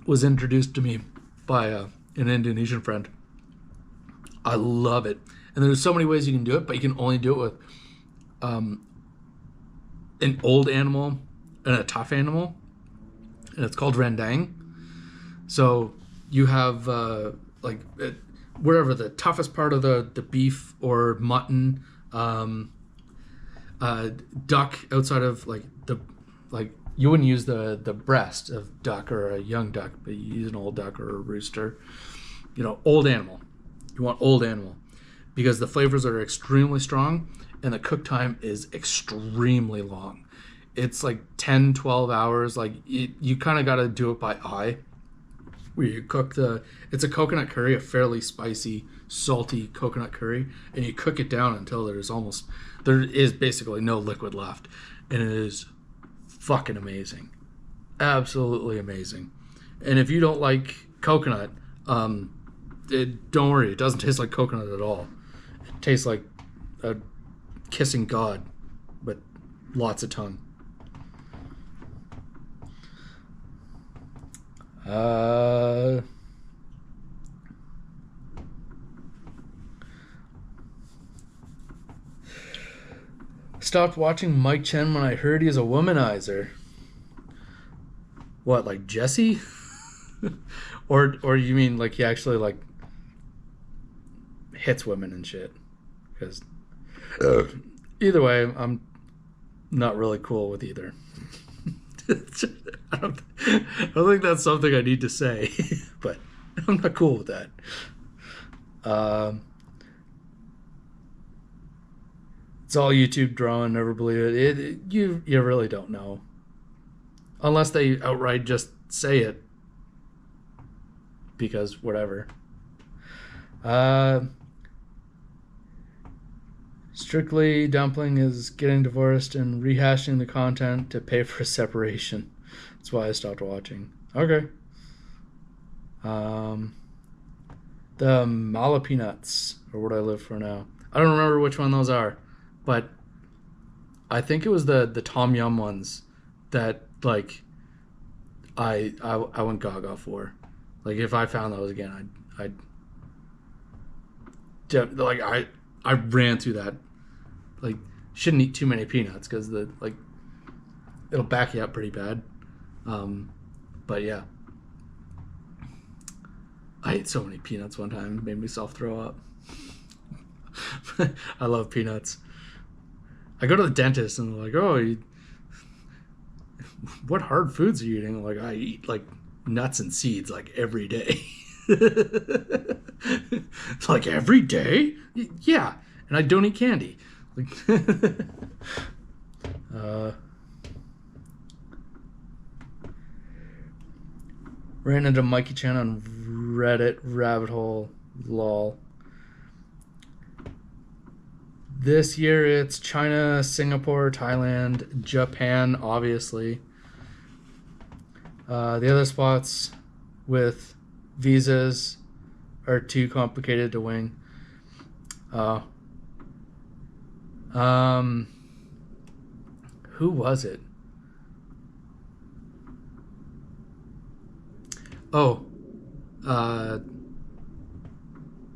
was introduced to me by an Indonesian friend. I love it, and there's so many ways you can do it, but you can only do it with an old animal and a tough animal, and it's called rendang. So you have wherever the toughest part of the beef or mutton, duck outside of you wouldn't use the breast of duck or a young duck, but you use an old duck or a rooster. Old animal. You want old animal because the flavors are extremely strong and the cook time is extremely long. It's like 10, 12 hours. Like you kind of got to do it by eye. Where you cook it's a coconut curry, a fairly spicy, salty coconut curry, and you cook it down until there is basically no liquid left, and it is fucking amazing, absolutely amazing. And if you don't like coconut, don't worry, it doesn't taste like coconut at all. It tastes like a kissing God, but lots of tongue. Stopped watching Mike Chen when I heard he's a womanizer. What, like Jesse? or you mean like he actually like hits women and shit? Because either way, I'm not really cool with either. I don't think that's something I need to say, but I'm not cool with that. It's all YouTube drawing. Never believe it. You really don't know, unless they outright just say it. Because whatever. Strictly Dumpling is getting divorced and rehashing the content to pay for a separation. That's why I stopped watching. Okay. The Mala Peanuts are what I live for now. I don't remember which one those are, but I think it was the Tom Yum ones that like I went gaga for. Like if I found those again, I ran through that. Like, shouldn't eat too many peanuts because it'll back you up pretty bad. But yeah, I ate so many peanuts one time, it made myself throw up. I love peanuts. I go to the dentist and they're like, "Oh, what hard foods are you eating?" I'm like, I eat like nuts and seeds like every day. It's like every day? Yeah, and I don't eat candy. Ran into Mikey Chan on Reddit rabbit hole, lol. This year it's China, Singapore, Thailand, Japan, obviously. The other spots with visas are too complicated to wing. Who was it? Oh,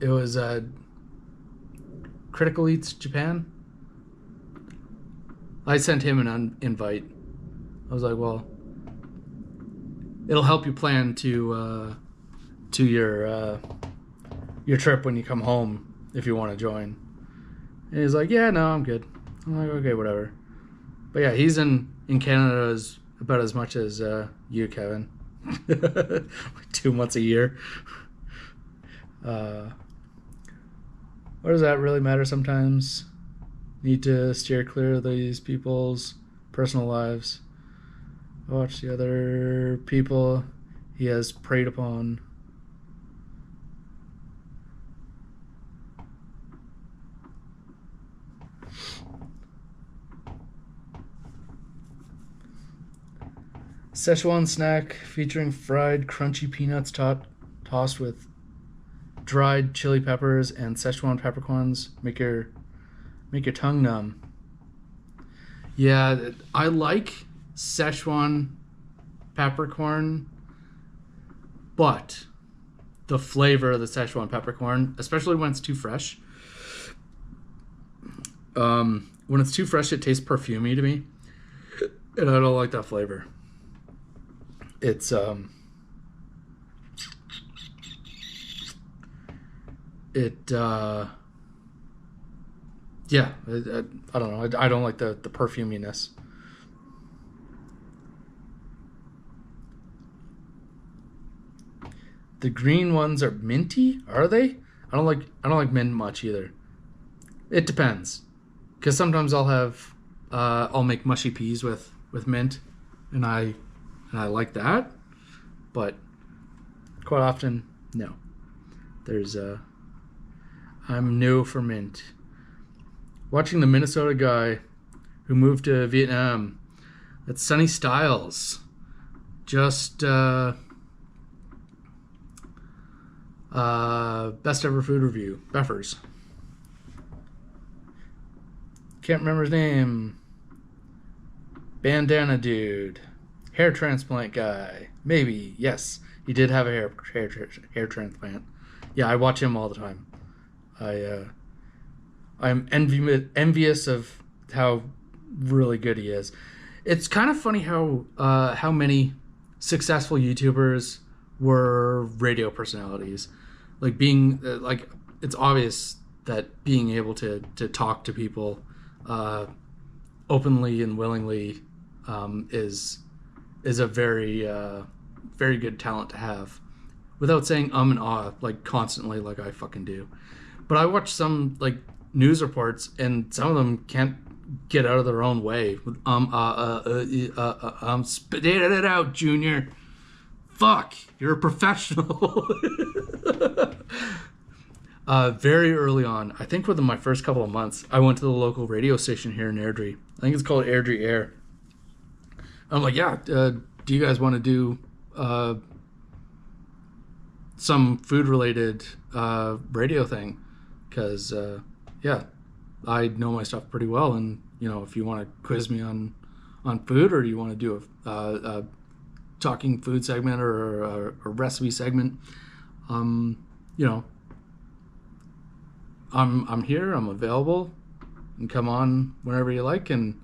it was Critical Eats Japan. I sent him an invite. I was like, well, it'll help you plan to your trip when you come home if you want to join. And he's like, yeah, no, I'm good. I'm like, okay, whatever. But yeah, he's in Canada about as much as you, Kevin. 2 months a year. What does that really matter sometimes? Need to steer clear of these people's personal lives. Watch the other people he has preyed upon. Szechuan snack featuring fried crunchy peanuts tossed with dried chili peppers and Szechuan peppercorns. Make your tongue numb. Yeah, I like Szechuan peppercorn, but the flavor of the Szechuan peppercorn, especially when it's too fresh, when it's too fresh, it tastes perfumey to me, and I don't like that flavor. It's yeah, I don't know. I don't like the perfuminess. The green ones are minty, are they? I don't like mint much either. It depends, because sometimes I'll make mushy peas with mint, and I like that, but quite often no. I'm no for mint. Watching the Minnesota guy who moved to Vietnam. That's Sunny Styles. Just best ever food review. Beffers. Can't remember his name. Bandana dude. Hair transplant guy. Maybe. Yes. He did have a hair transplant. Yeah, I watch him all the time. I'm envious of how really good he is. It's kind of funny how many successful YouTubers were radio personalities. Like being like, it's obvious that being able to talk to people openly and willingly is a very very good talent to have, without saying and ah like constantly like I fucking do. But I watch some like news reports, and some of them can't get out of their own way. Spit it out, Junior. Fuck, you're a professional. Very early on, I think within my first couple of months, I went to the local radio station here in Airdrie. I think it's called Airdrie Air. I'm like, yeah, do you guys want to do some food related radio thing? Because yeah, I know my stuff pretty well, and you know, if you want to quiz me on food, or you want to do a talking food segment or a recipe segment, you know, I'm here, I'm available, and come on whenever you like, and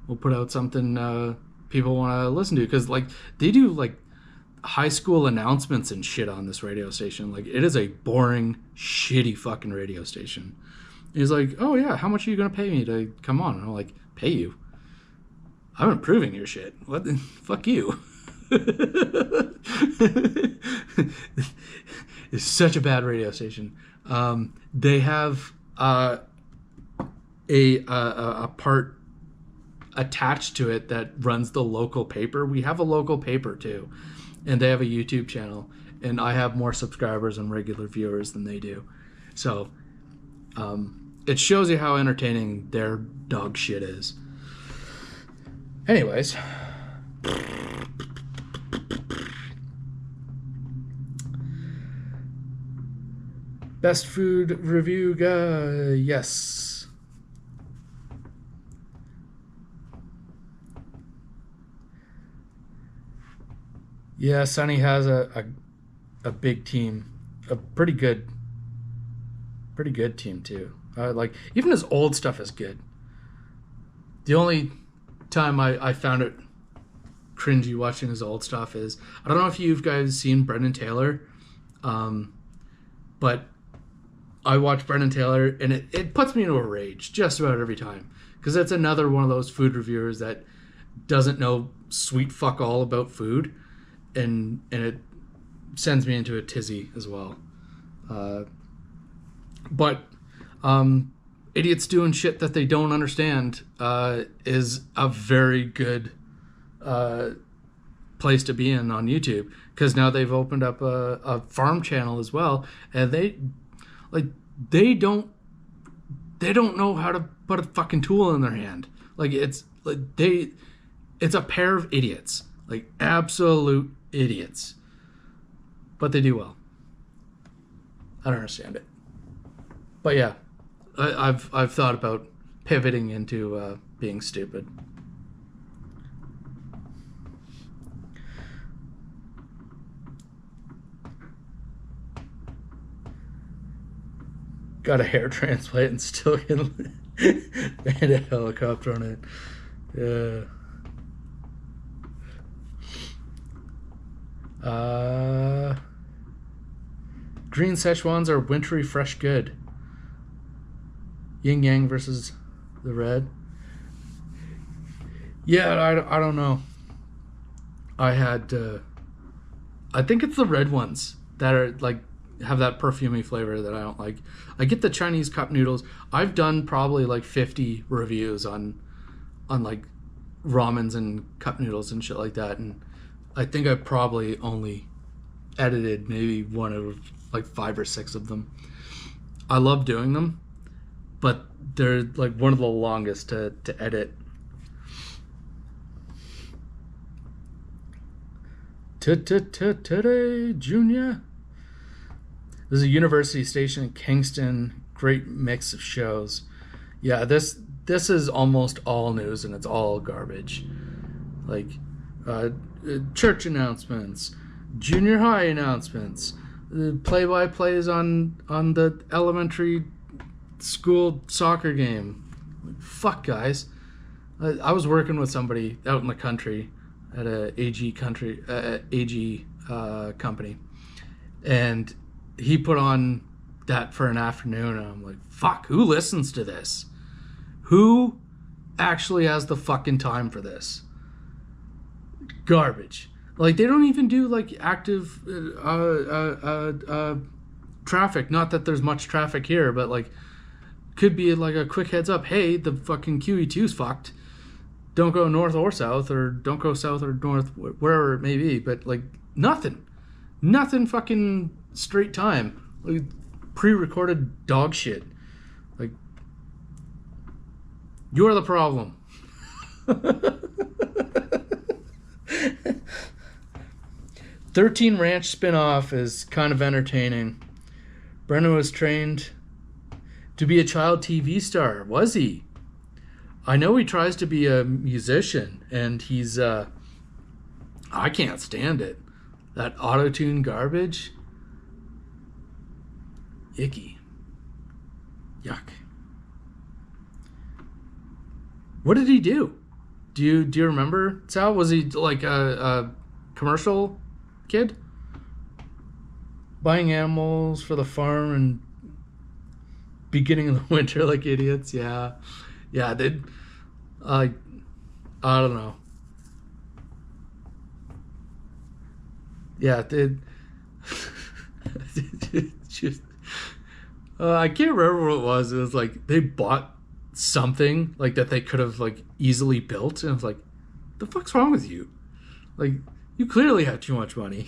we'll put out something people want to listen to, because like they do like high school announcements and shit on this radio station. Like, it is a boring, shitty fucking radio station. He's like, oh yeah, how much are you gonna pay me to come on? And I'm like, pay you? I'm improving your shit. What the fuck you? It's such a bad radio station. They have a part attached to it that runs the local paper. We have a local paper too, and they have a YouTube channel, and I have more subscribers and regular viewers than they do. So it shows you how entertaining their dog shit is. Anyways, best food review guy, yes. Yeah, Sunny has a big team, a pretty good team too. Like, even his old stuff is good. The only time I found it cringy watching his old stuff is, I don't know if you guys seen Brendan Taylor, but I watch Brendan Taylor, and it puts me into a rage just about every time, because it's another one of those food reviewers that doesn't know sweet fuck all about food, and it sends me into a tizzy as well. But idiots doing shit that they don't understand is a very good place to be in on YouTube, because now they've opened up a farm channel as well, and they don't know how to put a fucking tool in their hand. Like, it's a pair of idiots Like absolute idiots. But they do well. I don't understand it. But yeah, I've thought about pivoting into being stupid. Got a hair transplant and still can land a helicopter on it. Yeah. Green Szechuans are wintry, fresh, good. Yin Yang versus the red. Yeah, I don't know. I had, I think it's the red ones that are like have that perfumey flavor that I don't like. I get the Chinese cup noodles. I've done probably like 50 reviews on like ramens and cup noodles and shit like that, and I think I probably only edited maybe one of like 5 or 6 of them. I love doing them, but they're like one of the longest to edit. Today, Junior. There's a university station in Kingston. Great mix of shows. Yeah, this is almost all news and it's all garbage. Like church announcements, junior high announcements, play-by-plays on the elementary school soccer game. Fuck, guys. I was working with somebody out in the country at a AG company, and he put on that for an afternoon, and I'm like, fuck, who listens to this? Who actually has the fucking time for this? Garbage. Like, they don't even do like active traffic. Not that there's much traffic here, but like could be like a quick heads up. Hey, the fucking QE2's fucked. Don't go north or south, or don't go south or north, wherever it may be. But like nothing fucking straight time. Like pre-recorded dog shit. Like, you're the problem. 13 Ranch spinoff is kind of entertaining. Brennan was trained to be a child TV star. Was he? I know he tries to be a musician, and he's I can't stand it. That auto-tune garbage. Icky. Yuck. What did he do? Do you remember, Sal? Was he like a commercial kid? Buying animals for the farm and beginning of the winter like idiots? Yeah. Yeah, they I don't know. Yeah, did just I can't remember what it was. It was like they bought something like that they could have like easily built, and I was like, the fuck's wrong with you? Like, you clearly have too much money.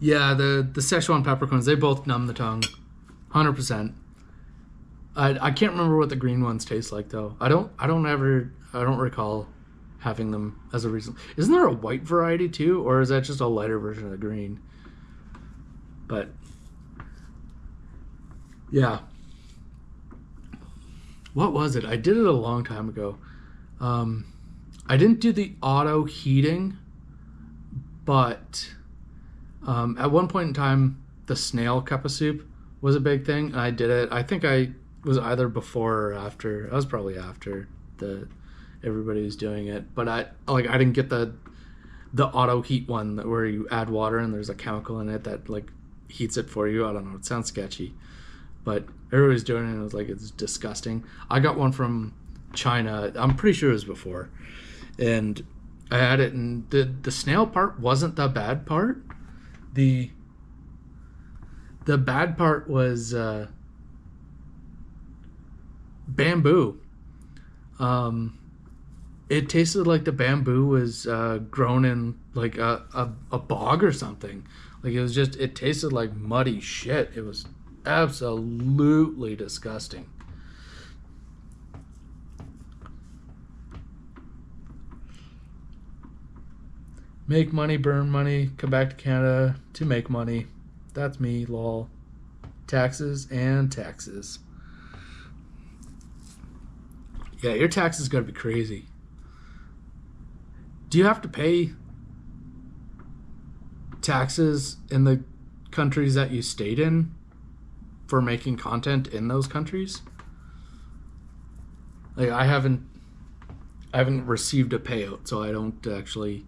Yeah, the Szechuan peppercorns, they both numb the tongue, 100%. I can't remember what the green ones taste like though. I don't recall having them as a reason. Isn't there a white variety too, or is that just a lighter version of the green? But yeah, what was it? I did it a long time ago. I didn't do the auto heating, but at one point in time, the snail cup of soup was a big thing, and I did it. I think I was either before or after. I was probably after everybody was doing it, but I didn't get the auto heat one where you add water and there's a chemical in it that like heats it for you. I don't know. It sounds sketchy, but everybody's doing it, and it was like, it's disgusting. I got one from China. I'm pretty sure it was before, and I had it, and the snail part wasn't the bad part. The bad part was bamboo. It tasted like the bamboo was grown in like a bog or something. Like it was just, it tasted like muddy shit. It was absolutely disgusting. Make money, burn money, come back to Canada to make money. That's me, lol. Taxes and taxes. Yeah, your taxes gotta be crazy. Do you have to pay taxes in the countries that you stayed in for making content in those countries? Like I haven't received a payout, so I don't actually,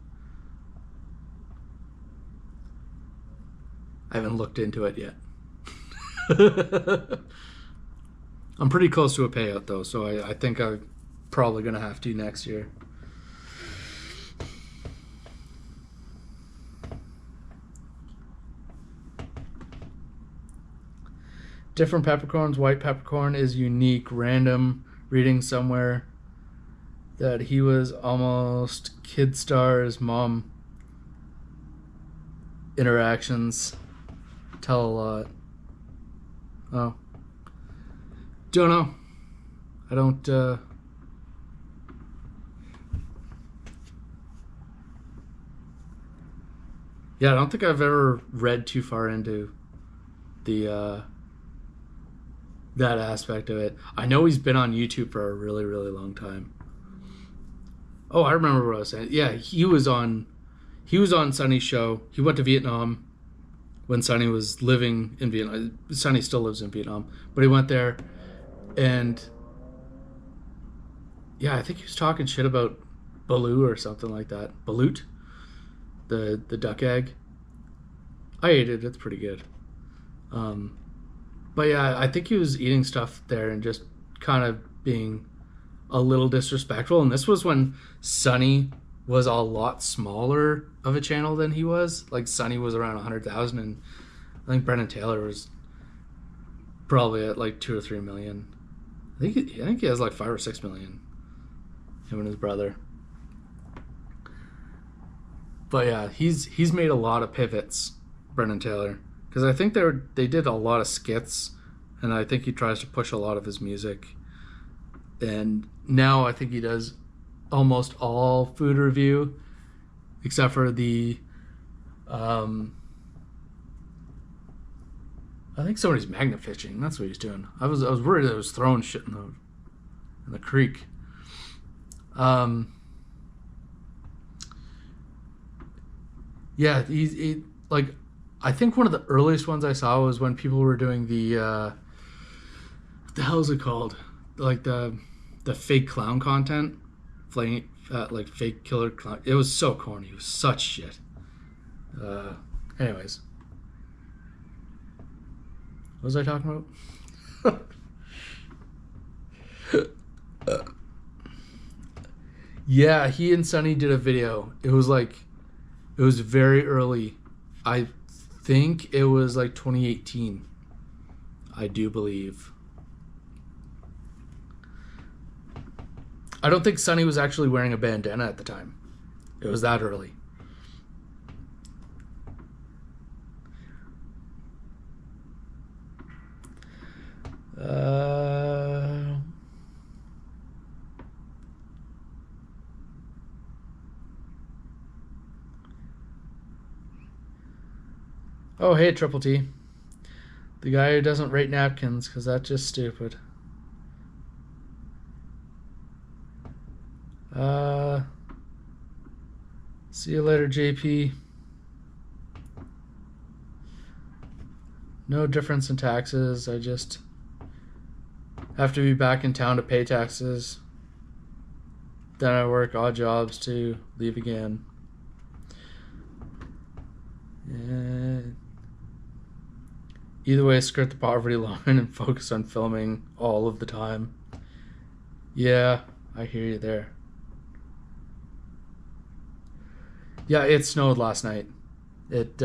I haven't looked into it yet. I'm pretty close to a payout though, so I think I'm probably gonna have to next year. Different peppercorns. White peppercorn is unique. Random reading somewhere that he was almost Kid Star's mom. Interactions tell a lot. Oh. Don't know. I don't, yeah, I don't think I've ever read too far into the, that aspect of it. I know he's been on YouTube for a really, really long time. Oh, I remember what I was saying. Yeah, he was on Sonny's show. He went to Vietnam when Sonny was living in Vietnam. Sonny still lives in Vietnam, but he went there, and yeah, I think he was talking shit about Baloo or something like that. Balut, the duck egg. I ate it. It's pretty good. But yeah, I think he was eating stuff there and just kind of being a little disrespectful. And this was when Sonny was a lot smaller of a channel than he was. Like Sonny was around 100,000, and I think Brendan Taylor was probably at like 2 or 3 million. I think he has like 5 or 6 million. Him and his brother. But yeah, he's made a lot of pivots, Brendan Taylor, because I think they did a lot of skits, and I think he tries to push a lot of his music. And now I think he does almost all food review, except for the, I think somebody's magnet fishing. That's what he's doing. I was worried that it was throwing shit in the creek. Yeah, he like, I think one of the earliest ones I saw was when people were doing the what the hell is it called? Like the fake clown content, like fake killer clown. It was so corny. It was such shit. Anyways, what was I talking about? Yeah, he and Sonny did a video. It was very early. I think it was like 2018. I do believe. I don't think Sonny was actually wearing a bandana at the time. It was that early. Oh, hey, Triple T. The guy who doesn't rate napkins, because that's just stupid. See you later, JP. No difference in taxes. I just have to be back in town to pay taxes. Then I work odd jobs to leave again. And either way, skirt the poverty line and focus on filming all of the time. Yeah, I hear you there. Yeah, it snowed last night. It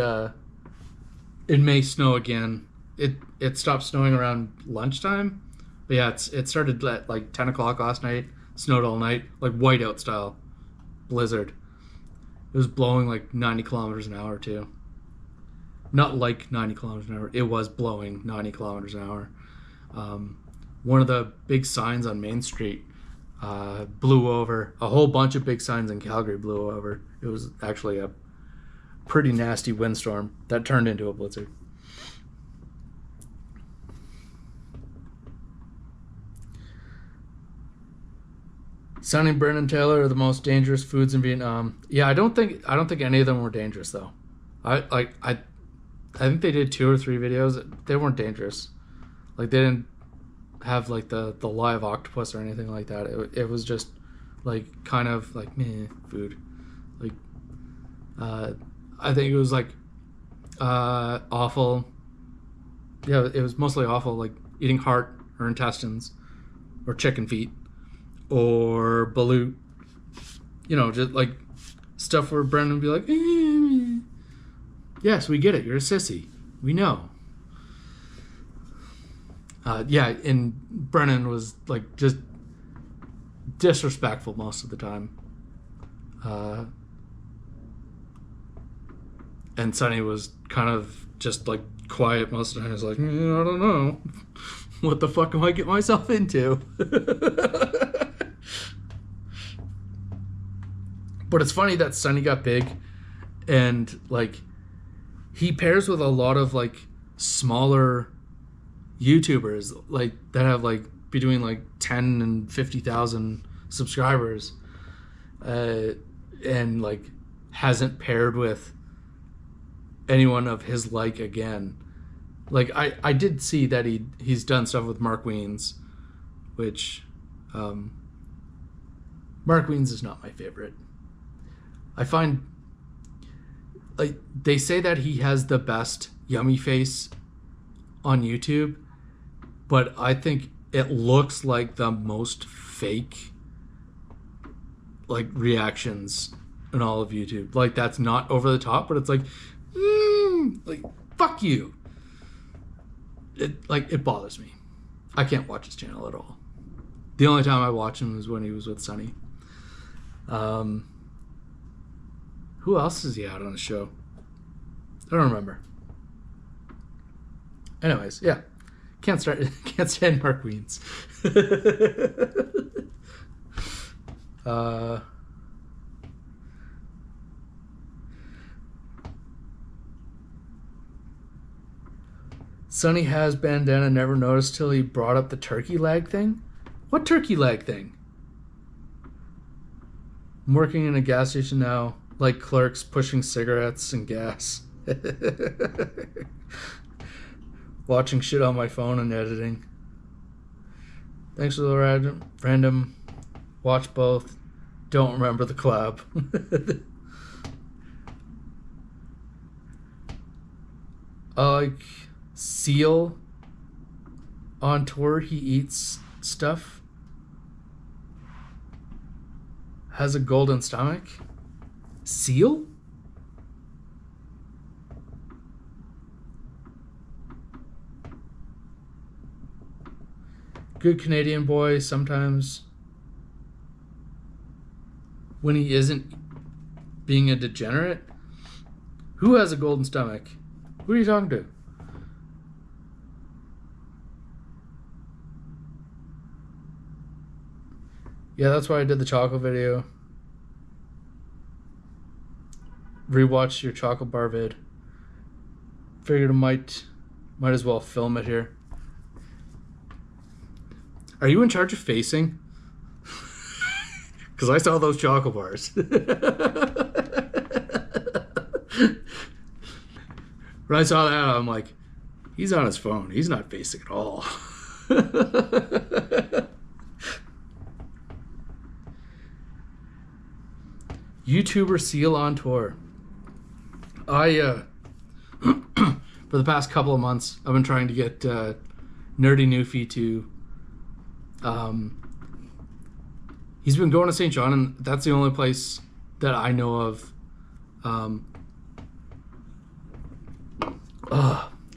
may snow again. It stopped snowing around lunchtime. But yeah, it started at like 10 o'clock last night. snowed all night, like whiteout style blizzard. It was blowing like 90 kilometers an hour too. Not like 90 kilometers an hour. It was blowing 90 kilometers an hour. One of the big signs on Main Street blew over. A whole bunch of big signs in Calgary blew over. It was actually a pretty nasty windstorm that turned into a blizzard. Sonny, Brennan, Taylor are the most dangerous foods in Vietnam. Yeah, I don't think any of them were dangerous though. I think they did 2 or 3 videos. They weren't dangerous. Like they didn't have like the live octopus or anything like that. It was just like kind of like meh food. Like I think it was like awful. Yeah, it was mostly awful, like eating heart or intestines or chicken feet or balut. You know, just like stuff where Brendan would be like, yes, we get it. You're a sissy. We know. Yeah, and Brennan was like just disrespectful most of the time. And Sonny was kind of just like quiet most of the time. He was like, I don't know. What the fuck am I getting myself into? But it's funny that Sonny got big and like he pairs with a lot of like smaller YouTubers like that have like between like 10 and 50,000 subscribers, and like hasn't paired with anyone of his like again. Like I did see that he's done stuff with Mark Wiens, which Mark Wiens is not my favorite. I find like they say that he has the best yummy face on YouTube, but I think it looks like the most fake like reactions in all of YouTube. Like that's not over the top, but it's like fuck you. It bothers me. I can't watch his channel at all. The only time I watch him was when he was with Sonny. Who else is he out on the show? I don't remember. Anyways, yeah. Can't stand Mark Wiens. Sonny has bandana, never noticed till he brought up the turkey leg thing. What turkey leg thing? I'm working in a gas station now, like clerks pushing cigarettes and gas. Watching shit on my phone and editing. Thanks for the random. Watch both. Don't remember the collab. Like Seal on tour, he eats stuff. Has a golden stomach. Seal? Good Canadian boy sometimes when he isn't being a degenerate. Who has a golden stomach? Who are you talking to? Yeah, that's why I did the chocolate video. Rewatch your chocolate bar vid. Figured I might as well film it here. Are you in charge of facing? Because I saw those chocolate bars. When I saw that, I'm like, he's on his phone. He's not facing at all. YouTuber Seal on tour. I, for the past couple of months, I've been trying to get Nerdy Newfie to... he's been going to St. John, and that's the only place that I know of.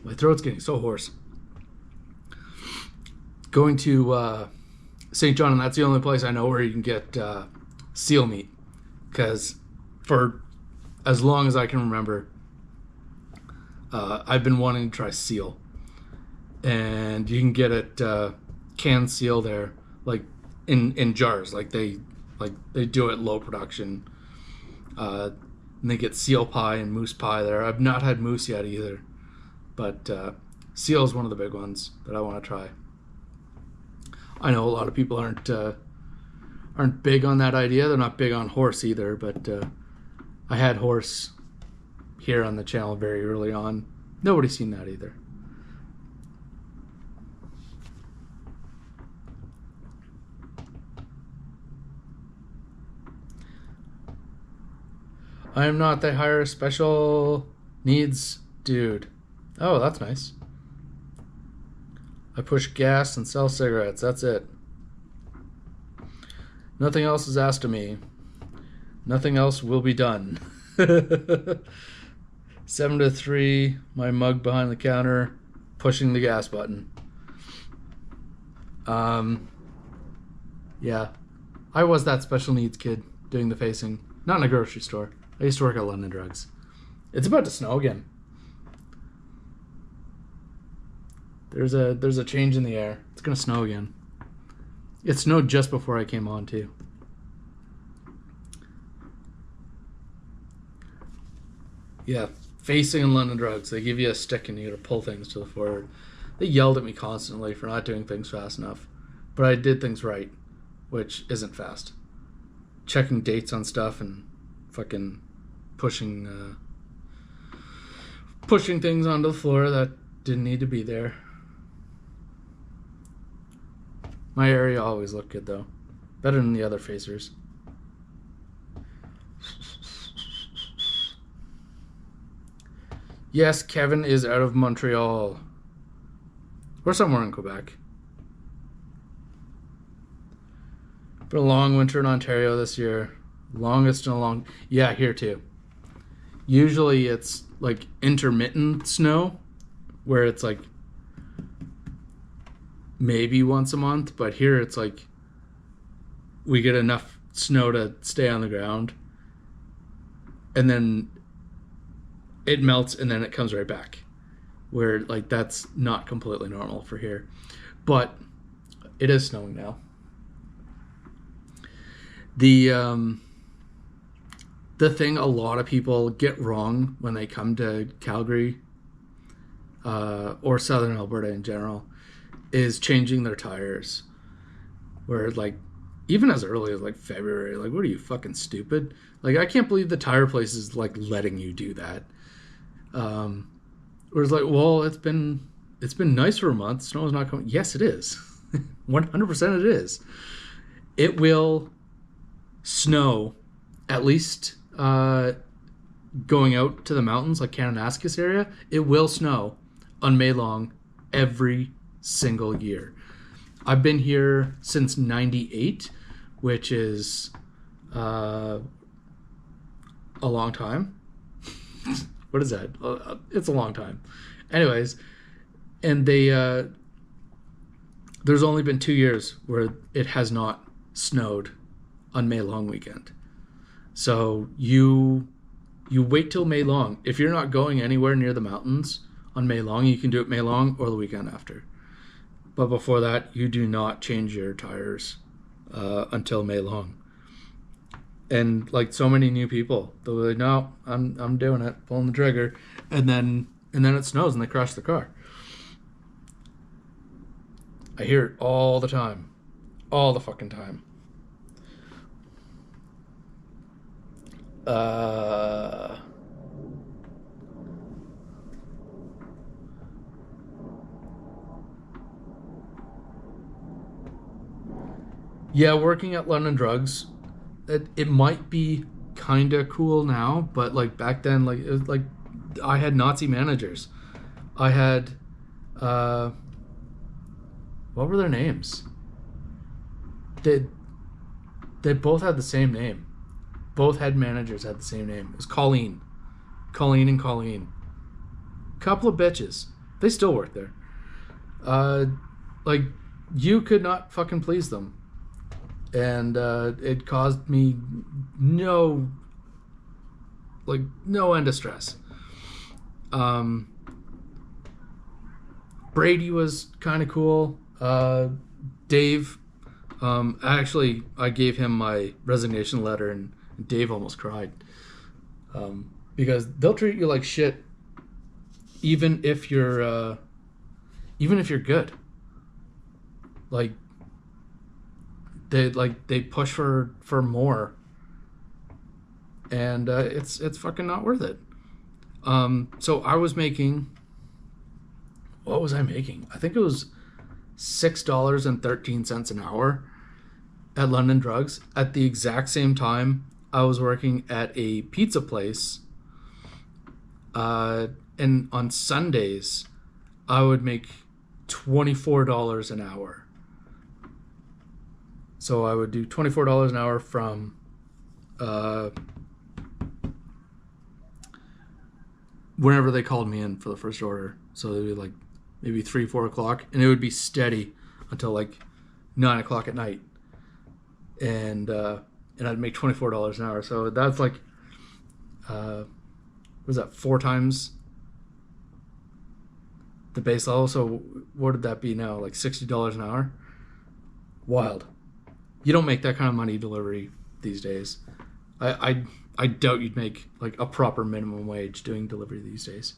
My throat's getting so hoarse. Going to St. John, and that's the only place I know where you can get seal meat. Because for as long as I can remember, I've been wanting to try seal. And you can get it canned seal there, like in jars. Like they do it low production. And they get seal pie and moose pie there. I've not had moose yet either. But seal is one of the big ones that I want to try. I know a lot of people aren't big on that idea. They're not big on horse either, but I had horse here on the channel very early on. Nobody's seen that either. I am not. They hire a special needs dude. Oh, that's nice. I push gas and sell cigarettes. That's it. Nothing else is asked of me. Nothing else will be done. 7 to 3, my mug behind the counter, pushing the gas button. Yeah. I was that special needs kid doing the facing. Not in a grocery store. I used to work at London Drugs. It's about to snow again. There's a change in the air. It's gonna snow again. It snowed just before I came on too. Yeah, facing in London Drugs. They give you a stick and you gotta pull things to the forward. They yelled at me constantly for not doing things fast enough. But I did things right, which isn't fast. Checking dates on stuff and fucking pushing things onto the floor that didn't need to be there. My area always looked good though. Better than the other facers. Yes, Kevin is out of Montreal. Or somewhere in Quebec. Been a long winter in Ontario this year. Longest in a long... Yeah, here too. Usually it's like intermittent snow, where it's like maybe once a month, but here it's like we get enough snow to stay on the ground, and then it melts and then it comes right back, where like that's not completely normal for here. But it is snowing now. The thing a lot of people get wrong when they come to Calgary or Southern Alberta in general is changing their tires. Where like even as early as like February, like what are you, fucking stupid? Like I can't believe the tire place is like letting you do that. Whereas like, well, it's been nice for a month. Snow is not coming. Yes, it is. 100% it is. It will snow at least going out to the mountains like Kananaskis area. It will snow on May Long every single year. I've been here since 98, which is a long time. What is that? It's a long time. Anyways, and there's only been 2 years where it has not snowed on May Long weekend. So you wait till May Long. If you're not going anywhere near the mountains on May Long, you can do it May Long or the weekend after. But before that, you do not change your tires until May Long. And like so many new people, they'll be like, "No, I'm doing it, pulling the trigger," and then it snows and they crash the car. I hear it all the time, all the fucking time. Yeah, working at London Drugs, it might be kind of cool now, but like back then, like it was like I had Nazi managers. I had what were their names? They both had the same name. Both head managers had the same name. It was Colleen and Colleen. Couple of bitches. They still work there. Like you could not fucking please them. and it caused me no end of stress. Brady was kind of cool. Dave, I gave him my resignation letter, and Dave almost cried, because they'll treat you like shit, even if you're good. Like they push for more, and it's fucking not worth it. So I was making. What was I making? I think it was $6.13 an hour at London Drugs. At the exact same time, I was working at a pizza place. And on Sundays, I would make $24 an hour. So I would do $24 an hour from whenever they called me in for the first order. So it would be like maybe 3-4 o'clock, and it would be steady until like 9 o'clock at night, and I'd make $24 an hour. So that's like, what was that, 4 times the base level? So what would that be now? Like $60 an hour? Wild. You don't make that kind of money delivery these days. I doubt you'd make like a proper minimum wage doing delivery these days.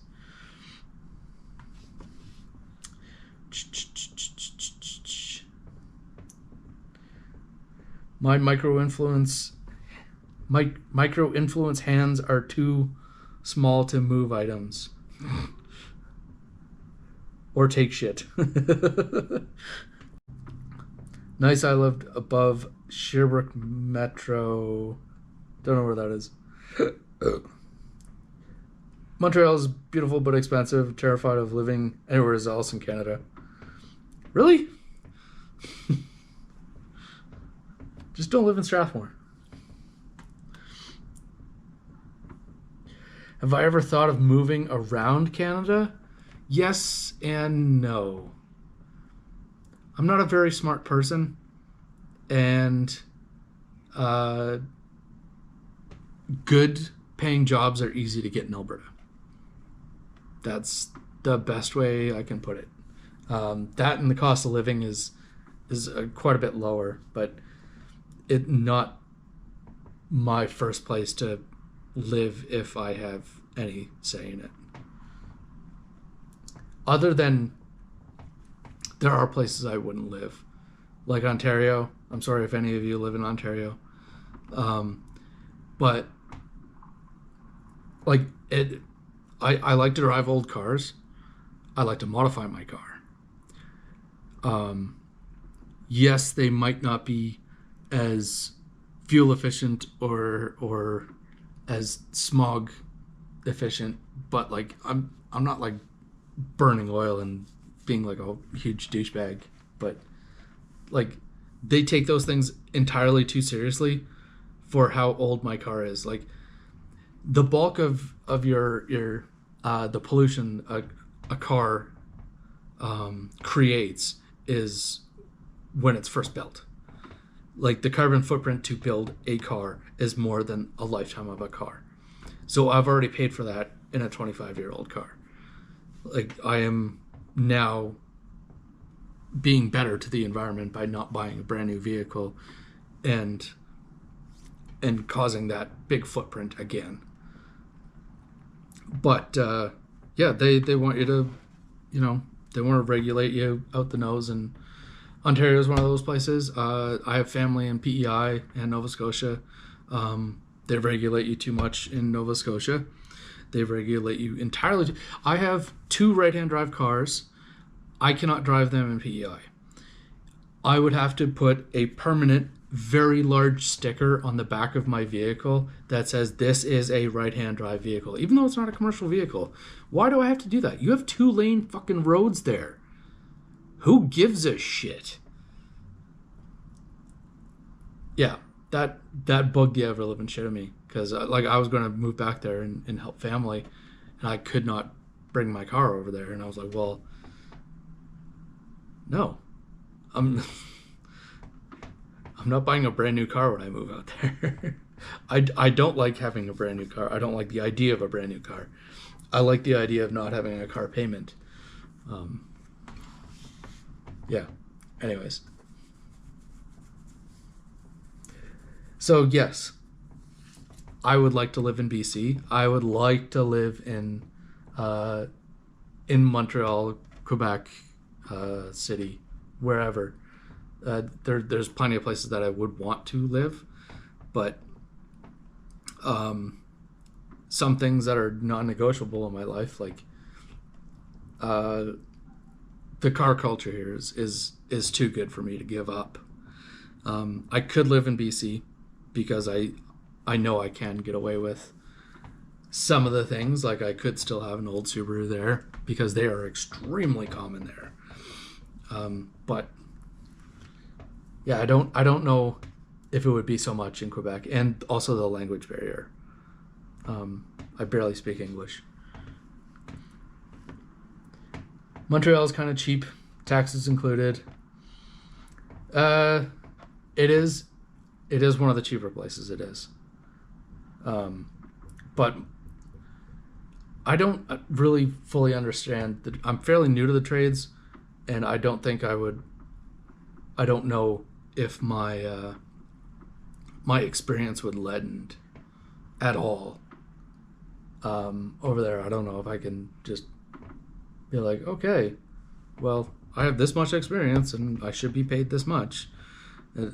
My micro influence hands are too small to move items or take shit. Nice. I lived above Sherbrooke Metro. Don't know where that is. Montreal is beautiful but expensive. Terrified of living anywhere else in Canada. Really? Just don't live in Strathmore. Have I ever thought of moving around Canada? Yes and no. I'm not a very smart person, and good paying jobs are easy to get in Alberta. That's the best way I can put it. That and the cost of living is quite a bit lower, but it not my first place to live if I have any say in it. Other than there are places I wouldn't live, like Ontario. I'm sorry if any of you live in Ontario, but like it. I like to drive old cars. I like to modify my car. Yes, they might not be as fuel efficient or as smog efficient, but like I'm not like burning oil and being like a huge douchebag, but like they take those things entirely too seriously for how old my car is. Like the bulk of your the pollution a car creates is when it's first built. Like the carbon footprint to build a car is more than a lifetime of a car. So I've already paid for that in a 25-year-old car. Like I am now being better to the environment by not buying a brand new vehicle and causing that big footprint again. But yeah, they want you to, they want to regulate you out the nose, and Ontario is one of those places. I have family in PEI and Nova Scotia. They regulate you too much in Nova Scotia. They regulate you entirely. I have 2 right-hand drive cars. I cannot drive them in PEI. I would have to put a permanent, very large sticker on the back of my vehicle that says this is a right-hand drive vehicle, even though it's not a commercial vehicle. Why do I have to do that? You have 2-lane fucking roads there. Who gives a shit? Yeah, that bugged the ever-living shit of me, because I was going to move back there and help family, and I could not bring my car over there, and I was like, well, no, I'm I'm not buying a brand new car when I move out there. I don't like having a brand new car. I don't like the idea of a brand new car. I like the idea of not having a car payment. Yeah. Anyways. So yes, I would like to live in BC. I would like to live in Montreal, Quebec City, wherever. There's plenty of places that I would want to live, but some things that are non-negotiable in my life, like the car culture here is too good for me to give up. I could live in BC because I know I can get away with some of the things. Like I could still have an old Subaru there because they are extremely common there. But yeah, I don't know if it would be so much in Quebec, and also the language barrier. I barely speak English. Montreal is kind of cheap, taxes included. It is one of the cheaper places. It is. But I don't really fully understand. I'm fairly new to the trades, and I don't know if my experience would lend at all over there. I don't know if I can just be like, okay, well, I have this much experience and I should be paid this much.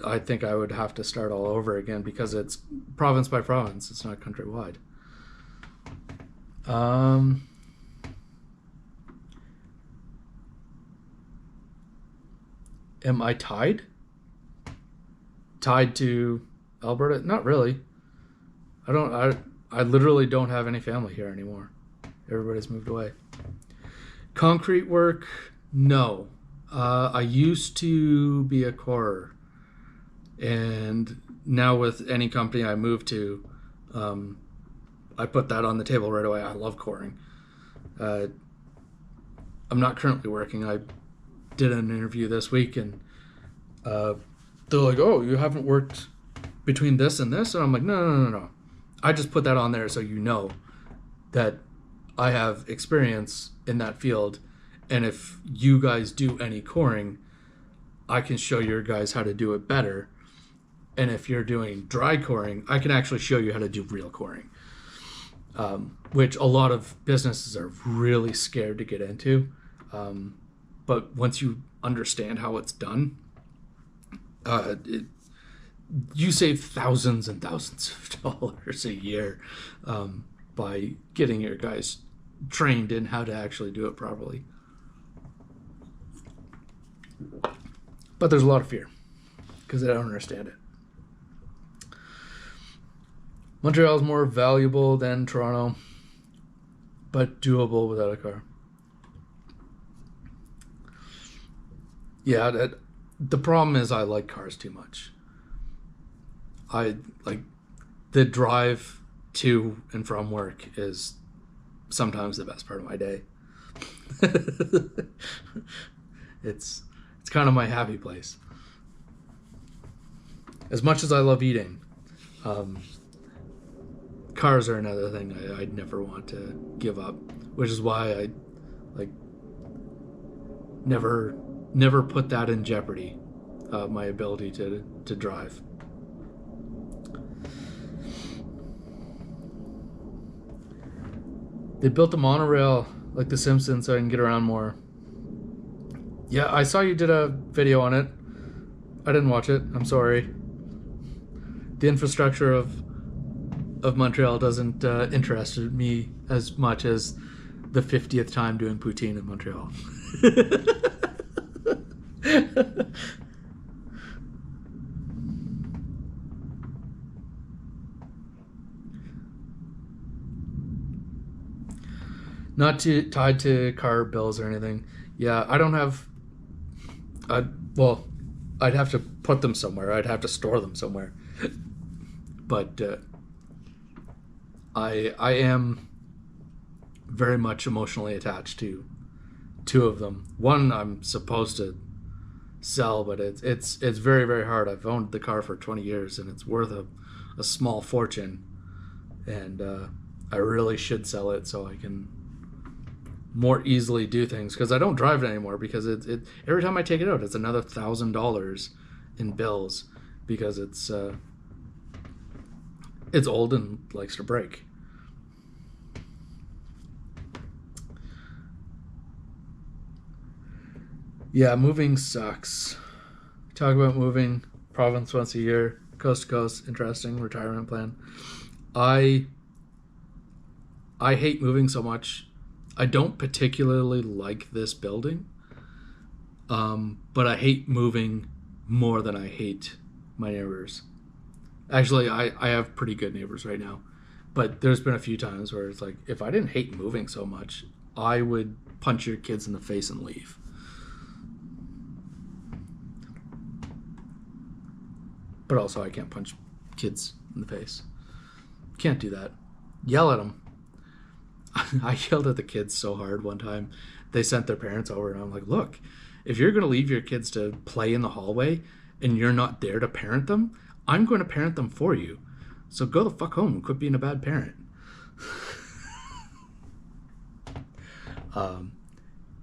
I think I would have to start all over again because it's province by province. It's not countrywide. Am I tied? Tied to Alberta? Not really. I literally don't have any family here anymore. Everybody's moved away. Concrete work? No. I used to be a corer. And now with any company I move to, I put that on the table right away. I love coring. I'm not currently working. I did an interview this week, and they're like, oh, you haven't worked between this and this? And I'm like, no. I just put that on there so you know that I have experience in that field, and if you guys do any coring, I can show your guys how to do it better. And if you're doing dry coring, I can actually show you how to do real coring, which a lot of businesses are really scared to get into. But once you understand how it's done, you save thousands and thousands of dollars a year by getting your guys trained in how to actually do it properly. But there's a lot of fear because they don't understand it. Montreal is more valuable than Toronto, but doable without a car. Yeah, the problem is I like cars too much. I like the drive to and from work is sometimes the best part of my day. It's kind of my happy place. As much as I love eating, cars are another thing I'd never want to give up, which is why I never put that in jeopardy, my ability to drive. They built the monorail like The Simpsons so I can get around more. Yeah, I saw you did a video on it. I didn't watch it. I'm sorry. The infrastructure of Montreal doesn't interest me as much as the 50th time doing poutine in Montreal. Not tied to car bills or anything. Yeah, I don't have... I'd have to put them somewhere. I'd have to store them somewhere. But I am very much emotionally attached to two of them. One I'm supposed to sell, but it's very, very hard. I've owned the car for 20 years and it's worth a small fortune, and I really should sell it so I can more easily do things, because I don't drive it anymore, because it every time I take it out it's another $1,000 in bills, because it's old and likes to break. Yeah, moving sucks. Talk about moving province once a year, coast to coast, interesting retirement plan. I hate moving so much. I don't particularly like this building, but I hate moving more than I hate my neighbors. Actually, I have pretty good neighbors right now, but there's been a few times where it's like, if I didn't hate moving so much, I would punch your kids in the face and leave. But also, I can't punch kids in the face. Can't do that. Yell at them. I yelled at the kids so hard one time. They sent their parents over, and I'm like, look, if you're going to leave your kids to play in the hallway and you're not there to parent them, I'm going to parent them for you. So go the fuck home and quit being a bad parent.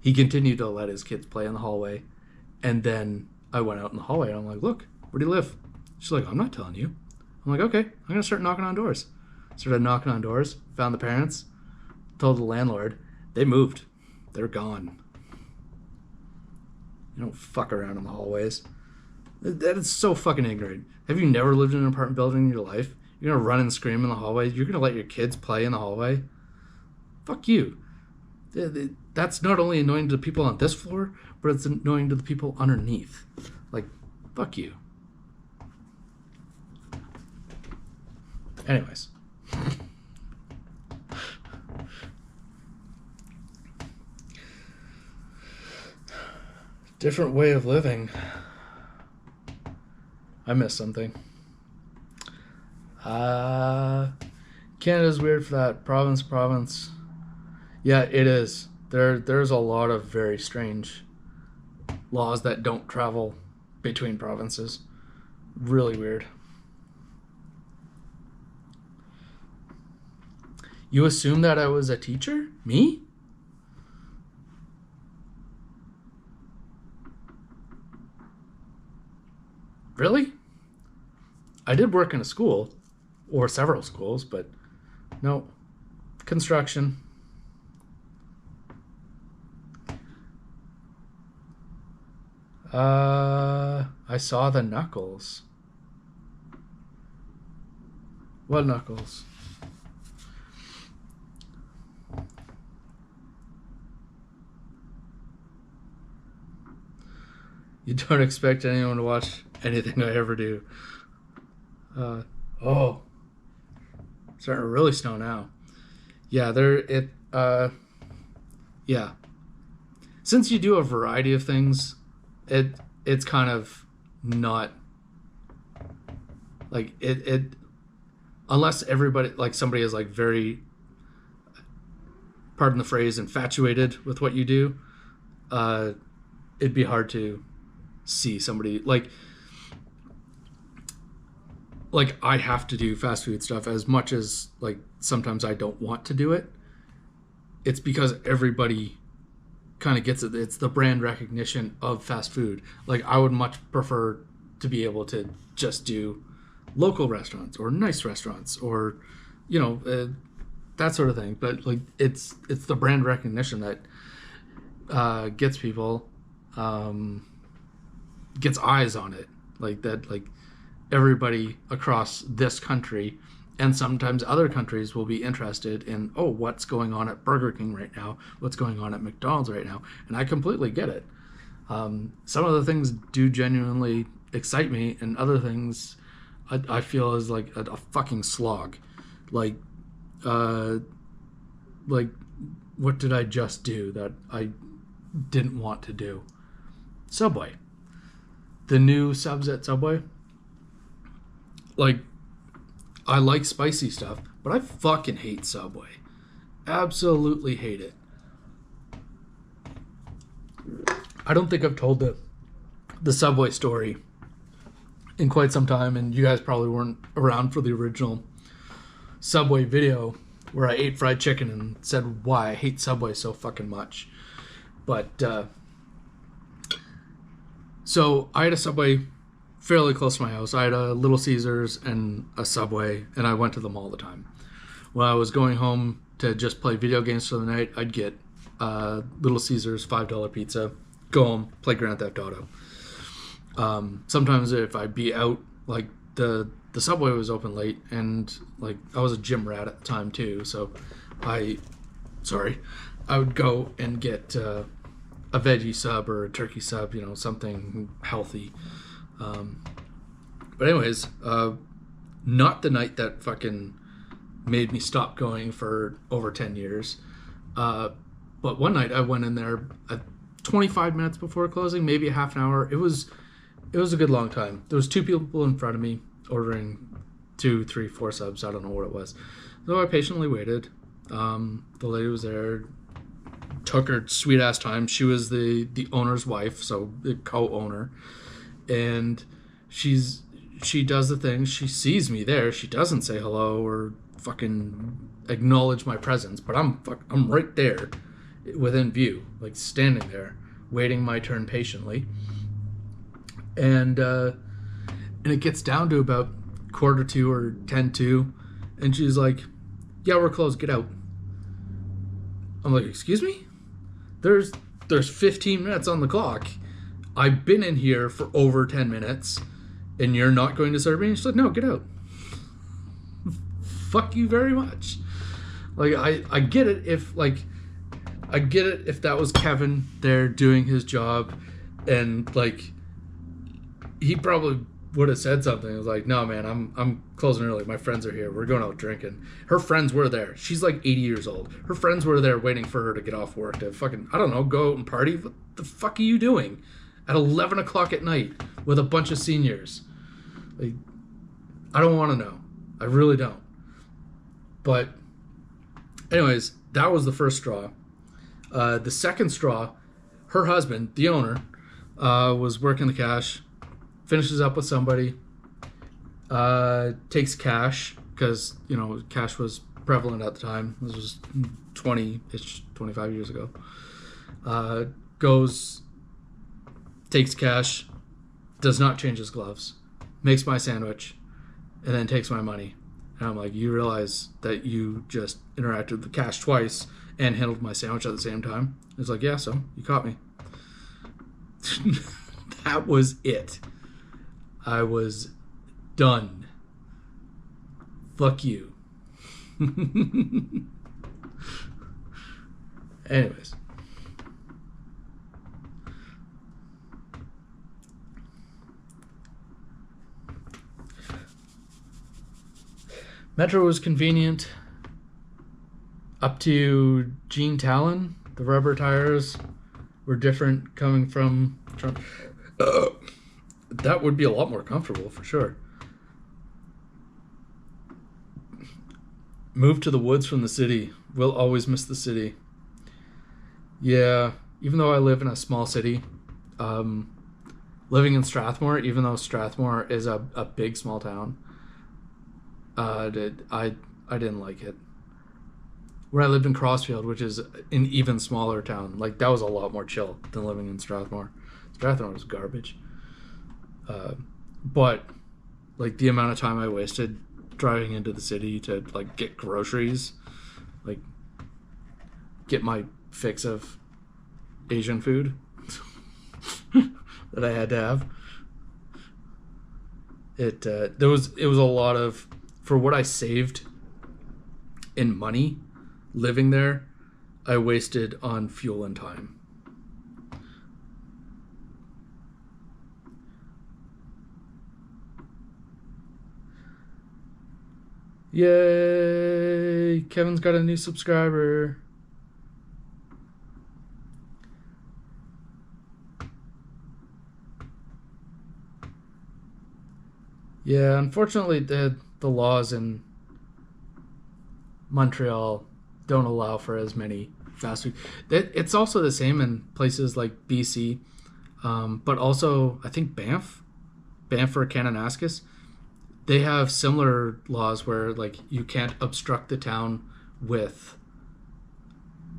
He continued to let his kids play in the hallway. And then I went out in the hallway and I'm like, look, where do you live? She's like, I'm not telling you. I'm like, okay, I'm going to start knocking on doors. Started knocking on doors, found the parents, told the landlord. They moved. They're gone. You don't fuck around in the hallways. That is so fucking ignorant. Have you never lived in an apartment building in your life? You're going to run and scream in the hallway? You're going to let your kids play in the hallway? Fuck you. That's not only annoying to the people on this floor, but it's annoying to the people underneath. Like, fuck you. Anyways. Different way of living. I missed something. Canada's weird for that. Province. Yeah, it is. There's a lot of very strange laws that don't travel between provinces. Really weird. You assumed that I was a teacher? Me? Really? I did work in a school, or several schools, but no. Construction. I saw the knuckles. What knuckles? You don't expect anyone to watch anything I ever do. Starting to really snow now. Yeah, yeah. Since you do a variety of things, it's kind of not like it unless everybody, like, somebody is like very, pardon the phrase, infatuated with what you do. It'd be hard to see somebody like I have to do fast food stuff as much as, like, sometimes I don't want to do it. It's because everybody kind of gets it. It's the brand recognition of fast food. Like, I would much prefer to be able to just do local restaurants or nice restaurants or, that sort of thing. But, like, it's the brand recognition that gets people, gets eyes on it. Like that, like, everybody across this country and sometimes other countries will be interested in, what's going on at Burger King right now? What's going on at McDonald's right now? And I completely get it. Some of the things do genuinely excite me, and other things I feel is like a fucking slog. Like, what did I just do that I didn't want to do? Subway. The new subs at Subway. Like, I like spicy stuff, but I fucking hate Subway. Absolutely hate it. I don't think I've told the Subway story in quite some time, and you guys probably weren't around for the original Subway video where I ate fried chicken and said why I hate Subway so fucking much. But so I had a Subway fairly close to my house. I had a Little Caesars and a Subway, and I went to them all the time. When I was going home to just play video games for the night, I'd get Little Caesars $5 pizza, go home, play Grand Theft Auto. Sometimes if I'd be out, like the Subway was open late, and like I was a gym rat at the time too, so I would go and get a veggie sub or a turkey sub, you know, something healthy. But anyways, not the night that fucking made me stop going for over 10 years. But one night I went in there at 25 minutes before closing, maybe a half an hour. It was a good long time. There was 2 people in front of me ordering 2, 3, 4 subs. I don't know what it was. So I patiently waited. The lady was there, took her sweet ass time. She was the owner's wife, so the co-owner. And she does the thing. She sees me there. She doesn't say hello or fucking acknowledge my presence, but I'm right there within view, like standing there waiting my turn patiently. And it gets down to about 1:45 or 10:02, and she's like, "Yeah, we're closed, get out." I'm like, "Excuse me? There's 15 minutes on the clock. I've been in here for over 10 minutes, and you're not going to serve me?" And she's like, "No, get out." Fuck you very much. Like, I get it if that was Kevin there doing his job, and like he probably would have said something. It was like, "No, man, I'm closing early. My friends are here. We're going out drinking." Her friends were there. She's like 80 years old. Her friends were there waiting for her to get off work to fucking, I don't know, go out and party. What the fuck are you doing at 11 o'clock at night with a bunch of seniors? Like, I don't want to know. I really don't. But anyways, that was the first straw. The second straw, her husband, the owner, was working the cash, finishes up with somebody, takes cash, because, you know, cash was prevalent at the time. This was 25 years ago. Goes, takes cash, does not change his gloves, makes my sandwich, and then takes my money. And I'm like, "You realize that you just interacted with cash twice and handled my sandwich at the same time?" It's like, "Yeah, so you caught me." That was it. I was done. Fuck you. Anyways. Metro was convenient up to Gene Talon. The rubber tires were different coming from Trump. That would be a lot more comfortable for sure. Moved to the woods from the city. Will always miss the city. Yeah, even though I live in a small city, living in Strathmore, even though Strathmore is a big small town, I didn't like it. Where I lived in Crossfield, which is an even smaller town, like that was a lot more chill than living in Strathmore. Strathmore was garbage. But like the amount of time I wasted driving into the city to like get groceries, like get my fix of Asian food that I had to have. It was a lot of, for what I saved in money living there, I wasted on fuel and time. Yay! Kevin's got a new subscriber. Yeah, unfortunately the laws in Montreal don't allow for as many fast food. It's also the same in places like BC. But also, I think Banff or Kananaskis, they have similar laws where like you can't obstruct the town with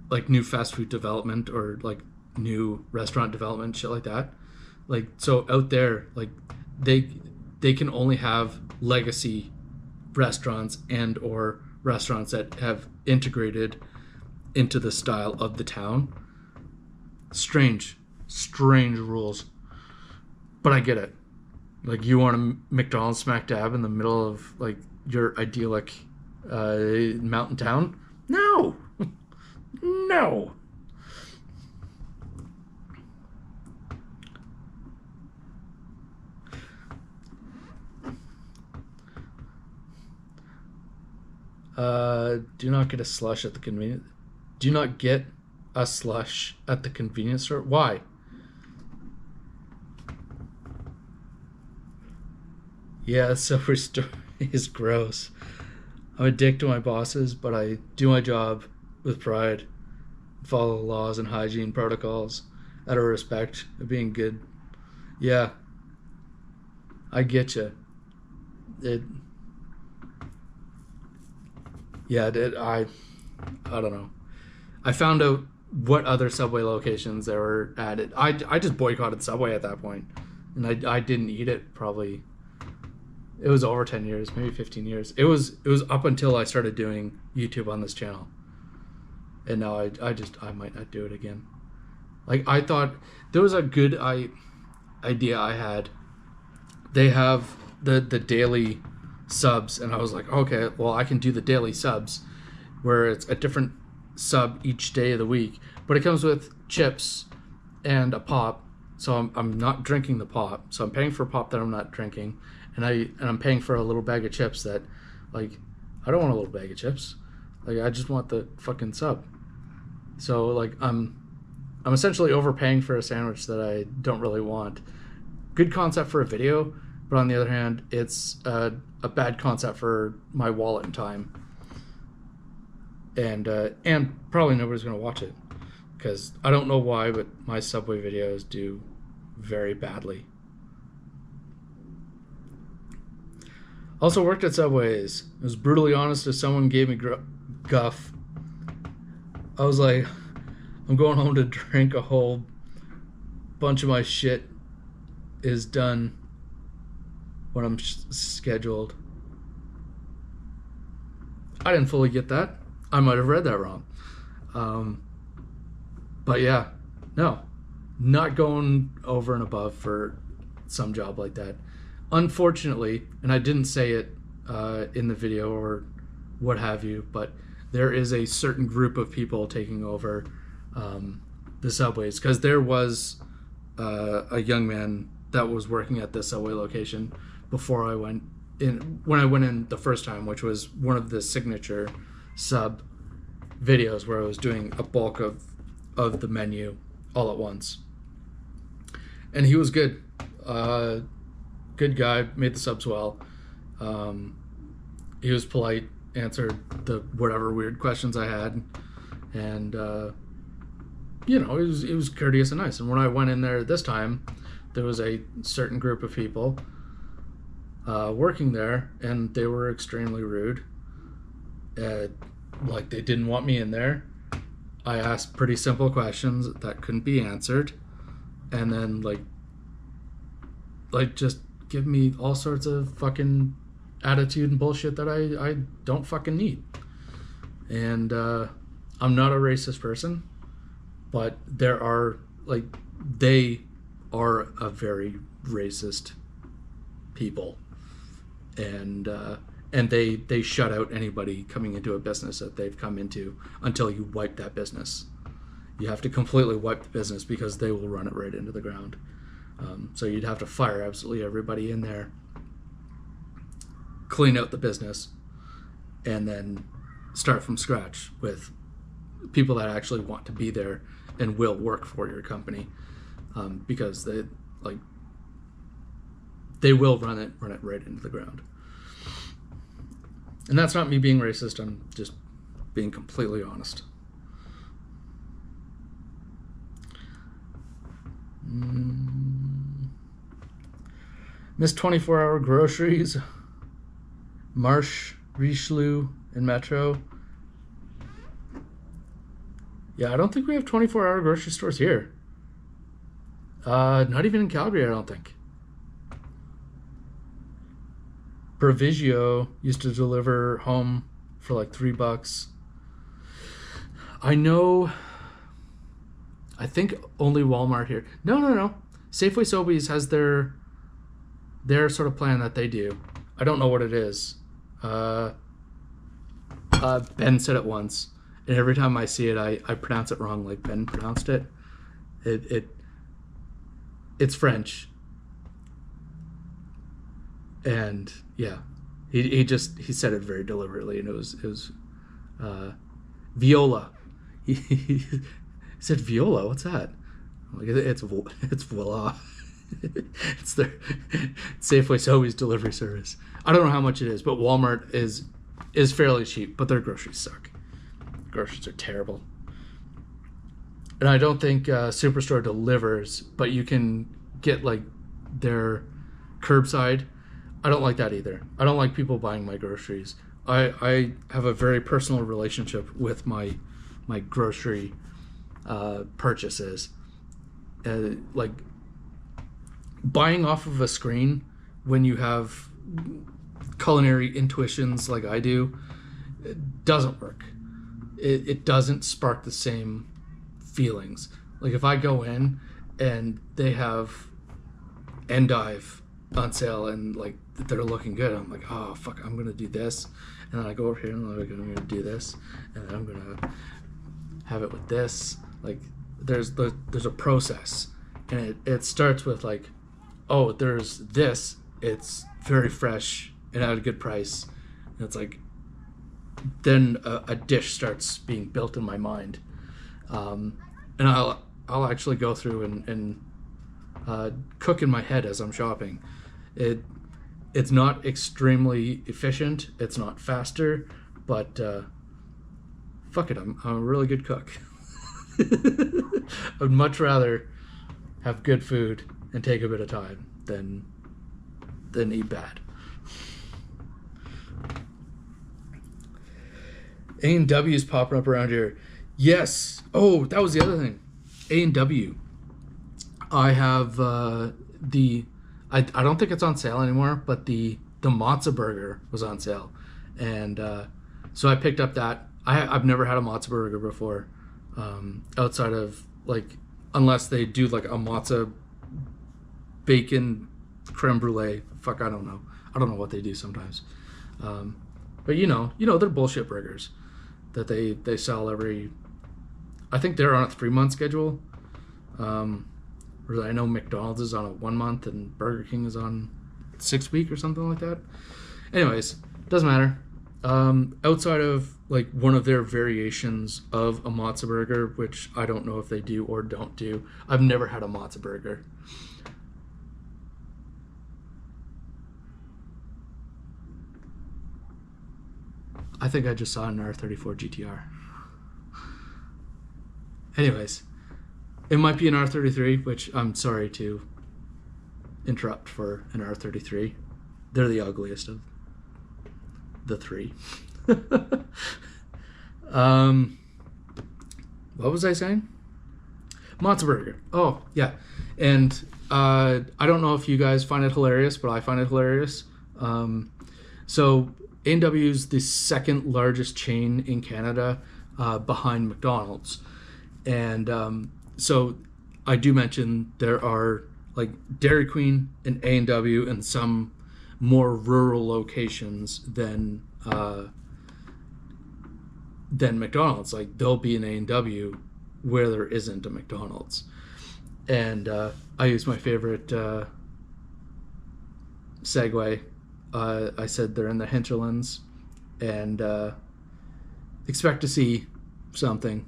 like new fast food development or like new restaurant development, shit like that. Like so out there, like they they can only have legacy restaurants and or restaurants that have integrated into the style of the town. Strange rules, but I get it. Like you want a McDonald's smack dab in the middle of like your idyllic mountain town? No, no. Do not get a slush at the convenience. Do not get a slush at the convenience store. Why? Yeah, silver story is gross. I'm a dick to my bosses, but I do my job with pride, follow the laws and hygiene protocols out of respect of being good. Yeah, I get you. It. Yeah, I don't know. I found out what other Subway locations there were added. I just boycotted Subway at that point, and I didn't eat it probably. It was over 10 years, maybe 15 years. It was up until I started doing YouTube on this channel, and now I might not do it again. Like I thought there was a good idea I had. They have the daily subs, and I was like, okay, well I can do the daily subs, where it's a different sub each day of the week, but it comes with chips and a pop. So I'm not drinking the pop, so I'm paying for a pop that I'm not drinking, and I'm paying for a little bag of chips that, like, I don't want a little bag of chips, like I just want the fucking sub. So like I'm essentially overpaying for a sandwich that I don't really want. Good concept for a video, but on the other hand, it's a bad concept for my wallet and time. And probably nobody's gonna watch it because I don't know why, but my Subway videos do very badly. Also worked at Subways. I was brutally honest if someone gave me guff. I was like, I'm going home to drink. A whole bunch of my shit is done when I'm scheduled. I didn't fully get that. I might have read that wrong. But yeah, no, not going over and above for some job like that. Unfortunately, and I didn't say it in the video or what have you, but there is a certain group of people taking over the Subways, because there was a young man that was working at the Subway location before I went in, when I went in the first time, which was one of the signature sub videos where I was doing a bulk of the menu all at once. And he was good. Good guy, made the subs well. He was polite, answered the whatever weird questions I had, and it was courteous and nice. And when I went in there this time, there was a certain group of people working there, and they were extremely rude. Like they didn't want me in there. I asked pretty simple questions that couldn't be answered, and then like just give me all sorts of fucking attitude and bullshit that I don't fucking need. And I'm not a racist person, but there are they are a very racist people, and they shut out anybody coming into a business that they've come into until you wipe that business. You have to completely wipe the business because they will run it right into the ground. So you'd have to fire absolutely everybody in there, clean out the business, and then start from scratch with people that actually want to be there and will work for your company, because they will run it right into the ground. And that's not me being racist. I'm just being completely honest. Miss 24-hour groceries. Marsh, Richelieu, and Metro. Yeah, I don't think we have 24-hour grocery stores here. Not even in Calgary, I don't think. Provisio used to deliver home for like $3. I think only Walmart here. No. Safeway Sobeys has their sort of plan that they do. I don't know what it is. Ben said it once, and every time I see it, I pronounce it wrong, like Ben pronounced it. It's French, and yeah, he said it very deliberately, and it was Viola. He said Viola. What's that? I'm like, it's voila. It's their Safeway Sobeys delivery service. I don't know how much it is, but Walmart is fairly cheap, but their groceries suck. Groceries are terrible. And I don't think Superstore delivers, but you can get like their curbside. I don't like that either. I don't like people buying my groceries. I have a very personal relationship with my grocery purchases. Like buying off of a screen when you have culinary intuitions like I do, it doesn't work. It doesn't spark the same feelings. Like if I go in and they have endive on sale and like they're looking good, I'm like, oh fuck, I'm gonna do this, and then I go over here and I'm gonna do this, and then I'm gonna have it with this. Like there's a process, and it starts with like, oh, there's this, it's very fresh and at a good price, and it's like then a dish starts being built in my mind, and I'll actually go through and cook in my head as I'm shopping. It's not extremely efficient, it's not faster, but fuck it, I'm a really good cook. I'd much rather have good food and take a bit of time than eat bad. A&W's popping up around here. Yes. Oh, that was the other thing. A&W. I have I don't think it's on sale anymore, but the matzo burger was on sale, and so I picked up that. I've never had a matzo burger before, outside of like, unless they do like a matzo bacon creme brulee. Fuck, I don't know what they do sometimes, but you know they're bullshit burgers that they sell every. I think they're on a 3-month schedule. Whereas I know McDonald's is on a 1 month and Burger King is on 6 week or something like that. Anyways, doesn't matter. Outside of like one of their variations of a matzo burger, which I don't know if they do or don't do, I've never had a matzo burger. I think I just saw an R34 GTR. Anyways, it might be an R33, which I'm sorry to interrupt for an R33. They're the ugliest of the three. What was I saying? Matzo burger. Oh, yeah. And I don't know if you guys find it hilarious, but I find it hilarious. So A&W's the second largest chain in Canada, behind McDonald's. And so I do mention there are like Dairy Queen and A&W and some more rural locations than McDonald's. Like there'll be an A&W where there isn't a McDonald's. And I use my favorite segue. I said they're in the hinterlands, and expect to see something.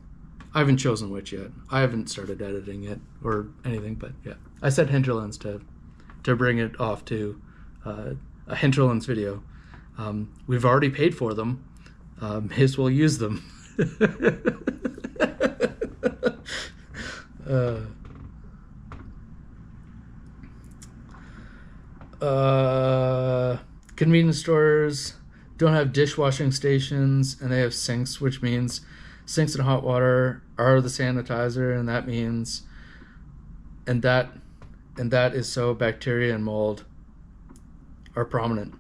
I haven't chosen which yet. I haven't started editing it or anything, but yeah. I said hinterlands to bring it off to a hinterlands video. We've already paid for them. May as well use them. Uh, Convenience stores don't have dishwashing stations, and they have sinks, which means sinks and hot water are the sanitizer, and that means, and that, and that is so bacteria and mold are prominent.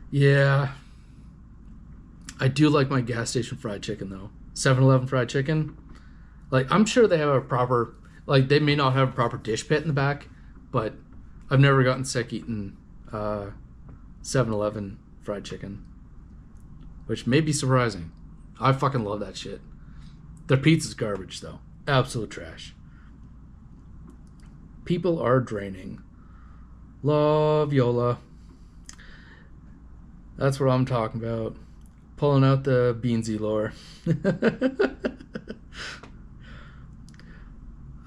Yeah, I do like my gas station fried chicken though. 7-Eleven fried chicken. Like, I'm sure they have a proper, like, they may not have a proper dish pit in the back, but I've never gotten sick eating 7-Eleven fried chicken, which may be surprising. I fucking love that shit. Their pizza's garbage though. Absolute trash. People are draining. Love Yola. That's what I'm talking about. Pulling out the Beansy lore.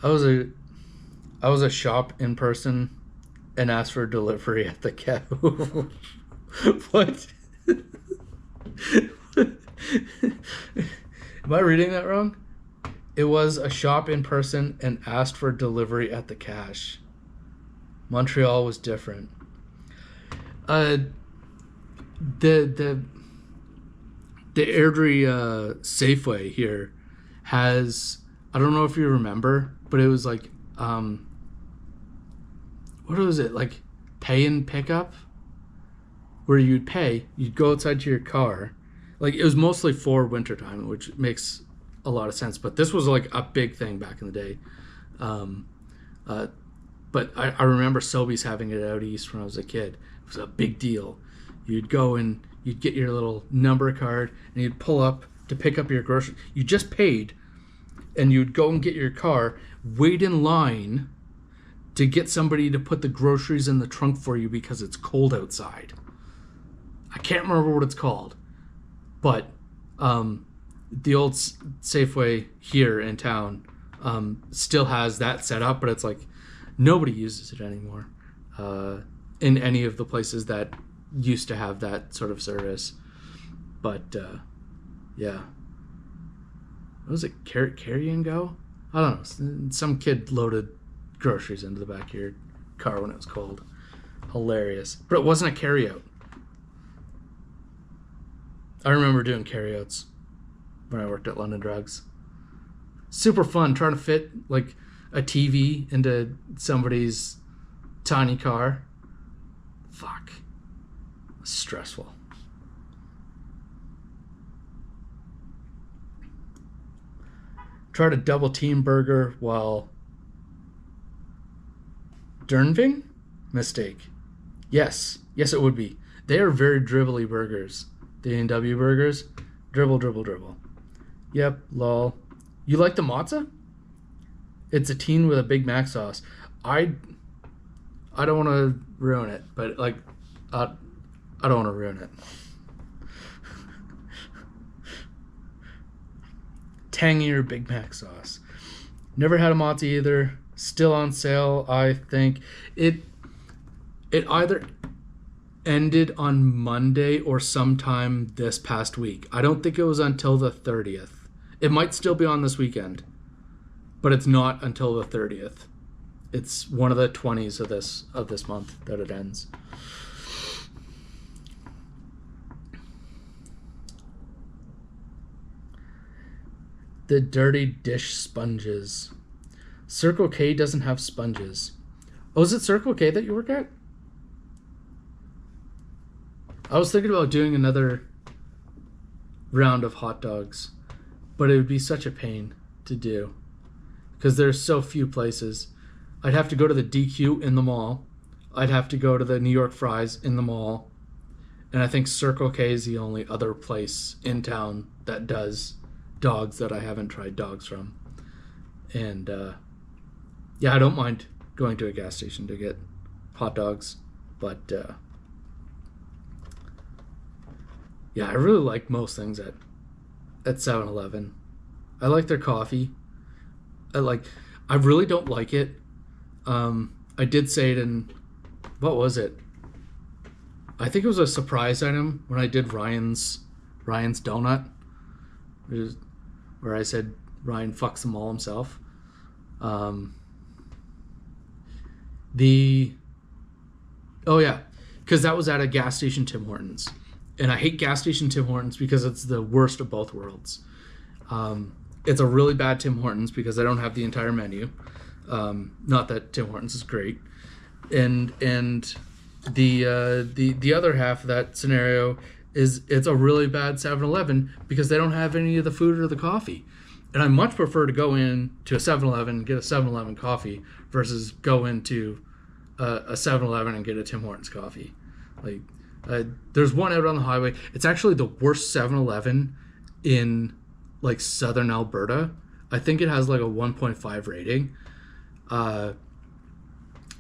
I was a shop in person and asked for delivery at the cat. What? Am I reading that wrong? It was a shop in person and asked for delivery at the cash. Montreal was different. The Airdrie Safeway here has, I don't know if you remember, but it was like what was it, like pay and pickup, where you'd go outside to your car. Like, it was mostly for wintertime, which makes a lot of sense, but this was like a big thing back in the day. But I remember Sobeys having it out east when I was a kid. It was a big deal. You'd go and you'd get your little number card and you'd pull up to pick up your groceries. You just paid, and you'd go and get your car, wait in line to get somebody to put the groceries in the trunk for you because it's cold outside. I can't remember what it's called, but the old Safeway here in town still has that set up, but it's like nobody uses it anymore in any of the places that used to have that sort of service. But yeah, what was it, carry and go? I don't know, some kid loaded groceries into the back of your car when it was cold. Hilarious. But it wasn't a carryout. I remember doing carryouts when I worked at London Drugs. Super fun trying to fit like a TV into somebody's tiny car. Fuck. Stressful. Tried a double team burger while Dernving? Mistake. Yes it would be. They are very dribbly burgers. The A&W burgers. Dribble. Yep, lol. You like the mozza? It's a teen with a Big Mac sauce. I don't want to ruin it, but like, I don't want to ruin it. Tangier Big Mac sauce. Never had a mozza either. Still on sale, I think. It either ended on Monday or sometime this past week. I don't think it was until the 30th. It might still be on this weekend, but it's not until the 30th. It's one of the 20s of this month that it ends. The dirty dish sponges. Circle K doesn't have sponges. Oh, is it Circle K that you work at? I was thinking about doing another round of hot dogs, but it would be such a pain to do because there's so few places. I'd have to go to the DQ in the mall. I'd have to go to the New York Fries in the mall. And I think Circle K is the only other place in town that does dogs that I haven't tried dogs from. And yeah, I don't mind going to a gas station to get hot dogs, but yeah, I really like most things at 7-Eleven. I like their coffee. I really don't like it. I did say it in, what was it? I think it was a surprise item when I did Ryan's Donut. where I said Ryan fucks them all himself. Because that was at a gas station Tim Hortons. And I hate gas station Tim Hortons because it's the worst of both worlds. It's a really bad Tim Hortons because I don't have the entire menu. Not that Tim Hortons is great. And the other half of that scenario is it's a really bad 7-Eleven because they don't have any of the food or the coffee. And I much prefer to go in to a 7-Eleven and get a 7-Eleven coffee versus go into a 7-Eleven and get a Tim Hortons coffee. Like, there's one out on the highway. It's actually the worst 7-Eleven in like southern Alberta. I think it has like a 1.5 rating,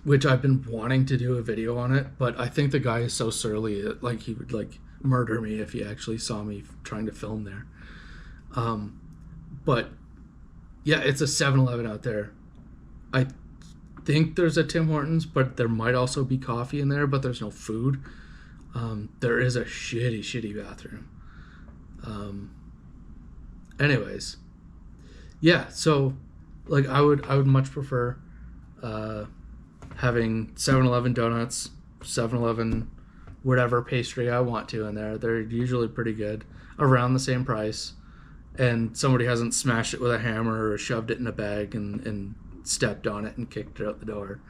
which I've been wanting to do a video on it, but I think the guy is so surly that like he would like murder me if he actually saw me trying to film there. But yeah, it's a 7-Eleven out there. I think there's a Tim Hortons, but there might also be coffee in there, but there's no food. There is a shitty bathroom. Anyways, yeah, so like I would much prefer having 7-Eleven donuts, 7-Eleven whatever pastry I want to in there. They're usually pretty good, around the same price, and somebody hasn't smashed it with a hammer or shoved it in a bag and stepped on it and kicked it out the door.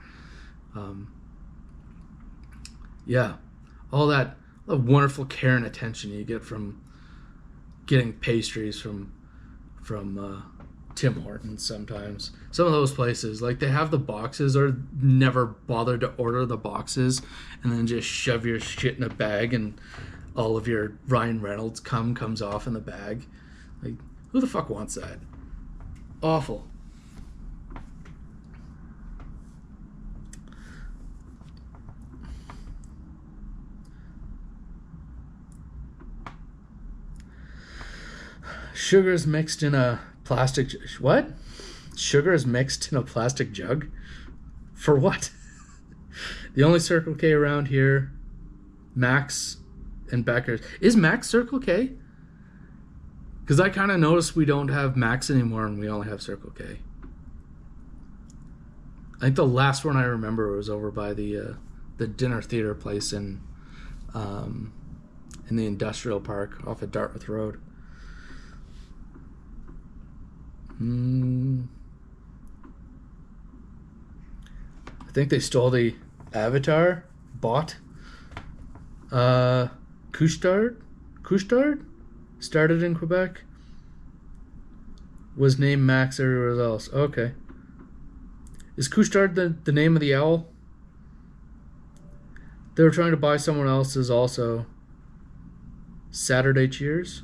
Yeah, all that wonderful care and attention you get from getting pastries from Tim Hortons. Sometimes some of those places, like, they have the boxes or never bother to order the boxes and then just shove your shit in a bag and all of your Ryan Reynolds comes off in the bag. Like, who the fuck wants that? Awful. Sugar is mixed in a plastic... What? Sugar is mixed in a plastic jug? For what? The only Circle K around here, Max and Becker's. Is Max Circle K? Because I kind of noticed we don't have Max anymore and we only have Circle K. I think the last one I remember was over by the dinner theater place in the industrial park off of Dartmouth Road. I think they stole the Avatar bot. Couche-Tard started in Quebec. Was named Max everywhere else. Okay. Is Couche-Tard the name of the owl? They were trying to buy someone else's also. Saturday Cheers?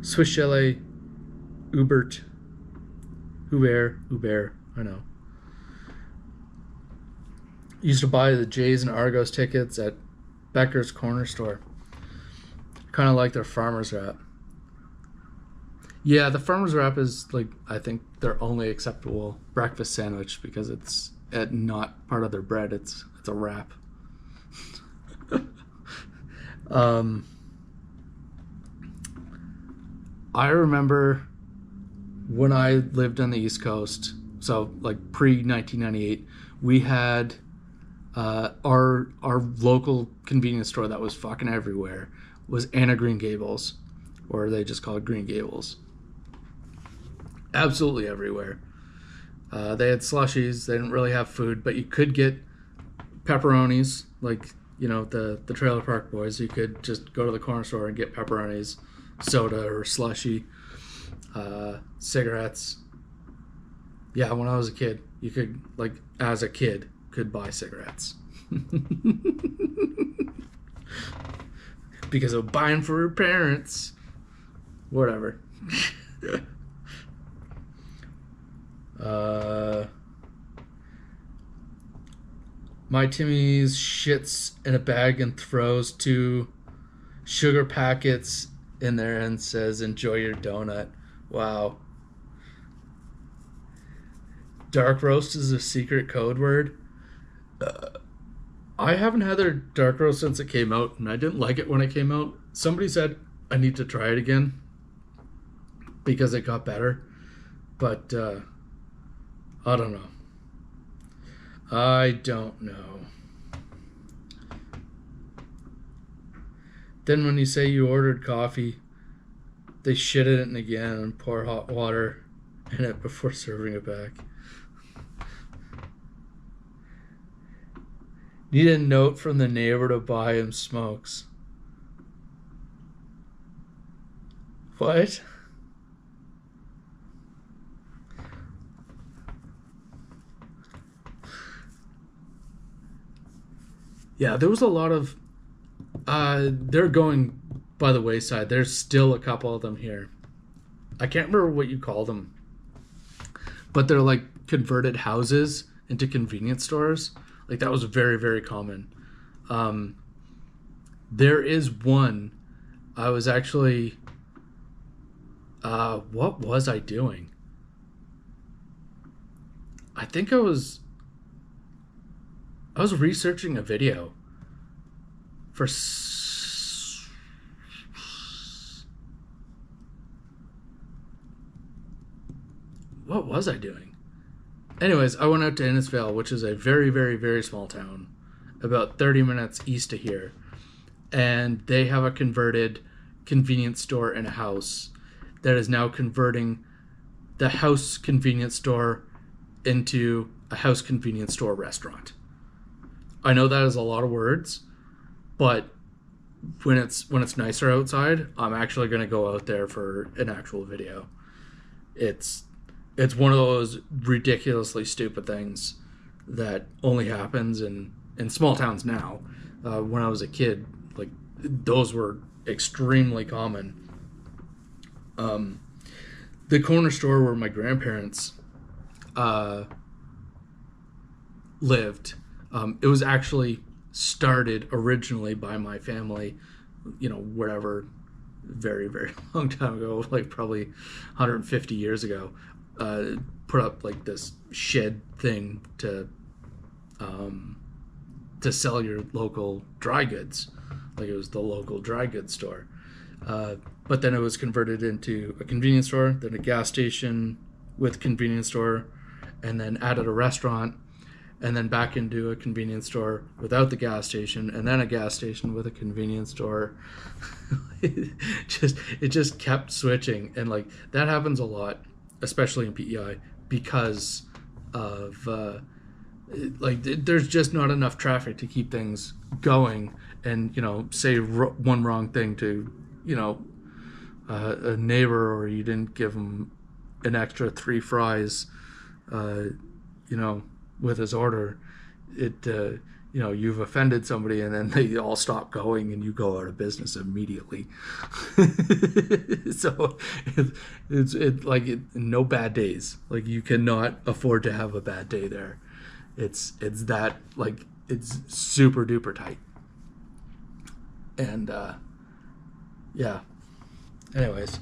Swiss Chalet Hubert, I know. Used to buy the Jays and Argos tickets at Becker's Corner Store. Kind of like their Farmer's Wrap. Yeah, the Farmer's Wrap is, like, I think their only acceptable breakfast sandwich because it's not part of their bread. It's a wrap. I remember when I lived on the East Coast, so like pre-1998, we had our local convenience store that was fucking everywhere was Anna Green Gables, or they just call it Green Gables. Absolutely everywhere. They had slushies. They didn't really have food, but you could get pepperonis, like, you know, the Trailer Park Boys. You could just go to the corner store and get pepperonis, soda or slushy, cigarettes. Yeah, when I was a kid, you could, like, as a kid, could buy cigarettes. Because of buying for her parents. Whatever. My Timmy's shits in a bag and throws 2 sugar packets in there and says, "Enjoy your donut." Wow. Dark roast is a secret code word. I haven't had their dark roast since it came out, and I didn't like it when it came out. Somebody said I need to try it again. because it got better. But I don't know. I don't know. Then when you say you ordered coffee, they shit it in again and pour hot water in it before serving it back. Need a note from the neighbor to buy him smokes. What? Yeah, there was a lot of... they're going by the wayside. There's still a couple of them here. I can't remember what you call them. But they're like converted houses into convenience stores. Like that was very, very common. There is one. I was actually... what was I doing? I think I was researching a video for what was I doing? Anyways, I went out to Innisfail, which is a very, very, very small town, about 30 minutes east of here, and they have a converted convenience store in a house that is now converting the house convenience store into a house convenience store restaurant. I know that is a lot of words, but when it's nicer outside, I'm actually going to go out there for an actual video. It's one of those ridiculously stupid things that only happens in small towns now. When I was a kid, like those were extremely common. The corner store where my grandparents lived, it was actually started originally by my family, wherever, very, very long time ago, like probably 150 years ago, put up like this shed thing to sell your local dry goods. Like it was the local dry goods store. But then it was converted into a convenience store, then a gas station with convenience store, and then added a restaurant, and then back into a convenience store without the gas station, and then a gas station with a convenience store. it just kept switching, and like that happens a lot, especially in PEI, because of there's just not enough traffic to keep things going, and say one wrong thing to a neighbor, or you didn't give him an extra 3 fries, with his order, you've offended somebody, and then they all stop going and you go out of business immediately. So it's no bad days. Like you cannot afford to have a bad day there. It's that, like, it's super duper tight. And yeah. Anyways,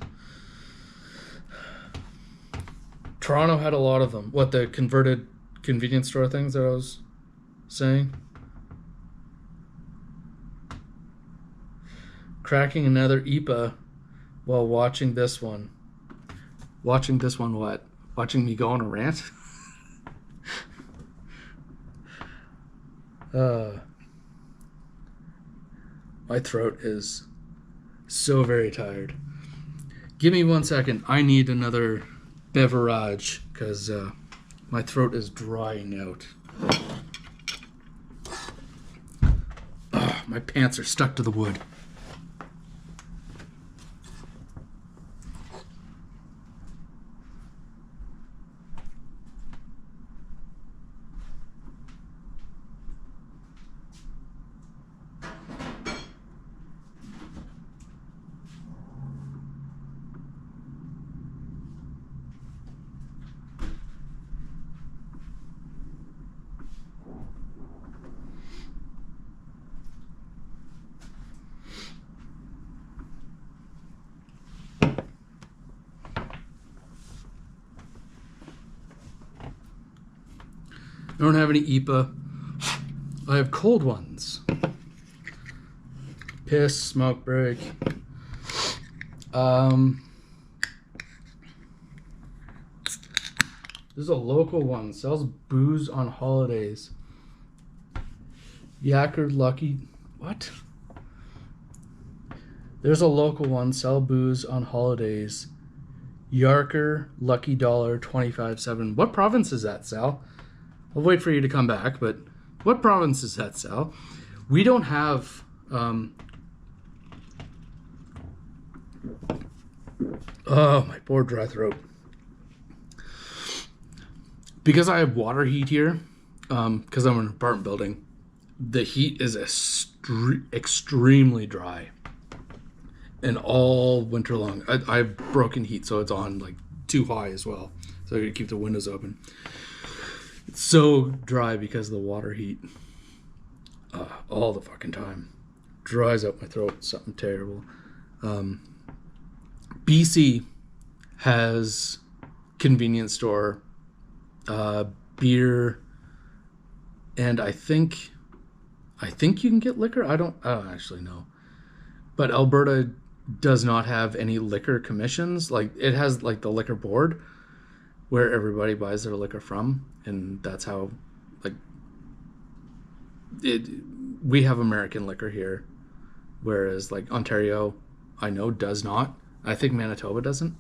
Toronto had a lot of them. What, the converted convenience store things that I was saying? Cracking another IPA while watching this one. Watching this one what? Watching me go on a rant? My throat is so very tired. Give me 1 second. I need another beverage because my throat is drying out. My pants are stuck to the wood. I don't have any IPA. I have cold ones. Piss, smoke break. There's a local one. Sells booze on holidays. Yacker Lucky. What? There's a local one. Sell booze on holidays. Yarker Lucky Dollar 25.7. What province is that, Sal? I'll wait for you to come back, but what province is that, Sal? We don't have... Oh, my poor dry throat. Because I have water heat here, because I'm in an apartment building, the heat is extremely dry. And all winter long. I have broken heat, so it's on like too high as well. So I gotta keep the windows open. It's so dry because of the water heat. All the fucking time. Dries out my throat. Something terrible. BC has convenience store, beer, and I think you can get liquor. I don't actually know. But Alberta does not have any liquor commissions. Like, it has like the liquor board where everybody buys their liquor from, and that's how like we have American liquor here, whereas like Ontario, I know, does not. I think Manitoba doesn't.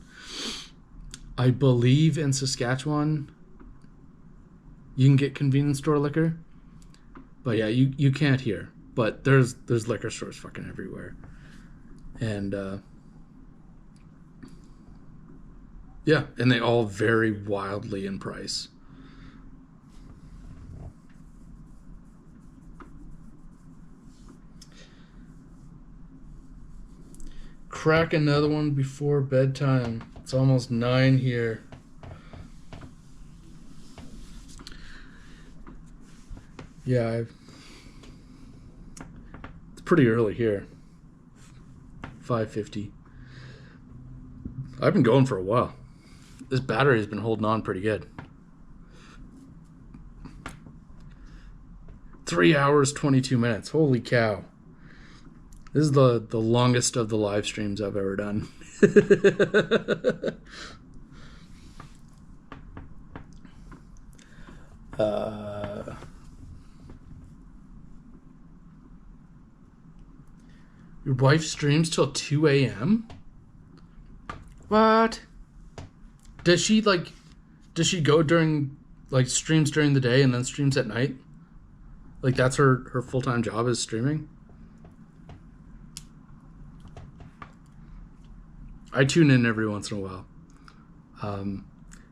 I believe in Saskatchewan you can get convenience store liquor, but yeah, you can't here. But there's liquor stores fucking everywhere, and yeah, and they all vary wildly in price. Crack another one before bedtime. It's almost 9 here. Yeah, it's pretty early here. 5:50. I've been going for a while. This battery's been holding on pretty good. 3 hours, 22 minutes. Holy cow. This is the longest of the live streams I've ever done. Your wife streams till 2 a.m.? What? Does she go during, like, streams during the day and then streams at night? Like, that's her full-time job is streaming? I tune in every once in a while.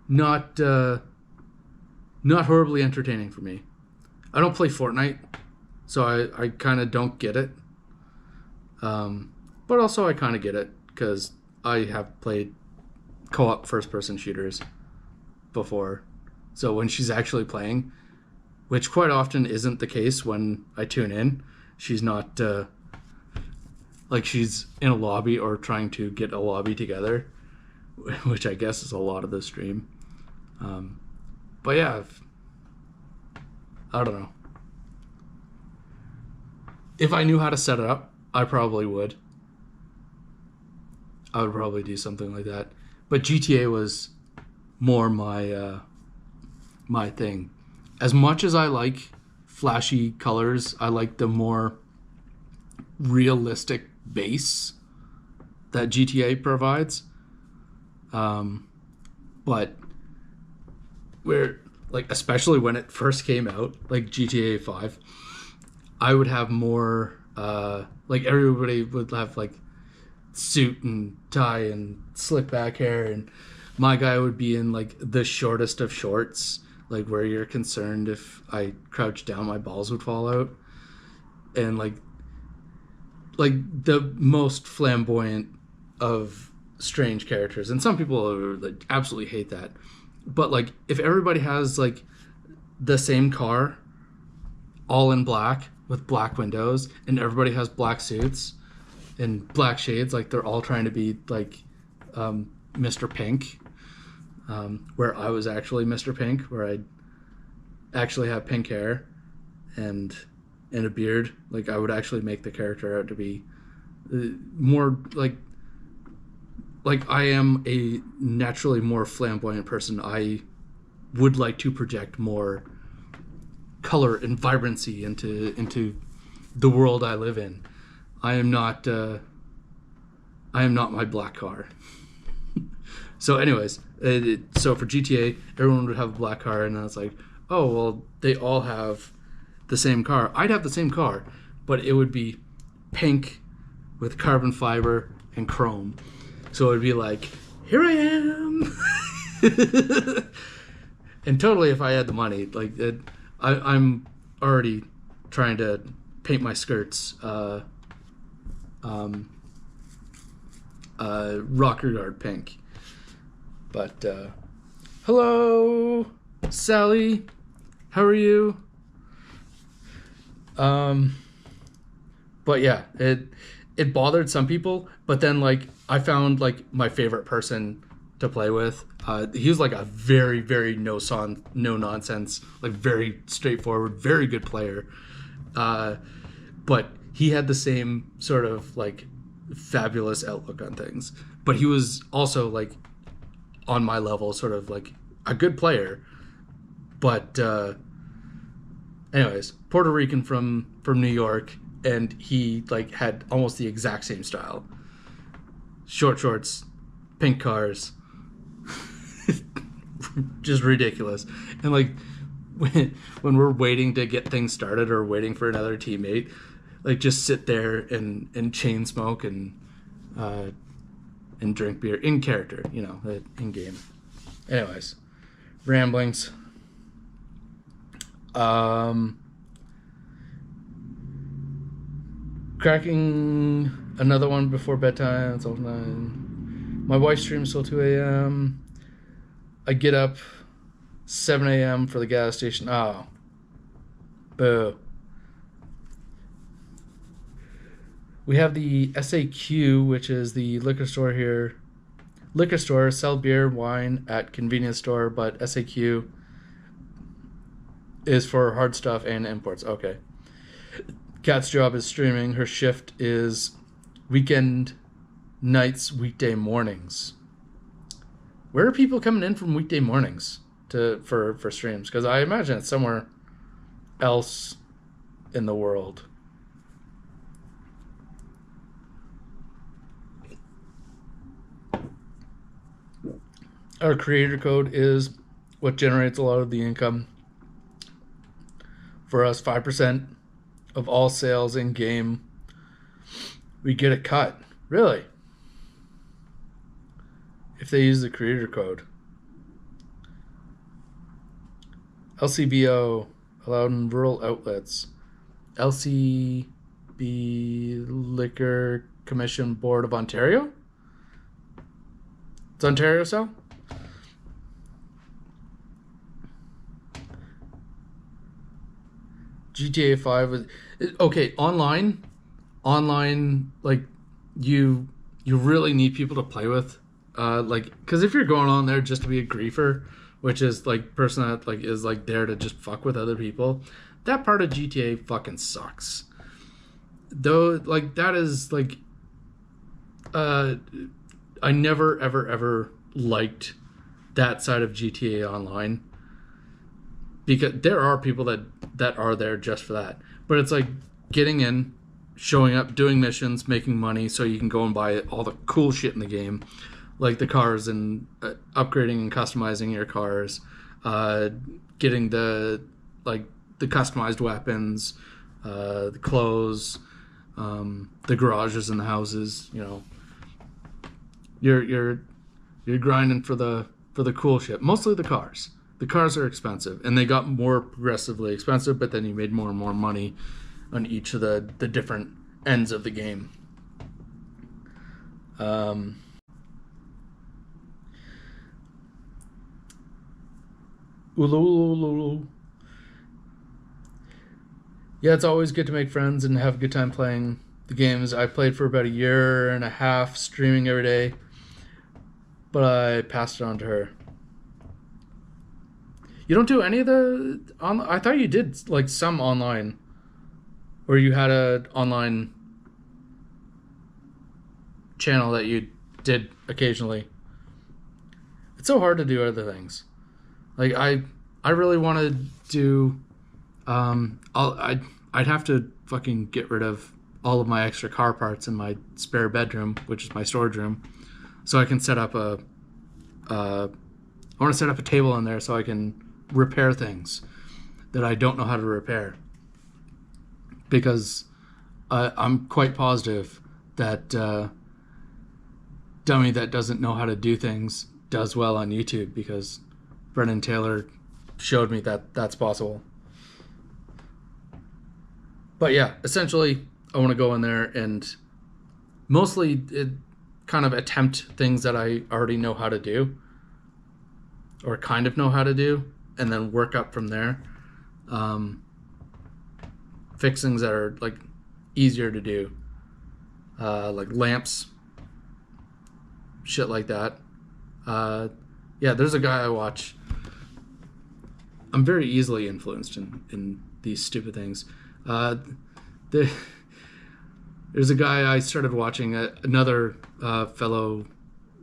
Not horribly entertaining for me. I don't play Fortnite, so I kind of don't get it. But also I kind of get it because I have played co-op first-person shooters before. So when she's actually playing, which quite often isn't the case when I tune in, she's not... like she's in a lobby or trying to get a lobby together, which I guess is a lot of the stream. But yeah, I don't know. If I knew how to set it up, I probably would. I would probably do something like that. But GTA was more my my thing. As much as I like flashy colors, I like the more realistic base that GTA provides. But where, like, especially when it first came out, like GTA 5, I would have more like everybody would have like suit and tie and slick back hair, and my guy would be in like the shortest of shorts, like where you're concerned if I crouched down my balls would fall out, and like the most flamboyant of strange characters. And some people are, like, absolutely hate that, but like if everybody has like the same car all in black with black windows and everybody has black suits and black shades, like they're all trying to be like Mr. Pink, where I was actually Mr. Pink, where I actually have pink hair and a beard. Like I would actually make the character out to be more like I am a naturally more flamboyant person. I would like to project more color and vibrancy into the world I live in. I am not my black car. So anyways, so for GTA, everyone would have a black car, and I was like, oh, well, they all have the same car. I'd have the same car, but it would be pink with carbon fiber and chrome. So it would be like, here I am. And totally, if I had the money, like I'm already trying to paint my skirts rocker guard pink. But hello, Sally. How are you? But yeah, it bothered some people. But then like I found like my favorite person to play with. He was like a very, very no nonsense, like very straightforward, very good player. But he had the same sort of like fabulous outlook on things. But he was also like on my level, sort of like a good player. But anyways, Puerto Rican from New York, and he like had almost the exact same style. Short shorts, pink cars. Just ridiculous. And like when we're waiting to get things started or waiting for another teammate, like just sit there and chain smoke and drink beer in character, you know, in game. Anyways, ramblings. Cracking another one before bedtime. It's all 9. My wife streams till 2 a.m. I get up 7 a.m. for the gas station. Oh. Boo. We have the SAQ, which is the liquor store here. Liquor store, sell beer, wine at convenience store, but SAQ is for hard stuff and imports. Okay. Kat's job is streaming. Her shift is weekend nights, weekday mornings. Where are people coming in from weekday mornings for streams? Because I imagine it's somewhere else in the world. Our creator code is what generates a lot of the income. For us, 5% of all sales in game, we get a cut. Really? If they use the creator code. LCBO, allowed in rural outlets. LCB, Liquor Commission Board of Ontario? It's Ontario sell? GTA 5 was okay. Online, like you really need people to play with, like because if you're going on there just to be a griefer, which is like person that like is like there to just fuck with other people, that part of GTA fucking sucks. Though, like that is like, I never ever liked that side of GTA Online. Because there are people that are there just for that. But it's like getting in, showing up, doing missions, making money so you can go and buy all the cool shit in the game. Like the cars and upgrading and customizing your cars. Getting the customized weapons, the clothes, the garages and the houses, you know. You're grinding for the cool shit. Mostly the cars. The cars are expensive, and they got more progressively expensive, but then you made more and more money on each of the different ends of the game. Yeah, it's always good to make friends and have a good time playing the games. I played for about a year and a half, streaming every day, but I passed it on to her. You don't do any of the I thought you did like some online, or you had a online channel that you did occasionally. It's so hard to do other things. Like I really want to do. I'd have to fucking get rid of all of my extra car parts in my spare bedroom, which is my storage room, so I can set up a. I want to set up a table in there so I can repair things that I don't know how to repair. Because I'm quite positive that dummy that doesn't know how to do things does well on YouTube, because Brennan Taylor showed me that that's possible. But yeah, essentially, I want to go in there and mostly kind of attempt things that I already know how to do, or kind of know how to do, and then work up from there. Fix things that are like easier to do, like lamps, shit like that. Yeah, there's a guy I watch. I'm very easily influenced in these stupid things. There's a guy I started watching, another fellow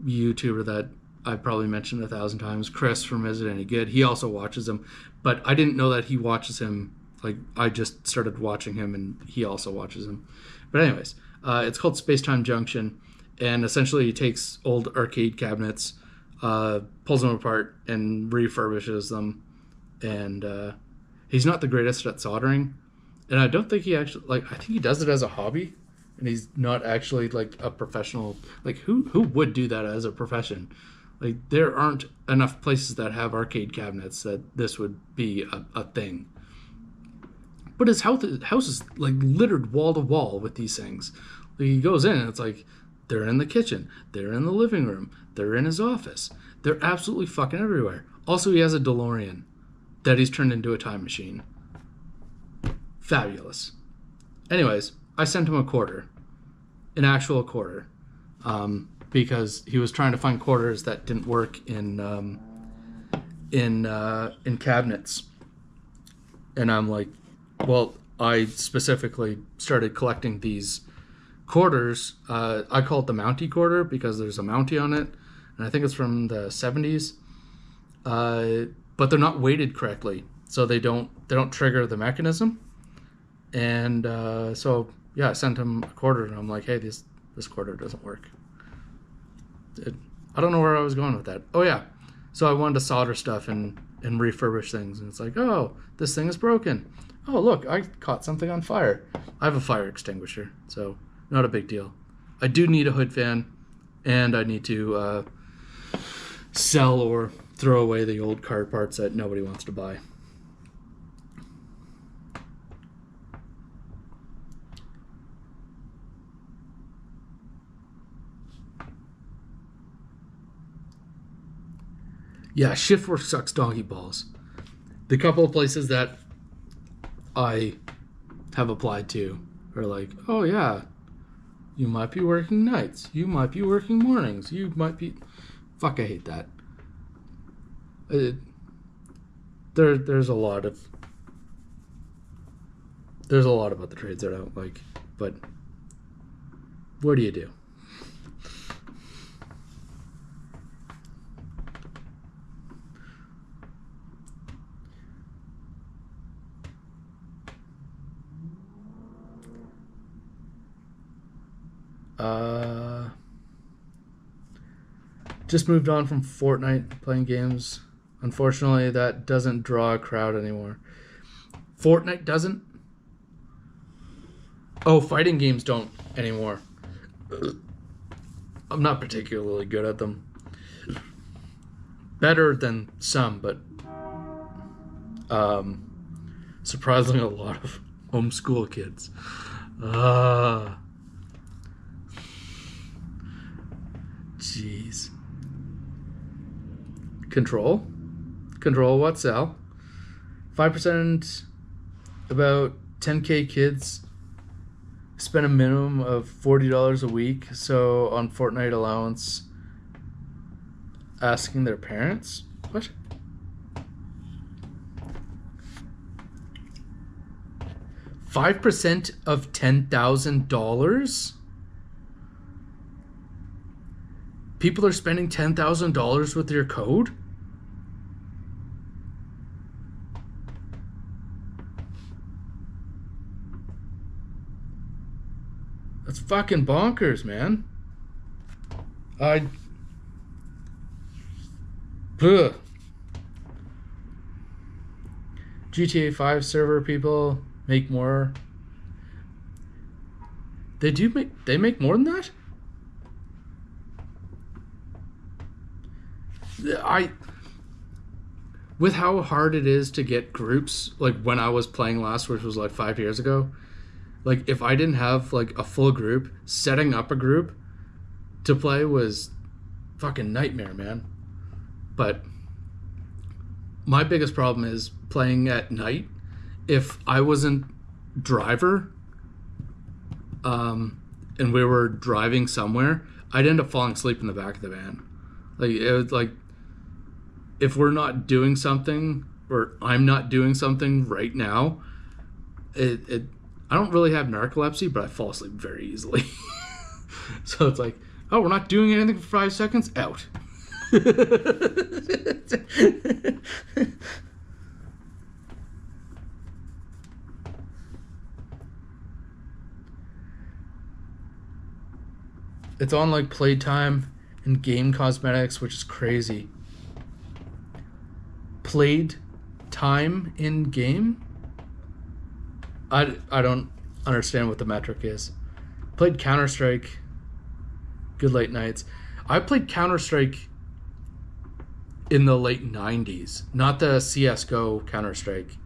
YouTuber that I've probably mentioned 1,000 times, Chris from Is It Any Good. He also watches him, but I didn't know that he watches him. Like, I just started watching him, and he also watches him. But anyways, it's called Space-Time Junction, and essentially he takes old arcade cabinets, pulls them apart, and refurbishes them. And he's not the greatest at soldering, and I don't think he actually, like, I think he does it as a hobby, and he's not actually like a professional. Like, who would do that as a profession? Like, there aren't enough places that have arcade cabinets that this would be a thing. But his house is like littered wall to wall with these things. Like, he goes in and it's like, they're in the kitchen, they're in the living room, they're in his office. They're absolutely fucking everywhere. Also, he has a DeLorean that he's turned into a time machine. Fabulous. Anyways, I sent him a quarter, an actual quarter, because he was trying to find quarters that didn't work in cabinets. And I'm like, well, I specifically started collecting these quarters. I call it the Mountie quarter because there's a Mountie on it, and I think it's from the 70s. But they're not weighted correctly, so they don't trigger the mechanism. And so yeah, I sent him a quarter, and I'm like, hey, this quarter doesn't work. I don't know where I was going with that. Oh yeah, so I wanted to solder stuff and refurbish things, and it's like, oh, this thing is broken. Oh, look, I caught something on fire. I have a fire extinguisher, so not a big deal. I do need a hood fan, and I need to sell or throw away the old car parts that nobody wants to buy. Yeah, shift work sucks doggy balls. The couple of places that I have applied to are like, oh yeah, you might be working nights, you might be working mornings, you might be... Fuck, I hate that. There's a lot about the trades that I don't like, but what do you do? Just moved on from Fortnite, playing games. Unfortunately, that doesn't draw a crowd anymore. Fortnite doesn't? Oh, fighting games don't anymore. I'm not particularly good at them. Better than some, but surprisingly a lot of homeschool kids. Jeez. Control what sell? 5%, about 10K kids spend a minimum of $40 a week. So on Fortnite allowance, asking their parents? What? $5% of $10,000? People are spending $10,000 with your code? That's fucking bonkers, man. I... Ugh. GTA 5 server people make more. They make more than that? With how hard it is to get groups, like when I was playing last, which was like 5 years ago, like if I didn't have like a full group, setting up a group to play was fucking nightmare, man. But my biggest problem is playing at night. If I wasn't driver, and we were driving somewhere, I'd end up falling asleep in the back of the van. Like it was like, if we're not doing something, or I'm not doing something right now, I don't really have narcolepsy, but I fall asleep very easily. So it's like, oh, we're not doing anything for 5 seconds? Out. It's on like playtime and game cosmetics, which is crazy. Played time in game? I don't understand what the metric is. Played Counter-Strike. Good late nights. I played Counter-Strike in the late 90s, not the CSGO Counter-Strike.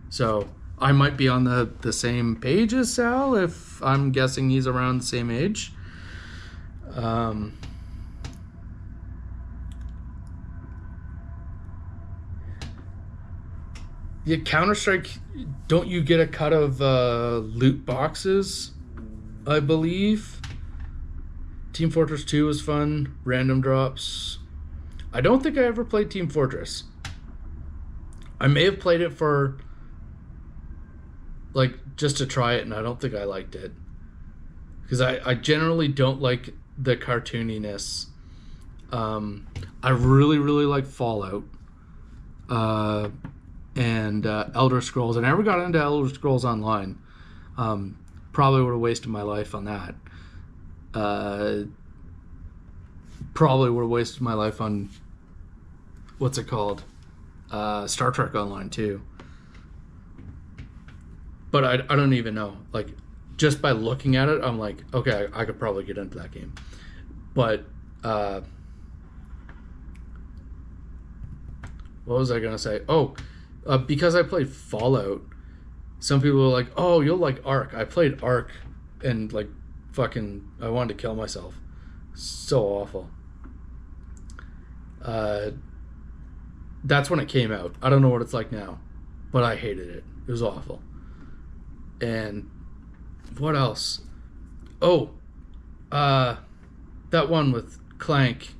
So I might be on the same page as Sal, if I'm guessing he's around the same age. Yeah, Counter-Strike, don't you get a cut of loot boxes, I believe? Team Fortress 2 was fun. Random drops. I don't think I ever played Team Fortress. I may have played it for, like, just to try it, and I don't think I liked it. Because I generally don't like the cartooniness. I really, really like Fallout. And Elder Scrolls. I never got into Elder Scrolls Online. Probably would have wasted my life on that. Probably would have wasted my life on, what's it called? Star Trek Online too. But I don't even know. Like, just by looking at it, I'm like, okay, I could probably get into that game. But what was I gonna say? Oh, because I played Fallout, some people were like, oh, you'll like Ark. I played Ark and like fucking I wanted to kill myself. So awful. That's when it came out. I don't know what it's like now, but I hated it. It was awful. And what else? Oh, that one with Clank.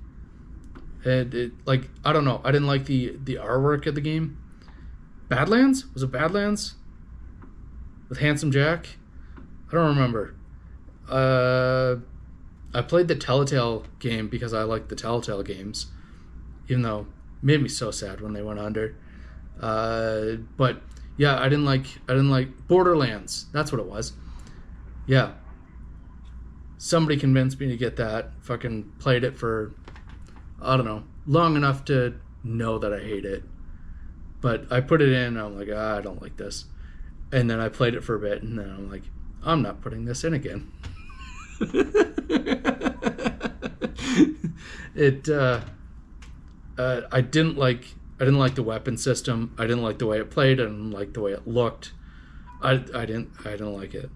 It like, I don't know. I didn't like the artwork of the game. Badlands? Was it Badlands? With Handsome Jack? I don't remember. I played the Telltale game because I like the Telltale games, even though it made me so sad when they went under. But yeah, I didn't like Borderlands. That's what it was. Yeah. Somebody convinced me to get that. Fucking played it for, I don't know, long enough to know that I hate it. But I put it in, and I'm like, I don't like this. And then I played it for a bit, and then I'm like, I'm not putting this in again. I didn't like the weapon system. I didn't like the way it played. I didn't like the way it looked. I didn't like it.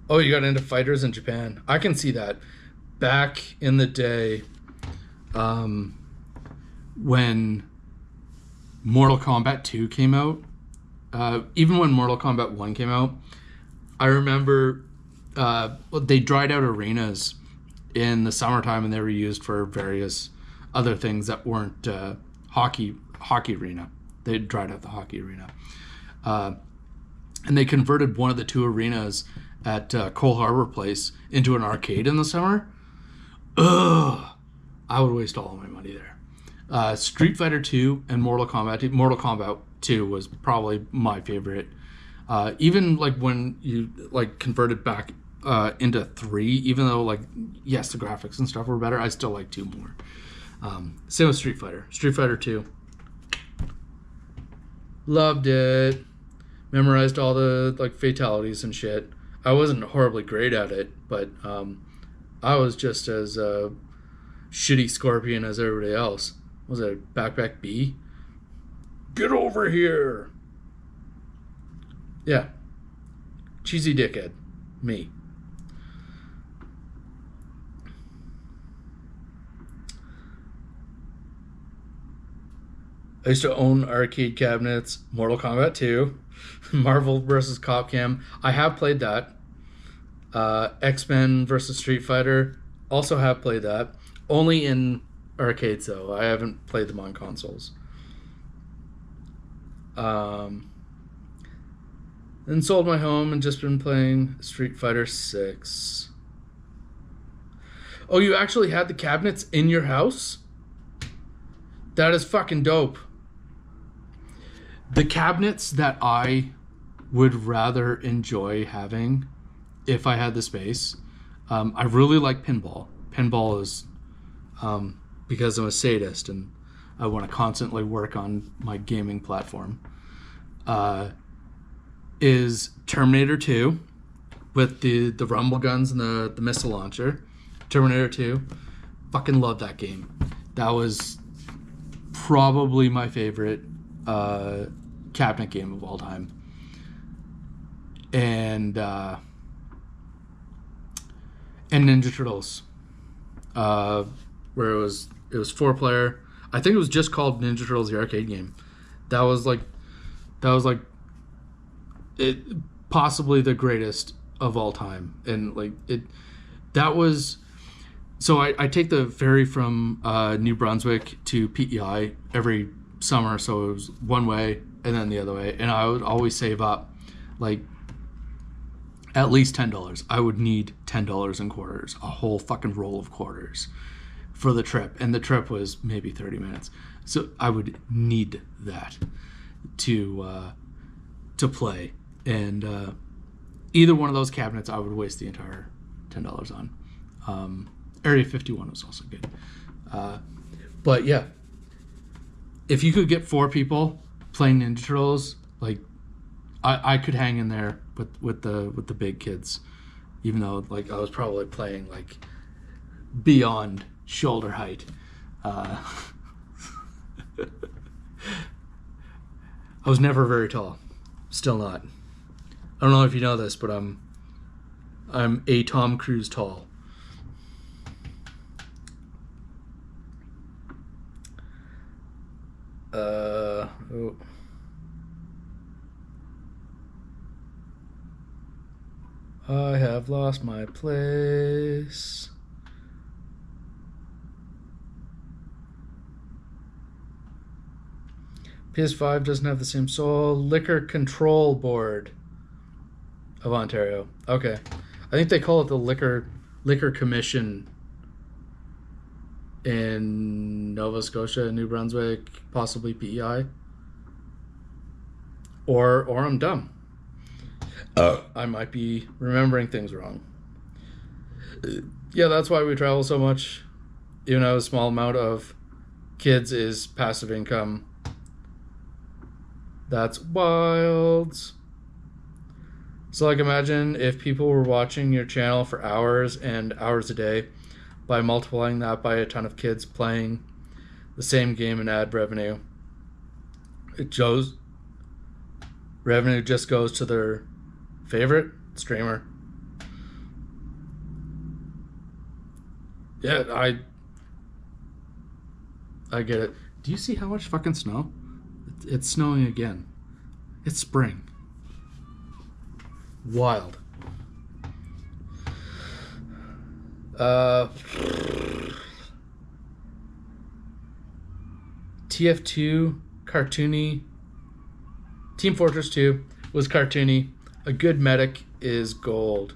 Oh, you got into fighters in Japan. I can see that. Back in the day, when Mortal Kombat 2 came out, even when Mortal Kombat 1 came out, I remember they dried out arenas in the summertime, and they were used for various other things that weren't hockey arena. They dried out the hockey arena. and they converted one of the two arenas at Cole Harbor Place into an arcade in the summer. Ugh, I would waste all of my money there. Street Fighter 2 and Mortal Kombat 2. Mortal Kombat 2 was probably my favorite. Even like when you like converted back into 3, even though like yes the graphics and stuff were better, I still like 2 more. Same with Street Fighter. Street Fighter 2. Loved it. Memorized all the like fatalities and shit. I wasn't horribly great at it, but I was just as shitty Scorpion as everybody else. Was it Backpack B? Get over here! Yeah. Cheesy dickhead. Me. I used to own arcade cabinets, Mortal Kombat 2, Marvel vs. Capcom. I have played that. X-Men vs. Street Fighter. Also have played that. Only in arcades, though. I haven't played them on consoles. Then sold my home and just been playing Street Fighter 6. Oh, you actually had the cabinets in your house? That is fucking dope. The cabinets that I would rather enjoy having if I had the space, I really like pinball. Pinball is because I'm a sadist and I want to constantly work on my gaming platform. Is Terminator 2 with the rumble guns and the missile launcher. Terminator 2. Fucking love that game. That was probably my favorite cabinet game of all time. And Ninja Turtles, where it was 4-player. I think it was just called Ninja Turtles the arcade game. That was like it possibly the greatest of all time. And like it, that was. So I take the ferry from New Brunswick to PEI every summer. So it was one way and then the other way, and I would always save up like at least $10. I would need $10 in quarters, a whole fucking roll of quarters for the trip, and the trip was maybe 30 minutes. So I would need that to play, and either one of those cabinets I would waste the entire $10 on. Area 51 was also good, but yeah, if you could get 4 people playing Ninja Turtles, like I could hang in there with the big kids, even though like I was probably playing like beyond shoulder height. I was never very tall, still not. I don't know if you know this, but I'm a Tom Cruise tall. Oh. I have lost my place. PS5 doesn't have the same soul. Liquor Control Board of Ontario. Okay. I think they call it the Liquor Commission in Nova Scotia, New Brunswick, possibly PEI. Or I'm dumb. I might be remembering things wrong. Yeah, that's why we travel so much. Even though a small amount of kids is passive income. That's wild. So like imagine if people were watching your channel for hours and hours a day, by multiplying that by a ton of kids playing the same game and ad revenue. Revenue just goes to their favorite streamer. Yeah, I get it. Do you see how much fucking snow? It's snowing again. It's spring. Wild. TF2, cartoony, Team Fortress 2, was cartoony. A good medic is gold.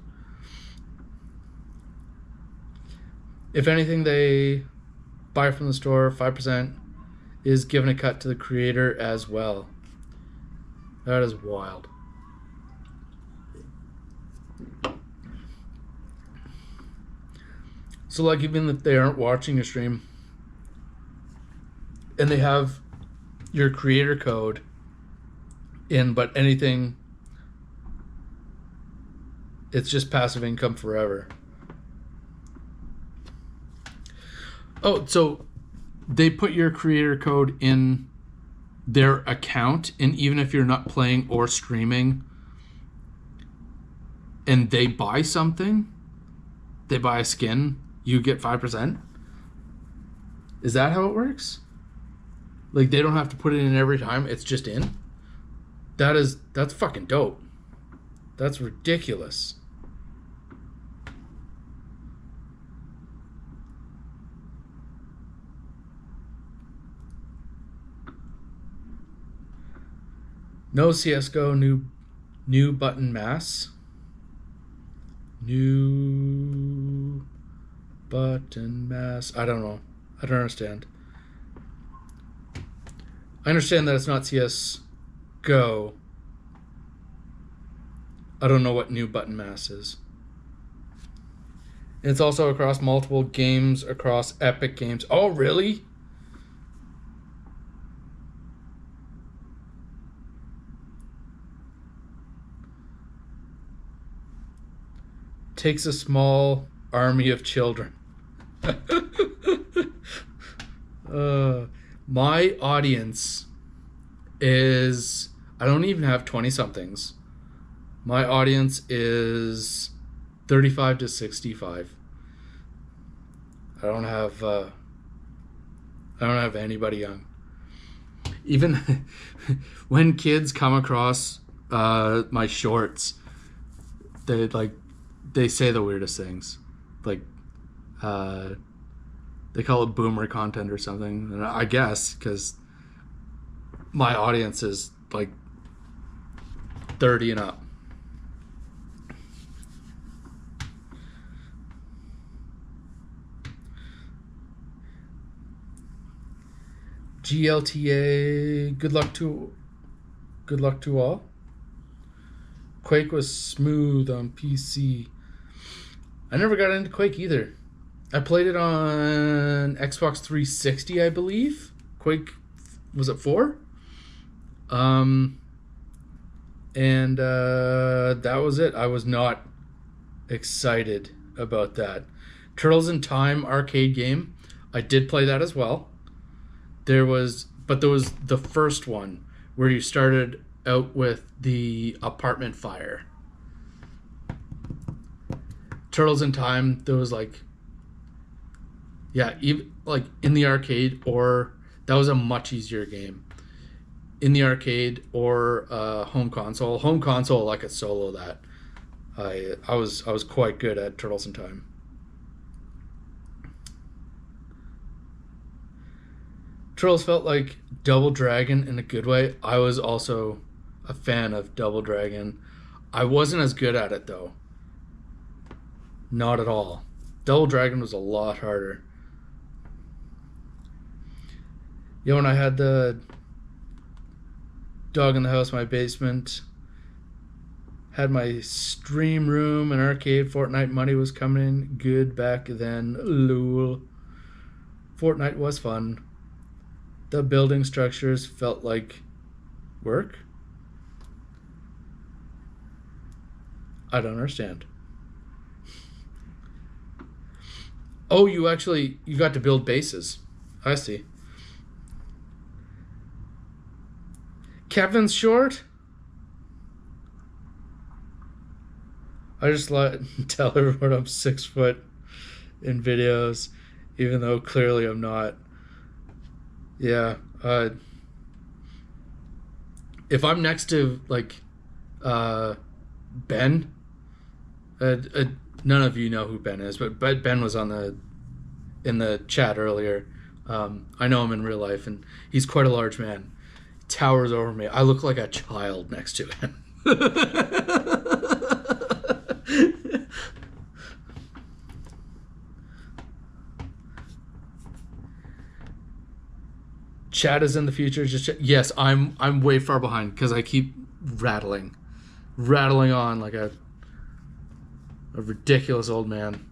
If anything they buy from the store, 5% is given a cut to the creator as well. That is wild. So like, even if they aren't watching your stream and they have your creator code in, but anything, it's just passive income forever. Oh, so they put your creator code in their account, and even if you're not playing or streaming and they buy something, they buy a skin, you get 5%? Is that how it works? Like, they don't have to put it in every time, it's just in? That's fucking dope. That's ridiculous. No CSGO new button mass. New button mass. I don't know. I don't understand. I understand that it's not CSGO. I don't know what new button mass is. And it's also across multiple games, across Epic Games. Oh, really? Takes a small army of children. My audience is, I don't even have 20 somethings. My audience is 35 to 65. I don't have anybody young. Even when kids come across my shorts, they say the weirdest things. Like, they call it boomer content or something. And I guess because my audience is like 30 and up. GLTA, good luck to all. Quake was smooth on PC. I never got into Quake either. I played it on Xbox 360, I believe. Quake, was it 4? And that was it. I was not excited about that. Turtles in Time arcade game, I did play that as well. There was the first one where you started out with the apartment fire. Turtles in Time, there was even like in the arcade, or that was a much easier game. In the arcade or home console. Home console, I could solo that. I was quite good at Turtles in Time. Turtles felt like Double Dragon in a good way. I was also a fan of Double Dragon. I wasn't as good at it though. Not at all. Double Dragon was a lot harder. Yeah, when I had the dog in the house in my basement, had my stream room and arcade, Fortnite money was coming in good back then. Lol. Fortnite was fun. The building structures felt like work. I don't understand. Oh, you got to build bases. I see. Kevin's short? I just tell everyone I'm 6 foot in videos, even though clearly I'm not. Yeah. If I'm next to Ben, none of you know who Ben is, but Ben was in the chat earlier. I know him in real life, and he's quite a large man. He towers over me. I look like a child next to him. Chat is in the future. Yes, I'm way far behind because I keep rattling on like a ridiculous old man.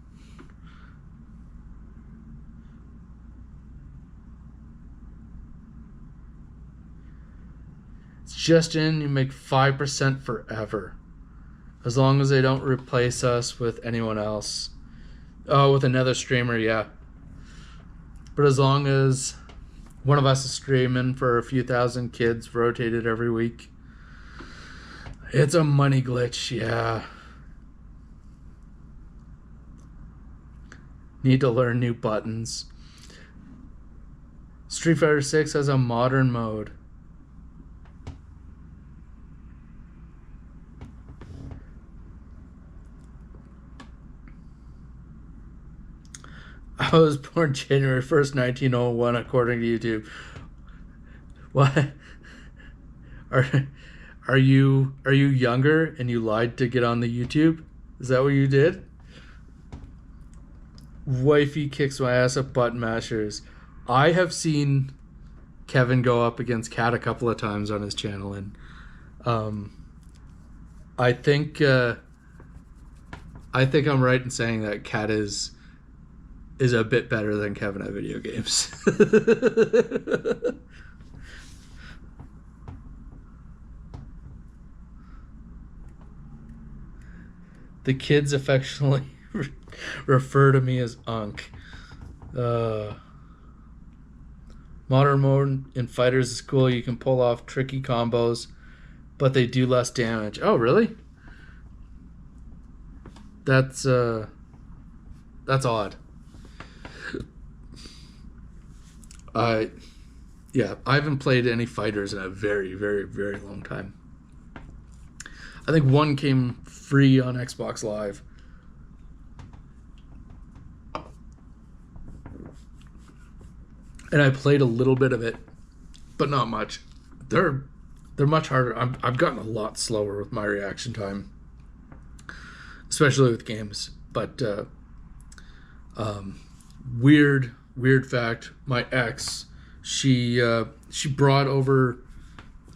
It's just in, you make 5% forever. As long as they don't replace us with anyone else. Oh, with another streamer, yeah. But as long as one of us is streaming for a few thousand kids rotated every week, it's a money glitch, yeah. Need to learn new buttons. Street Fighter 6 has a modern mode. I was born January 1st, 1901, according to YouTube. What? Are you younger and you lied to get on the YouTube? Is that what you did? Wifey kicks my ass at button mashers. I have seen Kevin go up against Kat a couple of times on his channel, and I think I'm right in saying that Kat is a bit better than Kevin at video games. The kids affectionately refer to me as Unk. Modern mode in fighters is cool. You can pull off tricky combos, but they do less damage. Oh, really? That's odd. Yeah, I haven't played any fighters in a very, very, very long time. I think one came free on Xbox Live. And I played a little bit of it, but not much. They're much harder. I've gotten a lot slower with my reaction time, especially with games. But weird fact: my ex, she brought over,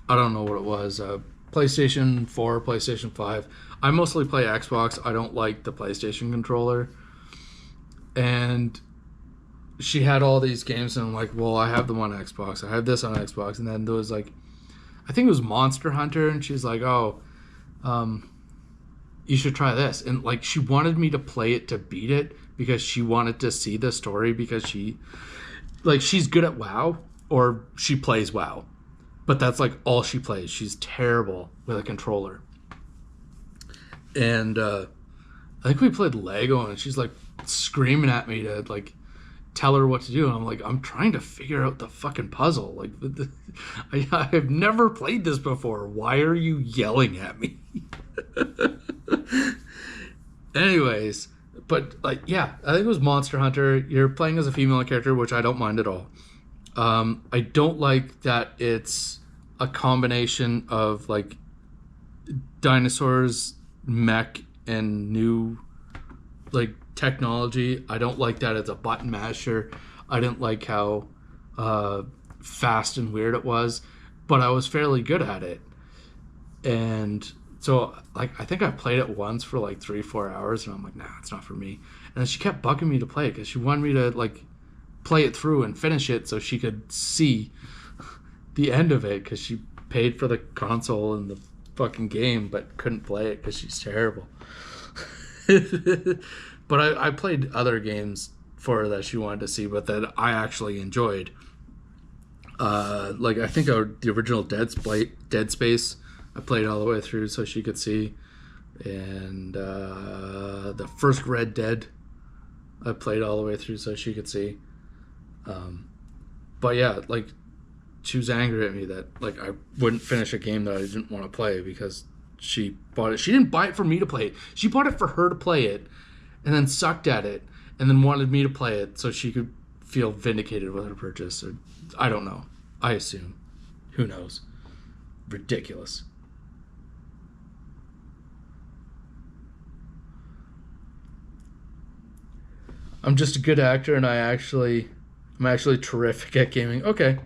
I don't know what it was, PlayStation 4, PlayStation 5. I mostly play Xbox. I don't like the PlayStation controller, and she had all these games, and I'm like, well, I have them on Xbox. I have this on Xbox. And then there was like, I think it was Monster Hunter, and she's like, oh, you should try this. And like, she wanted me to play it to beat it because she wanted to see the story, because she's good at WoW, or she plays WoW. But that's like all she plays. She's terrible with a controller. And I think we played Lego, and she's like screaming at me to like tell her what to do, and I'm like, I'm trying to figure out the fucking puzzle. Like, I have never played this before. Why are you yelling at me? Anyways, but like, yeah, I think it was Monster Hunter. You're playing as a female character, which I don't mind at all. I don't like that it's a combination of like dinosaurs, mech, and new like technology. I don't like that it's a button masher. I didn't like how fast and weird it was, but I was fairly good at it. And so like, I think I played it once for like 3-4 hours, and I'm like, nah, it's not for me. And then she kept bugging me to play it because she wanted me to like play it through and finish it so she could see the end of it, because she paid for the console and the fucking game but couldn't play it because she's terrible. But I played other games for her that she wanted to see, but that I actually enjoyed. Like, I think the original Dead Space, I played all the way through so she could see. And the first Red Dead, I played all the way through so she could see. But yeah, like, she was angry at me that like I wouldn't finish a game that I didn't want to play because she bought it. She didn't buy it for me to play it. She bought it for her to play it, and then sucked at it, and then wanted me to play it so she could feel vindicated with her purchase. Or I don't know. I assume. Who knows? Ridiculous. I'm just a good actor, and I'm actually terrific at gaming. Okay,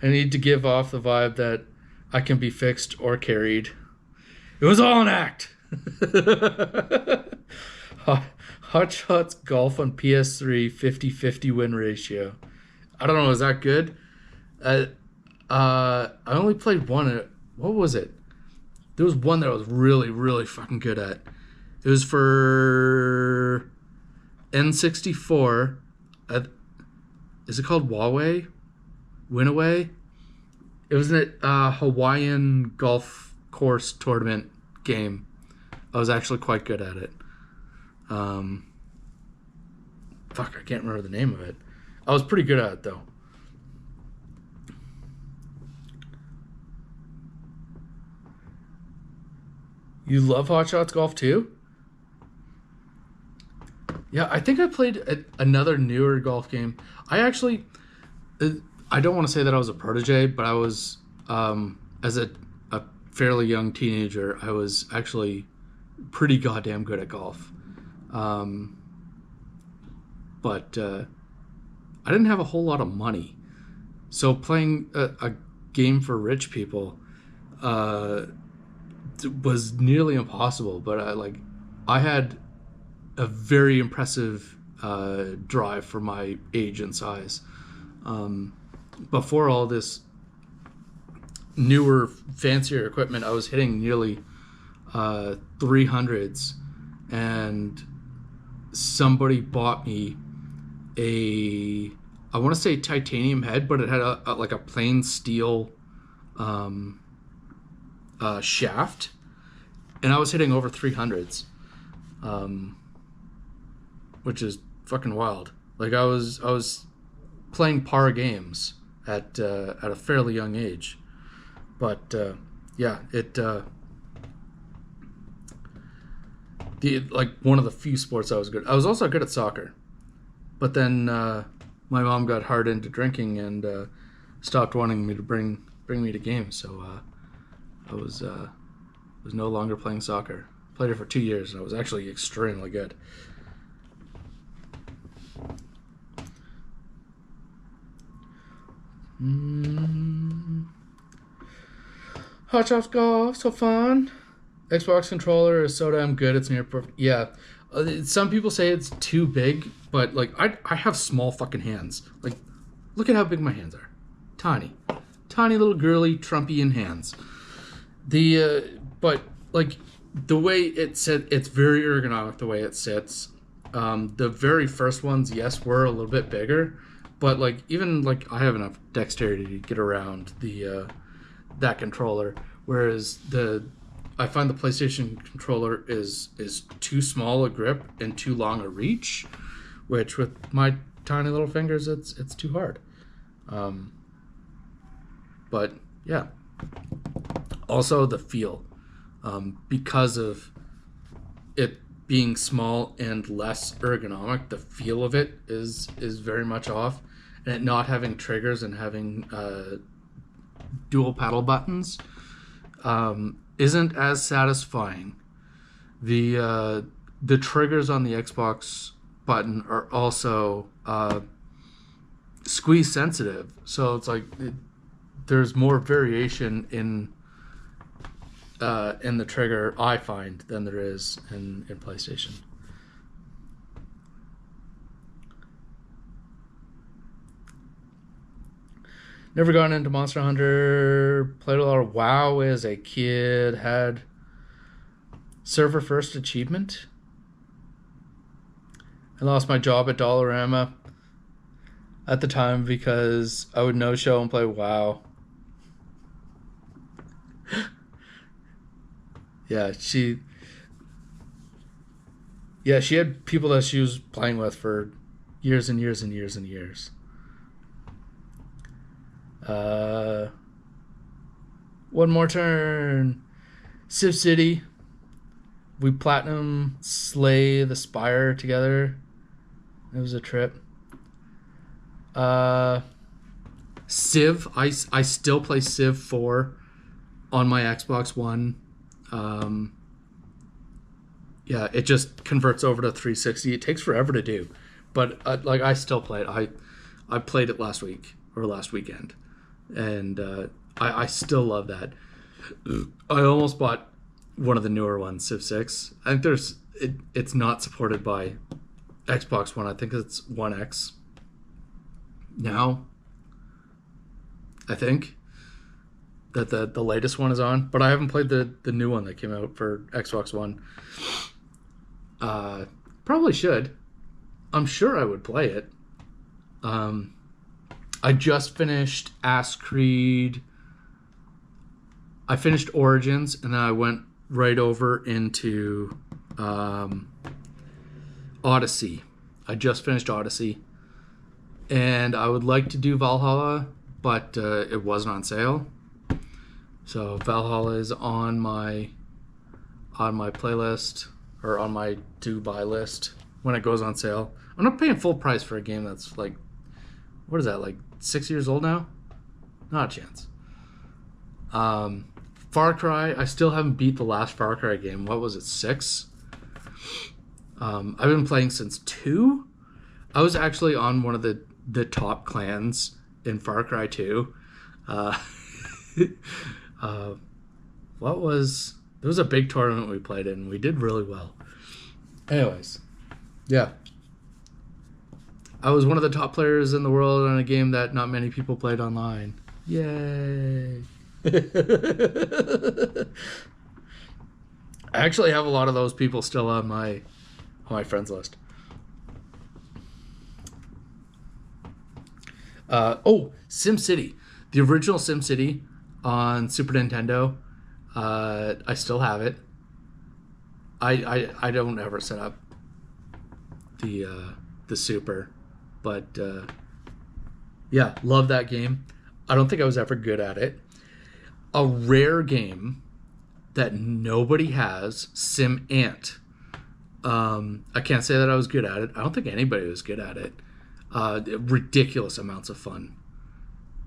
I need to give off the vibe that I can be fixed or carried. It was all an act. Hot Shots Golf on PS3 50-50 win ratio. I don't know, is that good? I only played one. What was it? There was one that I was really, really fucking good at. It was for N64. Is it called Huawei? Winaway? It was a Hawaiian golf course tournament game. I was actually quite good at it. Fuck, I can't remember the name of it. I was pretty good at it, though. You love Hot Shots Golf too? Yeah, I think I played another newer golf game. I actually, I don't want to say that I was a protege, but I was, as a fairly young teenager, I was actually pretty goddamn good at golf. But I didn't have a whole lot of money. So playing a game for rich people was nearly impossible. But I had a very impressive drive for my age and size. Before all this newer, fancier equipment, I was hitting nearly 300s, and somebody bought me I want to say titanium head, but it had a plain steel shaft, and I was hitting over 300s, which is fucking wild. Like I was playing par games at a fairly young age, but yeah, one of the few sports I was good. I was also good at soccer, but then my mom got hard into drinking and stopped wanting me to bring me to games. So I was no longer playing soccer. Played it for 2 years, and I was actually extremely good. Hot Shots Golf, so fun. Xbox controller is so damn good, it's near perfect. Yeah, some people say it's too big, but I have small fucking hands. Like, look at how big my hands are. Tiny little girly Trumpian hands. But the way it sits, it's very ergonomic the way it sits. The very first ones, yes, were a little bit bigger, but even I have enough dexterity to get around that controller, whereas I find the PlayStation controller is too small a grip and too long a reach, which with my tiny little fingers, it's too hard. But yeah, also the feel, because of it being small and less ergonomic, the feel of it is very much off, and it not having triggers and having dual paddle buttons isn't as satisfying. The triggers on the Xbox button are also squeeze sensitive, so it's there's more variation in the trigger, I find, than there is in PlayStation. Never gone into Monster Hunter. Played a lot of WoW as a kid. Had server first achievement. I lost my job at Dollarama at the time because I would no show and play WoW. Yeah, she had people that she was playing with for years and years and years and years. One more turn. Civ City. We platinum Slay the Spire together. It was a trip. Civ. I still play Civ 4 on my Xbox One. Yeah, it just converts over to 360. It takes forever to do, but like I still play it. I played it last week or last weekend, and I still love that. I almost bought one of the newer ones, Civ 6. I think it's not supported by Xbox One. I think it's One X now. I think that the latest one is on, but I haven't played the new one that came out for Xbox One. Probably should. I'm sure I would play it. I just finished Ass Creed. I finished Origins, and then I went right over into Odyssey. I just finished Odyssey, and I would like to do Valhalla, but it wasn't on sale. So Valhalla is on my playlist, or on my to buy list when it goes on sale. I'm not paying full price for a game that's like, what is that, like 6 years old now? Not a chance. Far Cry, I still haven't beat the last Far Cry game. What was it, 6? I've been playing since 2. I was actually on one of the top clans in Far Cry 2. There was a big tournament we played in. We did really well. Anyways, yeah. I was one of the top players in the world on a game that not many people played online. Yay. I actually have a lot of those people still on my friends list. SimCity. The original SimCity on Super Nintendo. I still have it. I don't ever set up the Super, but yeah, love that game. I don't think I was ever good at it. A rare game that nobody has, Sim Ant. I can't say that I was good at it. I don't think anybody was good at it. Ridiculous amounts of fun.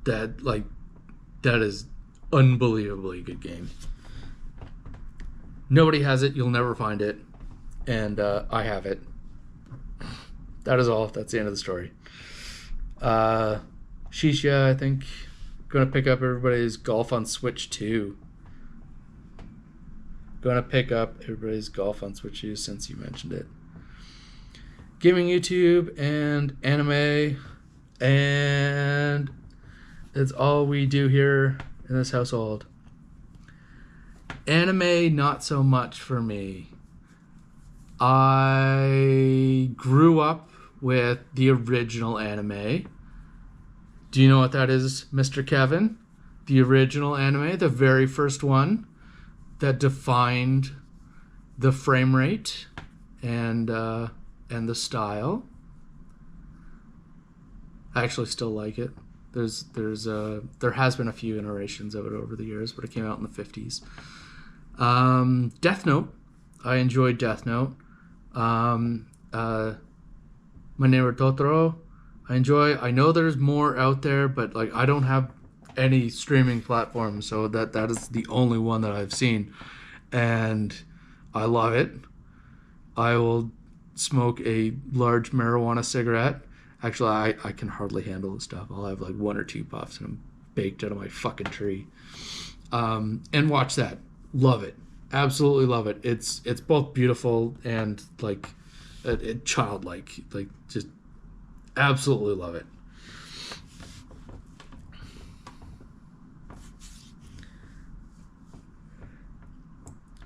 That is unbelievably good game. Nobody has it. You'll never find it. And I have it. That is all. That's the end of the story. Shisha, I think, going to pick up everybody's Golf on Switch 2. Going to pick up everybody's Golf on Switch 2 since you mentioned it. Gaming YouTube and anime. And it's all we do here in this household. Anime, not so much for me. I grew up with the original anime. Do you know what that is, Mr. Kevin? The original anime, the very first one that defined the frame rate and the style. I actually still like it. There has been a few iterations of it over the years, but it came out in the 50s. Death Note. I enjoyed Death Note. My Neighbor Totoro. I know there's more out there, but like I don't have any streaming platform, so that is the only one that I've seen, and I love it. I will smoke a large marijuana cigarette. Actually, I can hardly handle this stuff. I'll have like 1 or 2 puffs and I'm baked out of my fucking tree. And watch that. Love it. Absolutely love it. It's both beautiful and like childlike. Like just absolutely love it.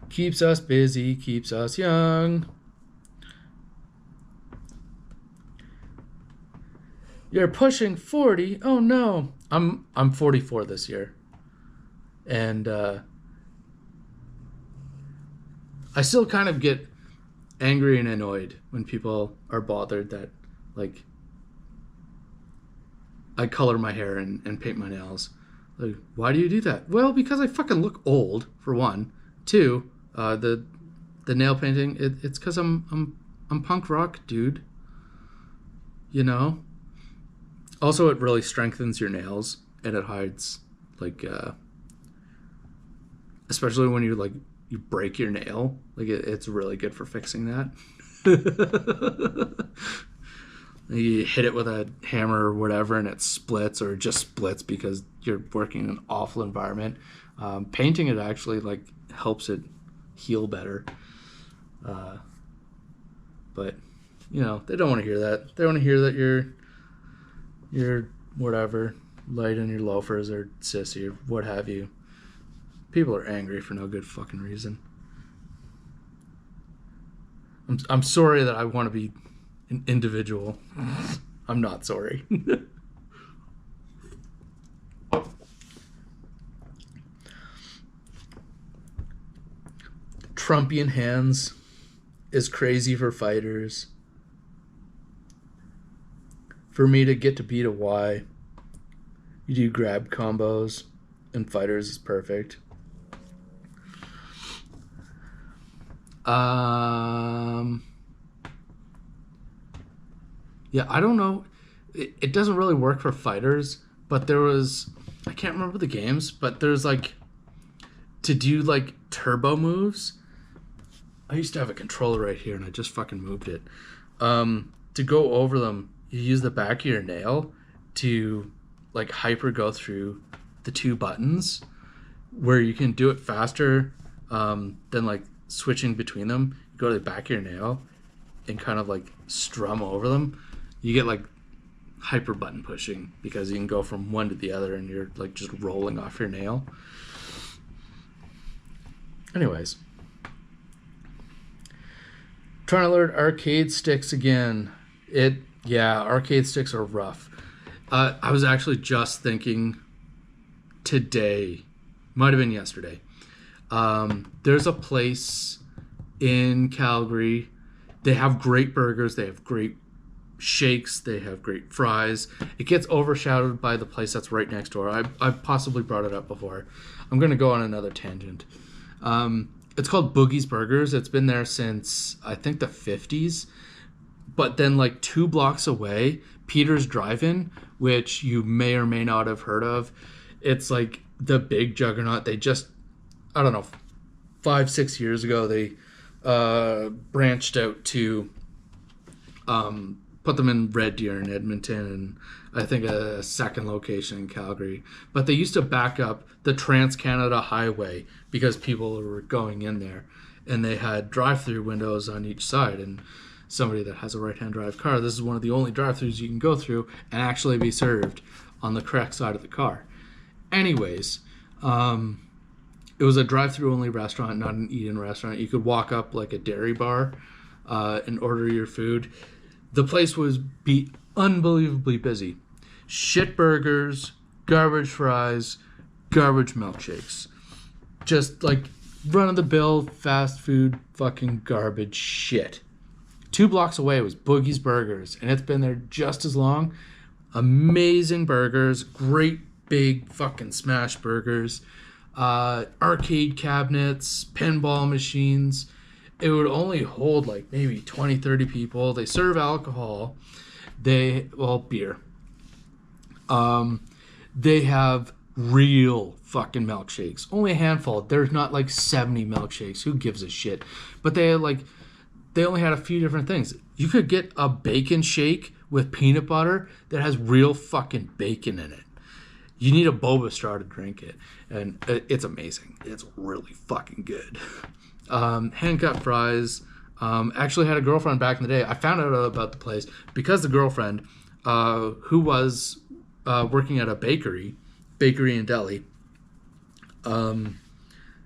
Keeps us busy, keeps us young. You're pushing 40. Oh no. I'm 44 this year. And I still kind of get angry and annoyed when people are bothered that like I color my hair and paint my nails. Like, why do you do that? Well, because I fucking look old, for one. 2, the nail painting, it's because I'm punk rock, dude. You know? Also, it really strengthens your nails, and it hides, like, especially when you're, like, you break your nail. Like it's really good for fixing that. You hit it with a hammer or whatever, and it splits, or it just splits because you're working in an awful environment. Painting it actually like helps it heal better. But you know, they don't want to hear that. They want to hear that you're whatever, light in your loafers or sissy or what have you. People are angry for no good fucking reason. I'm sorry that I want to be an individual. I'm not sorry. Trumpian hands is crazy for fighters. For me to get to beat a Y, you do grab combos, and fighters is perfect. Yeah, I don't know. It doesn't really work for fighters, but there was, I can't remember the games, but there's like, to do like turbo moves. I used to have a controller right here, and I just fucking moved it. To go over them, you use the back of your nail to like hyper go through the two buttons, where you can do it faster than like switching between them. You go to the back of your nail and kind of like strum over them. You get like hyper button pushing because you can go from one to the other and you're like just rolling off your nail. Anyways, trying to learn arcade sticks again. Arcade sticks are rough. I was actually just thinking today, might have been yesterday. There's a place in Calgary. They have great burgers. They have great shakes. They have great fries. It gets overshadowed by the place that's right next door. I've possibly brought it up before. I'm going to go on another tangent. It's called Boogie's Burgers. It's been there since, I think, the 50s. But then, like, 2 blocks away, Peter's Drive-In, which you may or may not have heard of. It's, like, the big juggernaut. They just, I don't know, 5-6 years ago, they branched out to put them in Red Deer in Edmonton, and I think a second location in Calgary. But they used to back up the Trans-Canada Highway because people were going in there, and they had drive-through windows on each side. And somebody that has a right-hand drive car, this is one of the only drive-thrus you can go through and actually be served on the correct side of the car. Anyways, it was a drive-through only restaurant, not an eat-in restaurant. You could walk up like a dairy bar and order your food. The place was unbelievably busy. Shit burgers, garbage fries, garbage milkshakes. Just like run-of-the-bill fast food fucking garbage shit. 2 blocks away was Boogie's Burgers, and it's been there just as long. Amazing burgers, great big fucking smash burgers, arcade cabinets, pinball machines. It would only hold like maybe 20, 30 people. They serve alcohol. Beer. They have real fucking milkshakes. Only a handful. There's not like 70 milkshakes. Who gives a shit? But they only had a few different things. You could get a bacon shake with peanut butter that has real fucking bacon in it. You need a boba straw to drink it. And it's amazing. It's really fucking good. Hand-cut fries. Actually had a girlfriend back in the day. I found out about the place because the girlfriend, who was working at a bakery and deli,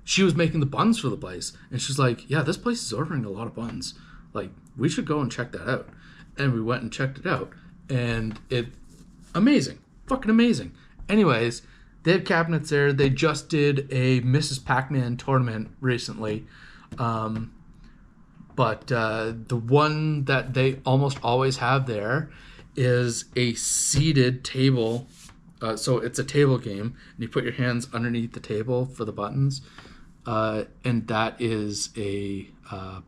she was making the buns for the place. And she's like, yeah, this place is ordering a lot of buns. Like, we should go and check that out. And we went and checked it out. And amazing. Fucking amazing. Anyways, they had cabinets there. They just did a Mrs. Pac-Man tournament recently. But the one that they almost always have there is a seated table. So it's a table game. And you put your hands underneath the table for the buttons. And that is a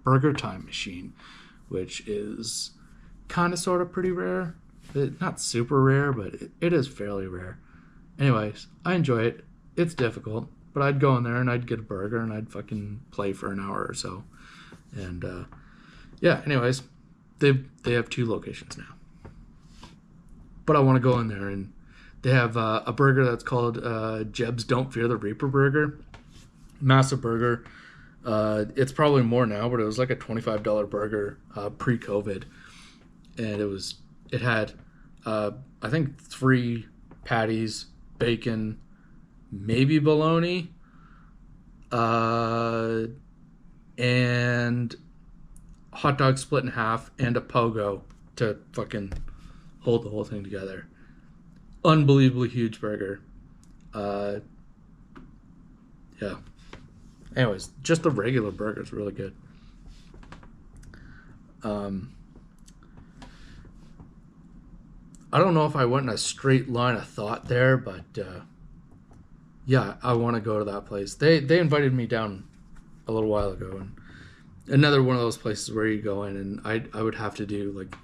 burger time machine, which is kind of sort of pretty rare. Not super rare, but it is fairly rare. Anyways, I enjoy it. It's difficult. but I'd go in there and I'd get a burger and I'd fucking play for an hour or so. And yeah, anyways, they have 2 locations now. But I want to go in there, and they have a burger that's called Jeb's Don't Fear the Reaper burger. Massive burger. It's probably more now, but it was like a $25 burger pre-COVID, and it had I think 3 patties, bacon, maybe bologna, and hot dog split in half, and a pogo to fucking hold the whole thing together. Unbelievably huge burger. Yeah. Anyways, just the regular burger is really good. I don't know if I went in a straight line of thought there, but yeah, I want to go to that place. They invited me down a little while ago, and another one of those places where you go in and I would have to do like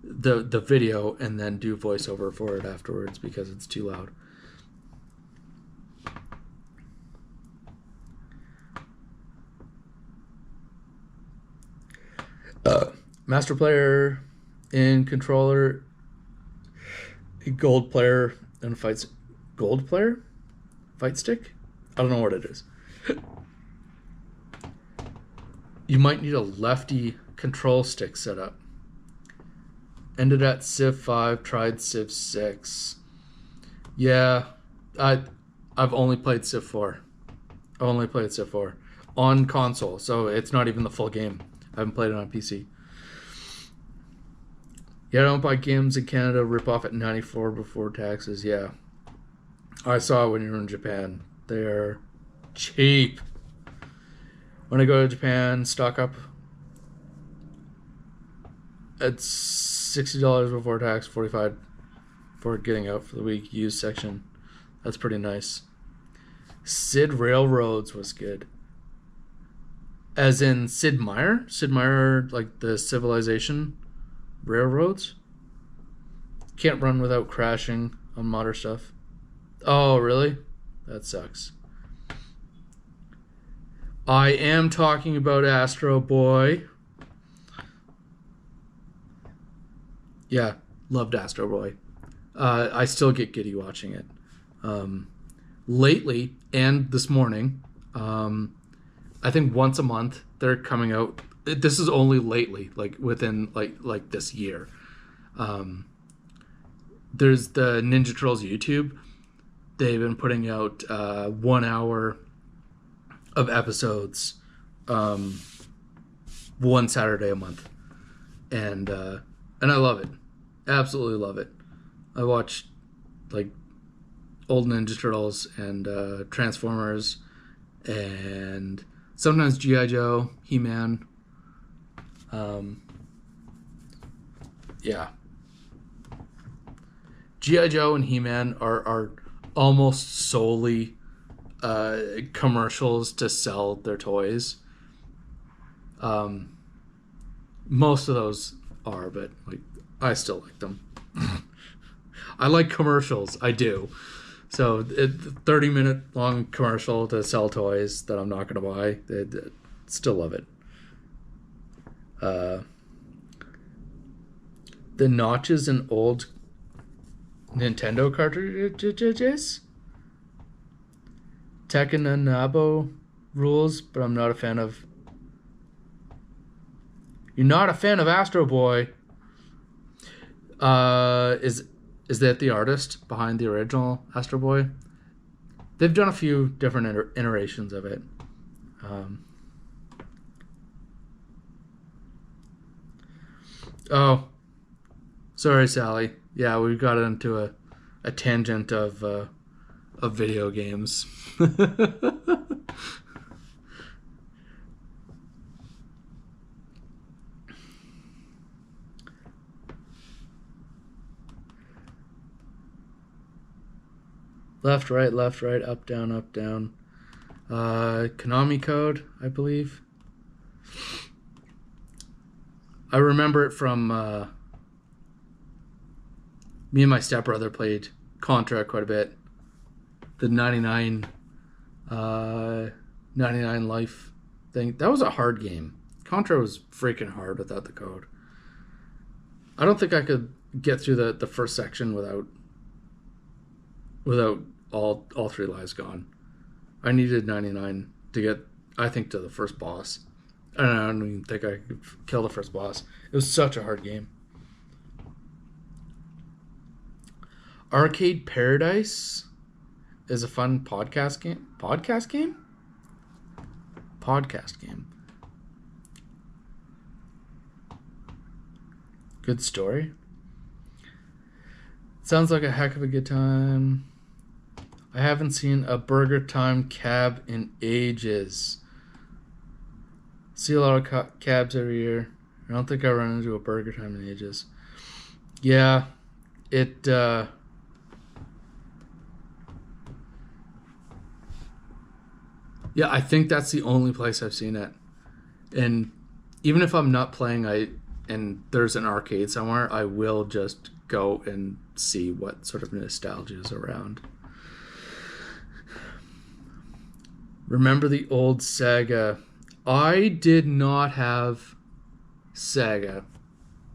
the video and then do voiceover for it afterwards because it's too loud. Master player in controller, gold player and gold player fight stick. I don't know what it is. You might need a lefty control stick setup. Ended at Civ 5, tried Civ 6. Yeah, I've only played Civ 4. I've only played Civ 4 on console, so it's not even the full game. I haven't played it on PC. Yeah, don't buy games in Canada, rip off at 94 before taxes. Yeah, I saw it when you were in Japan. They're cheap. When I go to Japan, stock up. It's $60 before tax, $45 for getting out for the week. Used section. That's pretty nice. Sid Railroads was good. As in Sid Meier? Sid Meier, like the Civilization Railroads? Can't run without crashing on modern stuff. Oh, really? That sucks. I am talking about Astro Boy. Yeah, loved Astro Boy. I still get giddy watching it. Lately, and this morning, I think once a month they're coming out. This is only lately, like within like this year. There's the Ninja Turtles YouTube. They've been putting out 1 hour of episodes, one Saturday a month, and I love it. Absolutely love it. I watch like old Ninja Turtles and Transformers, and sometimes G.I. Joe, He-Man. Yeah. G.I. Joe and He-Man are almost solely commercials to sell their toys. Most of those are, but like I still like them. I like commercials. I do. So, 30-minute long commercial to sell toys that I'm not going to buy. Still love it. The notches in old Nintendo cartridges. Tekken and Nabo rules, but I'm not a fan of. You're not a fan of Astro Boy. Is that the artist behind the original Astro Boy? They've done a few different iterations of it. Oh, sorry, Sally. Yeah, we got into a tangent of video games. Left, right, up, down, up, down. Konami code, I believe. I remember it from me and my stepbrother played Contra quite a bit. The 99 Uh, 99 Life thing. That was a hard game. Contra was freaking hard without the code. I don't think I could get through the first section without all three lives gone. I needed 99 to get, I think, to the first boss. I don't even think I could kill the first boss. It was such a hard game. Arcade Paradise is a fun podcast game. Podcast game? Podcast game. Good story. Sounds like a heck of a good time. I haven't seen a Burger Time cab in ages. See a lot of cabs every year. I don't think I run into a Burger Time in ages. Yeah, it... Yeah, I think that's the only place I've seen it. And even if I'm not playing, and there's an arcade somewhere, I will just go and see what sort of nostalgia is around. Remember the old Sega? I did not have Sega,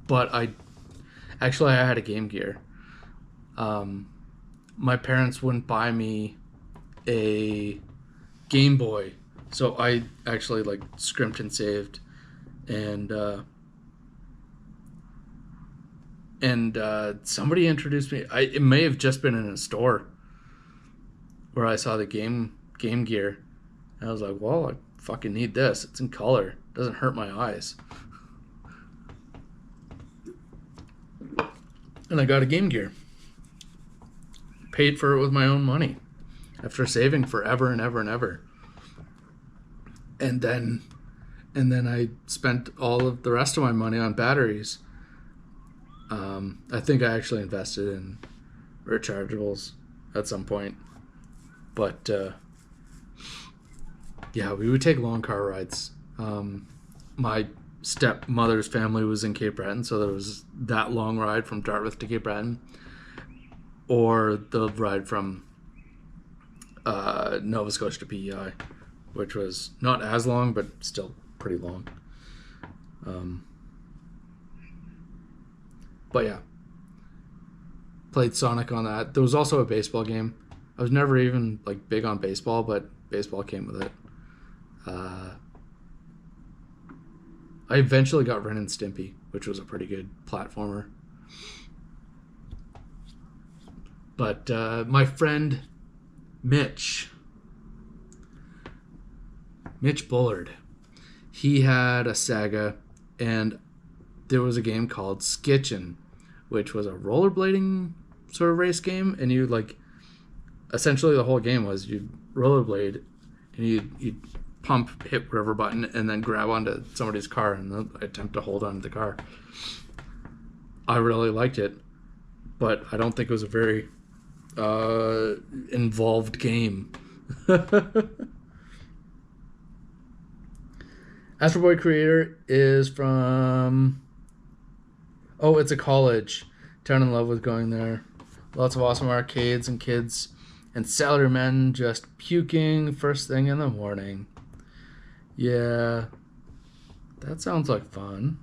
but I had a Game Gear. My parents wouldn't buy me a Game Boy, so I actually scrimped and saved, and somebody introduced me. It may have just been in a store where I saw the Game Gear, and I was like, well, I fucking need this. It's in color. It doesn't hurt my eyes. And I got a Game Gear. Paid for it with my own money after saving forever and ever and ever. And then I spent all of the rest of my money on batteries. I think I actually invested in rechargeables at some point. But yeah, we would take long car rides. My stepmother's family was in Cape Breton, so there was that long ride from Dartmouth to Cape Breton, or the ride from Nova Scotia to PEI, which was not as long, but still pretty long. But yeah, played Sonic on that. There was also a baseball game. I was never even big on baseball, but baseball came with it. I eventually got Ren and Stimpy, which was a pretty good platformer. But my friend Mitch Bullard, he had a Sega, and there was a game called Skitchin', which was a rollerblading sort of race game, and you essentially the whole game was you'd rollerblade and you'd hit whatever button, and then grab onto somebody's car and attempt to hold onto the car. I really liked it, but I don't think it was a very involved game. Astro Boy Creator is from... Oh, it's a college. Town in love with going there. Lots of awesome arcades and kids. And salarymen just puking first thing in the morning. Yeah. That sounds like fun.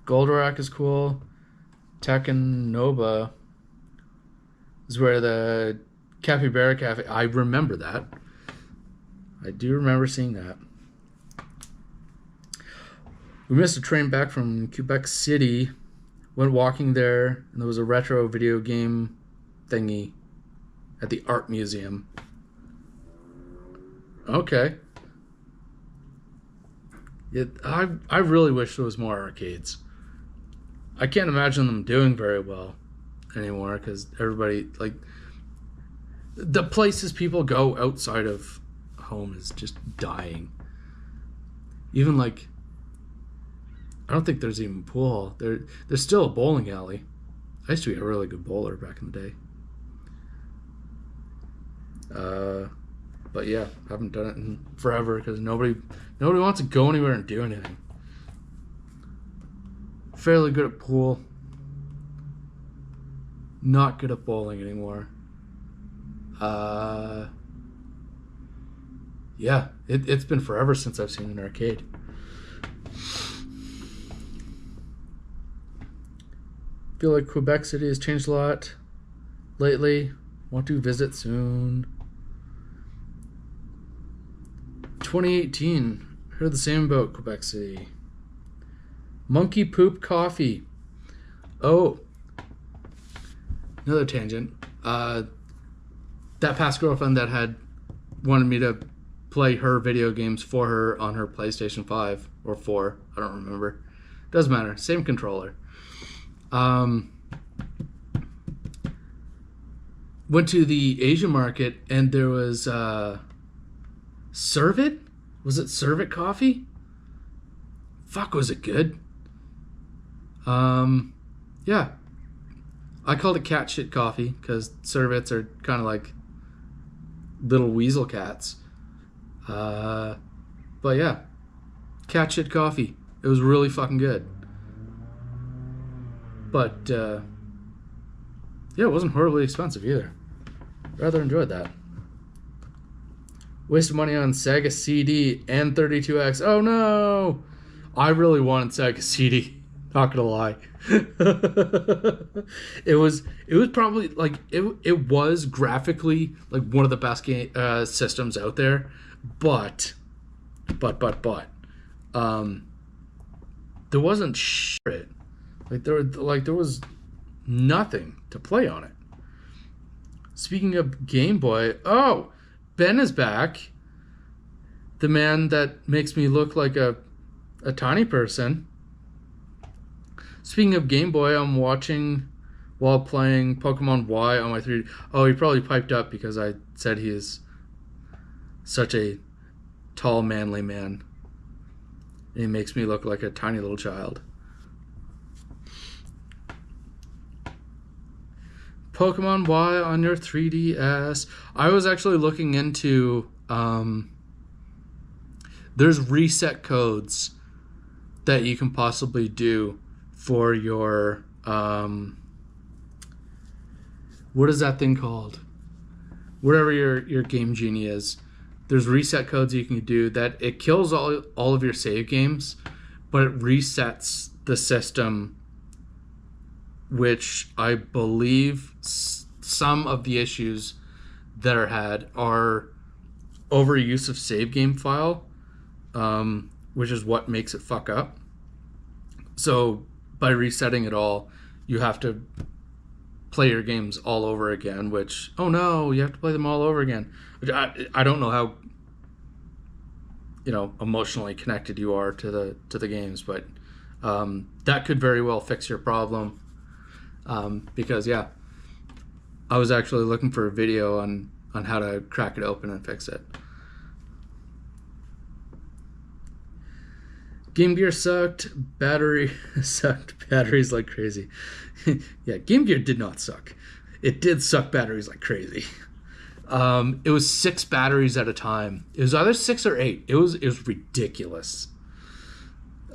Goldorak is cool. Tekken Nova is where the Capybara Cafe... I remember that. I do remember seeing that. We missed a train back from Quebec City. Went walking there, and there was a retro video game thingy at the art museum. Okay. Yeah, I really wish there was more arcades. I can't imagine them doing very well anymore, because everybody, the places people go outside of home is just dying. Even I don't think there's even a pool. There's still a bowling alley. I used to be a really good bowler back in the day. But yeah, haven't done it in forever because nobody wants to go anywhere and do anything. Fairly good at pool. Not good at bowling anymore. Yeah, it's been forever since I've seen an arcade. Feel like Quebec City has changed a lot lately. Want to visit soon. 2018. Heard the same about Quebec City. Monkey poop coffee. Oh, another tangent. That past girlfriend that had wanted me to play her video games for her on her PlayStation 5 or 4. I don't remember. Doesn't matter. Same controller. Went to the Asian market and there was Servit? Was it Servit coffee? Fuck, was it good? Yeah. I called it cat shit coffee because Servits are kind of like little weasel cats. But yeah, cat shit coffee. It was really fucking good. But yeah, it wasn't horribly expensive either. Rather enjoyed that. Wasted money on Sega CD and 32X. Oh no! I really wanted Sega CD. Not gonna lie. It was probably like it was graphically like one of the best game systems out there, but there wasn't shit. There was nothing to play on it. Speaking of Game Boy, oh, Ben is back. The man that makes me look like a tiny person. Speaking of Game Boy, I'm watching while playing Pokemon Y on my 3D. Oh, he probably piped up because I said he is such a tall, manly man. And he makes me look like a tiny little child. Pokemon Y on your 3DS. I was actually looking into there's reset codes that you can possibly do for your what is that thing called? Whatever your Game Genie is. There's reset codes you can do that it kills all of your save games, but it resets the system, which I believe some of the issues that are had are overuse of save game file, which is what makes it fuck up. So by resetting it all, you have to play your games all over again, which, oh no, you have to play them all over again. Which I don't know how, emotionally connected you are to the games, but that could very well fix your problem. Because yeah, I was actually looking for a video on how to crack it open and fix it. Game Gear sucked batteries like crazy. Yeah, Game Gear did not suck. It did suck batteries like crazy. It was 6 batteries at a time. It was either 6 or 8. It was ridiculous.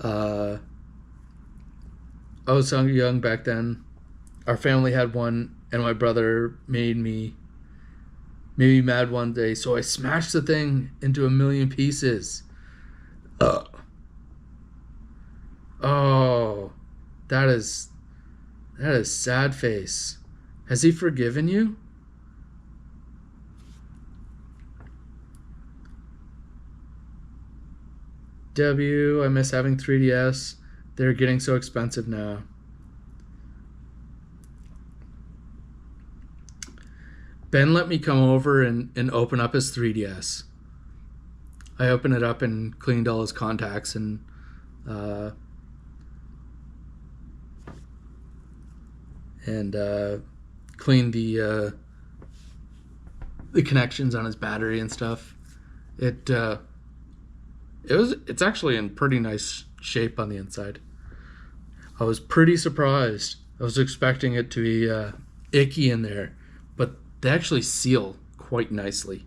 I was so young back then. Our family had one, and my brother made me mad one day, so I smashed the thing into a million pieces. Oh, that is sad face. Has he forgiven you? I miss having 3DS. They're getting so expensive now. Ben let me come over and open up his 3DS. I opened it up and cleaned all his contacts and cleaned the connections on his battery and stuff. It's actually in pretty nice shape on the inside. I was pretty surprised. I was expecting it to be icky in there, but they actually seal quite nicely.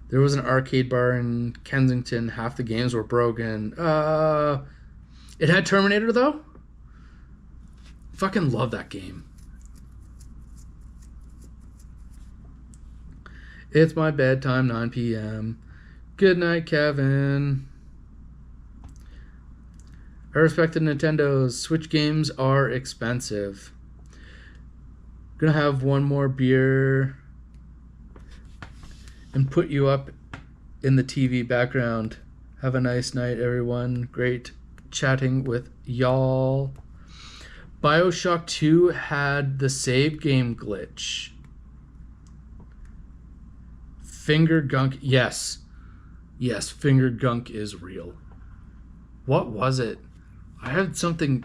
There was an arcade bar in Kensington. Half the games were broken. It had Terminator though. Fucking love that game. It's my bedtime, 9 p.m. Good night, Kevin. I respect the Nintendo's. Switch games are expensive. Gonna have one more beer and put you up in the TV background. Have a nice night, everyone. Great chatting with y'all. BioShock 2 had the save game glitch. Finger gunk. Yes. Yes, finger gunk is real. What was it? I had something.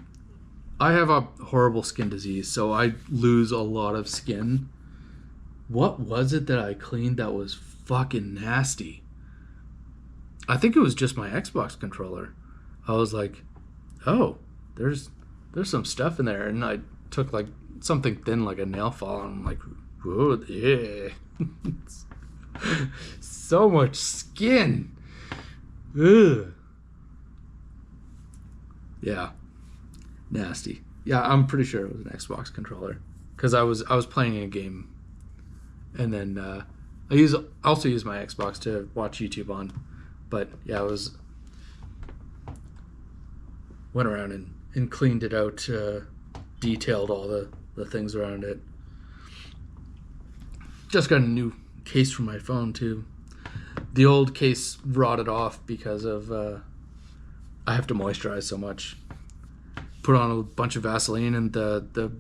I have a horrible skin disease, so I lose a lot of skin. What was it that I cleaned that was fucking nasty? I think it was just my Xbox controller. I was like, oh, there's some stuff in there. And I took like something thin like a nail file, and I'm like, whoa, yeah. So much skin. Ugh. Yeah. Nasty. Yeah, I'm pretty sure it was an Xbox controller. Because I was playing a game. And then I also use my Xbox to watch YouTube on. But yeah, went around and cleaned it out, detailed all the things around it. Just got a new case for my phone too. The old case rotted off because of I have to moisturize so much. Put on a bunch of Vaseline, and the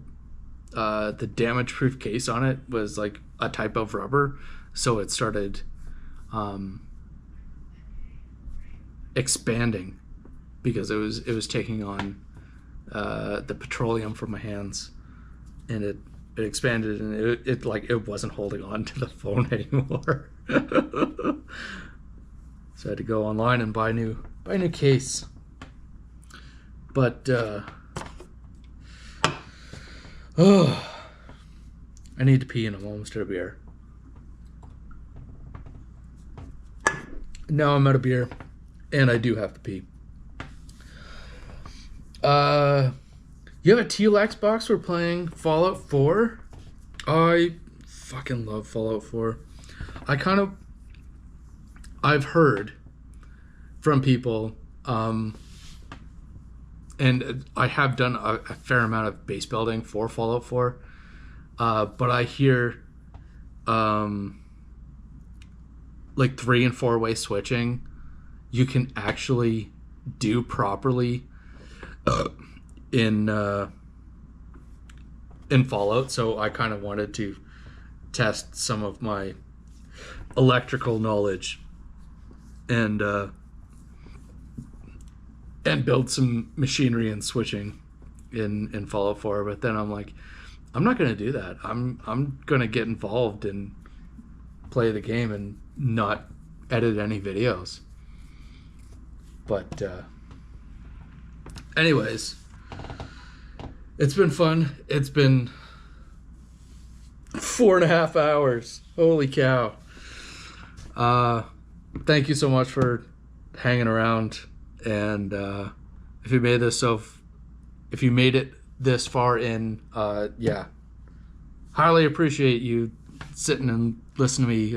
damage-proof case on it was like a type of rubber, so it started expanding because it was taking on the petroleum from my hands, and it expanded, and it wasn't holding on to the phone anymore. So I had to go online and buy a new case. But I need to pee, and I'm almost out of beer. Now I'm out of beer, and I do have to pee. You have a teal Xbox for playing Fallout 4? I fucking love Fallout 4. I've heard from people, and I have done a fair amount of base building for Fallout 4, but I hear like 3 and 4 way switching you can actually do properly in Fallout. So I kind of wanted to test some of my electrical knowledge and build some machinery and switching in Fallout 4. But then I'm like, I'm not going to do that. I'm going to get involved and play the game and not edit any videos. But anyways, it's been fun. It's been 4.5 hours. Holy cow. Thank you so much for hanging around. And if you made it this far in, yeah, highly appreciate you sitting and listening to me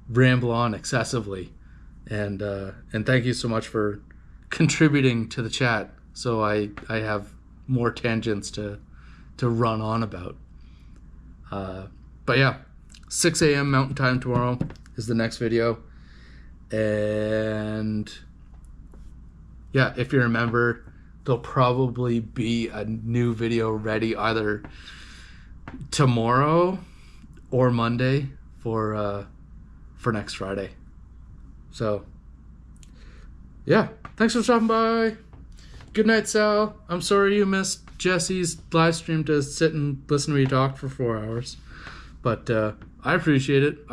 ramble on excessively. And thank you so much for contributing to the chat, so I have more tangents to run on about. But yeah, 6 a.m. Mountain Time tomorrow is the next video. And yeah, if you're a member, there'll probably be a new video ready either tomorrow or Monday for next Friday. So yeah, thanks for stopping by. Good night, Sal. I'm sorry you missed Jesse's live stream to sit and listen to me talk for 4 hours, but I appreciate it. I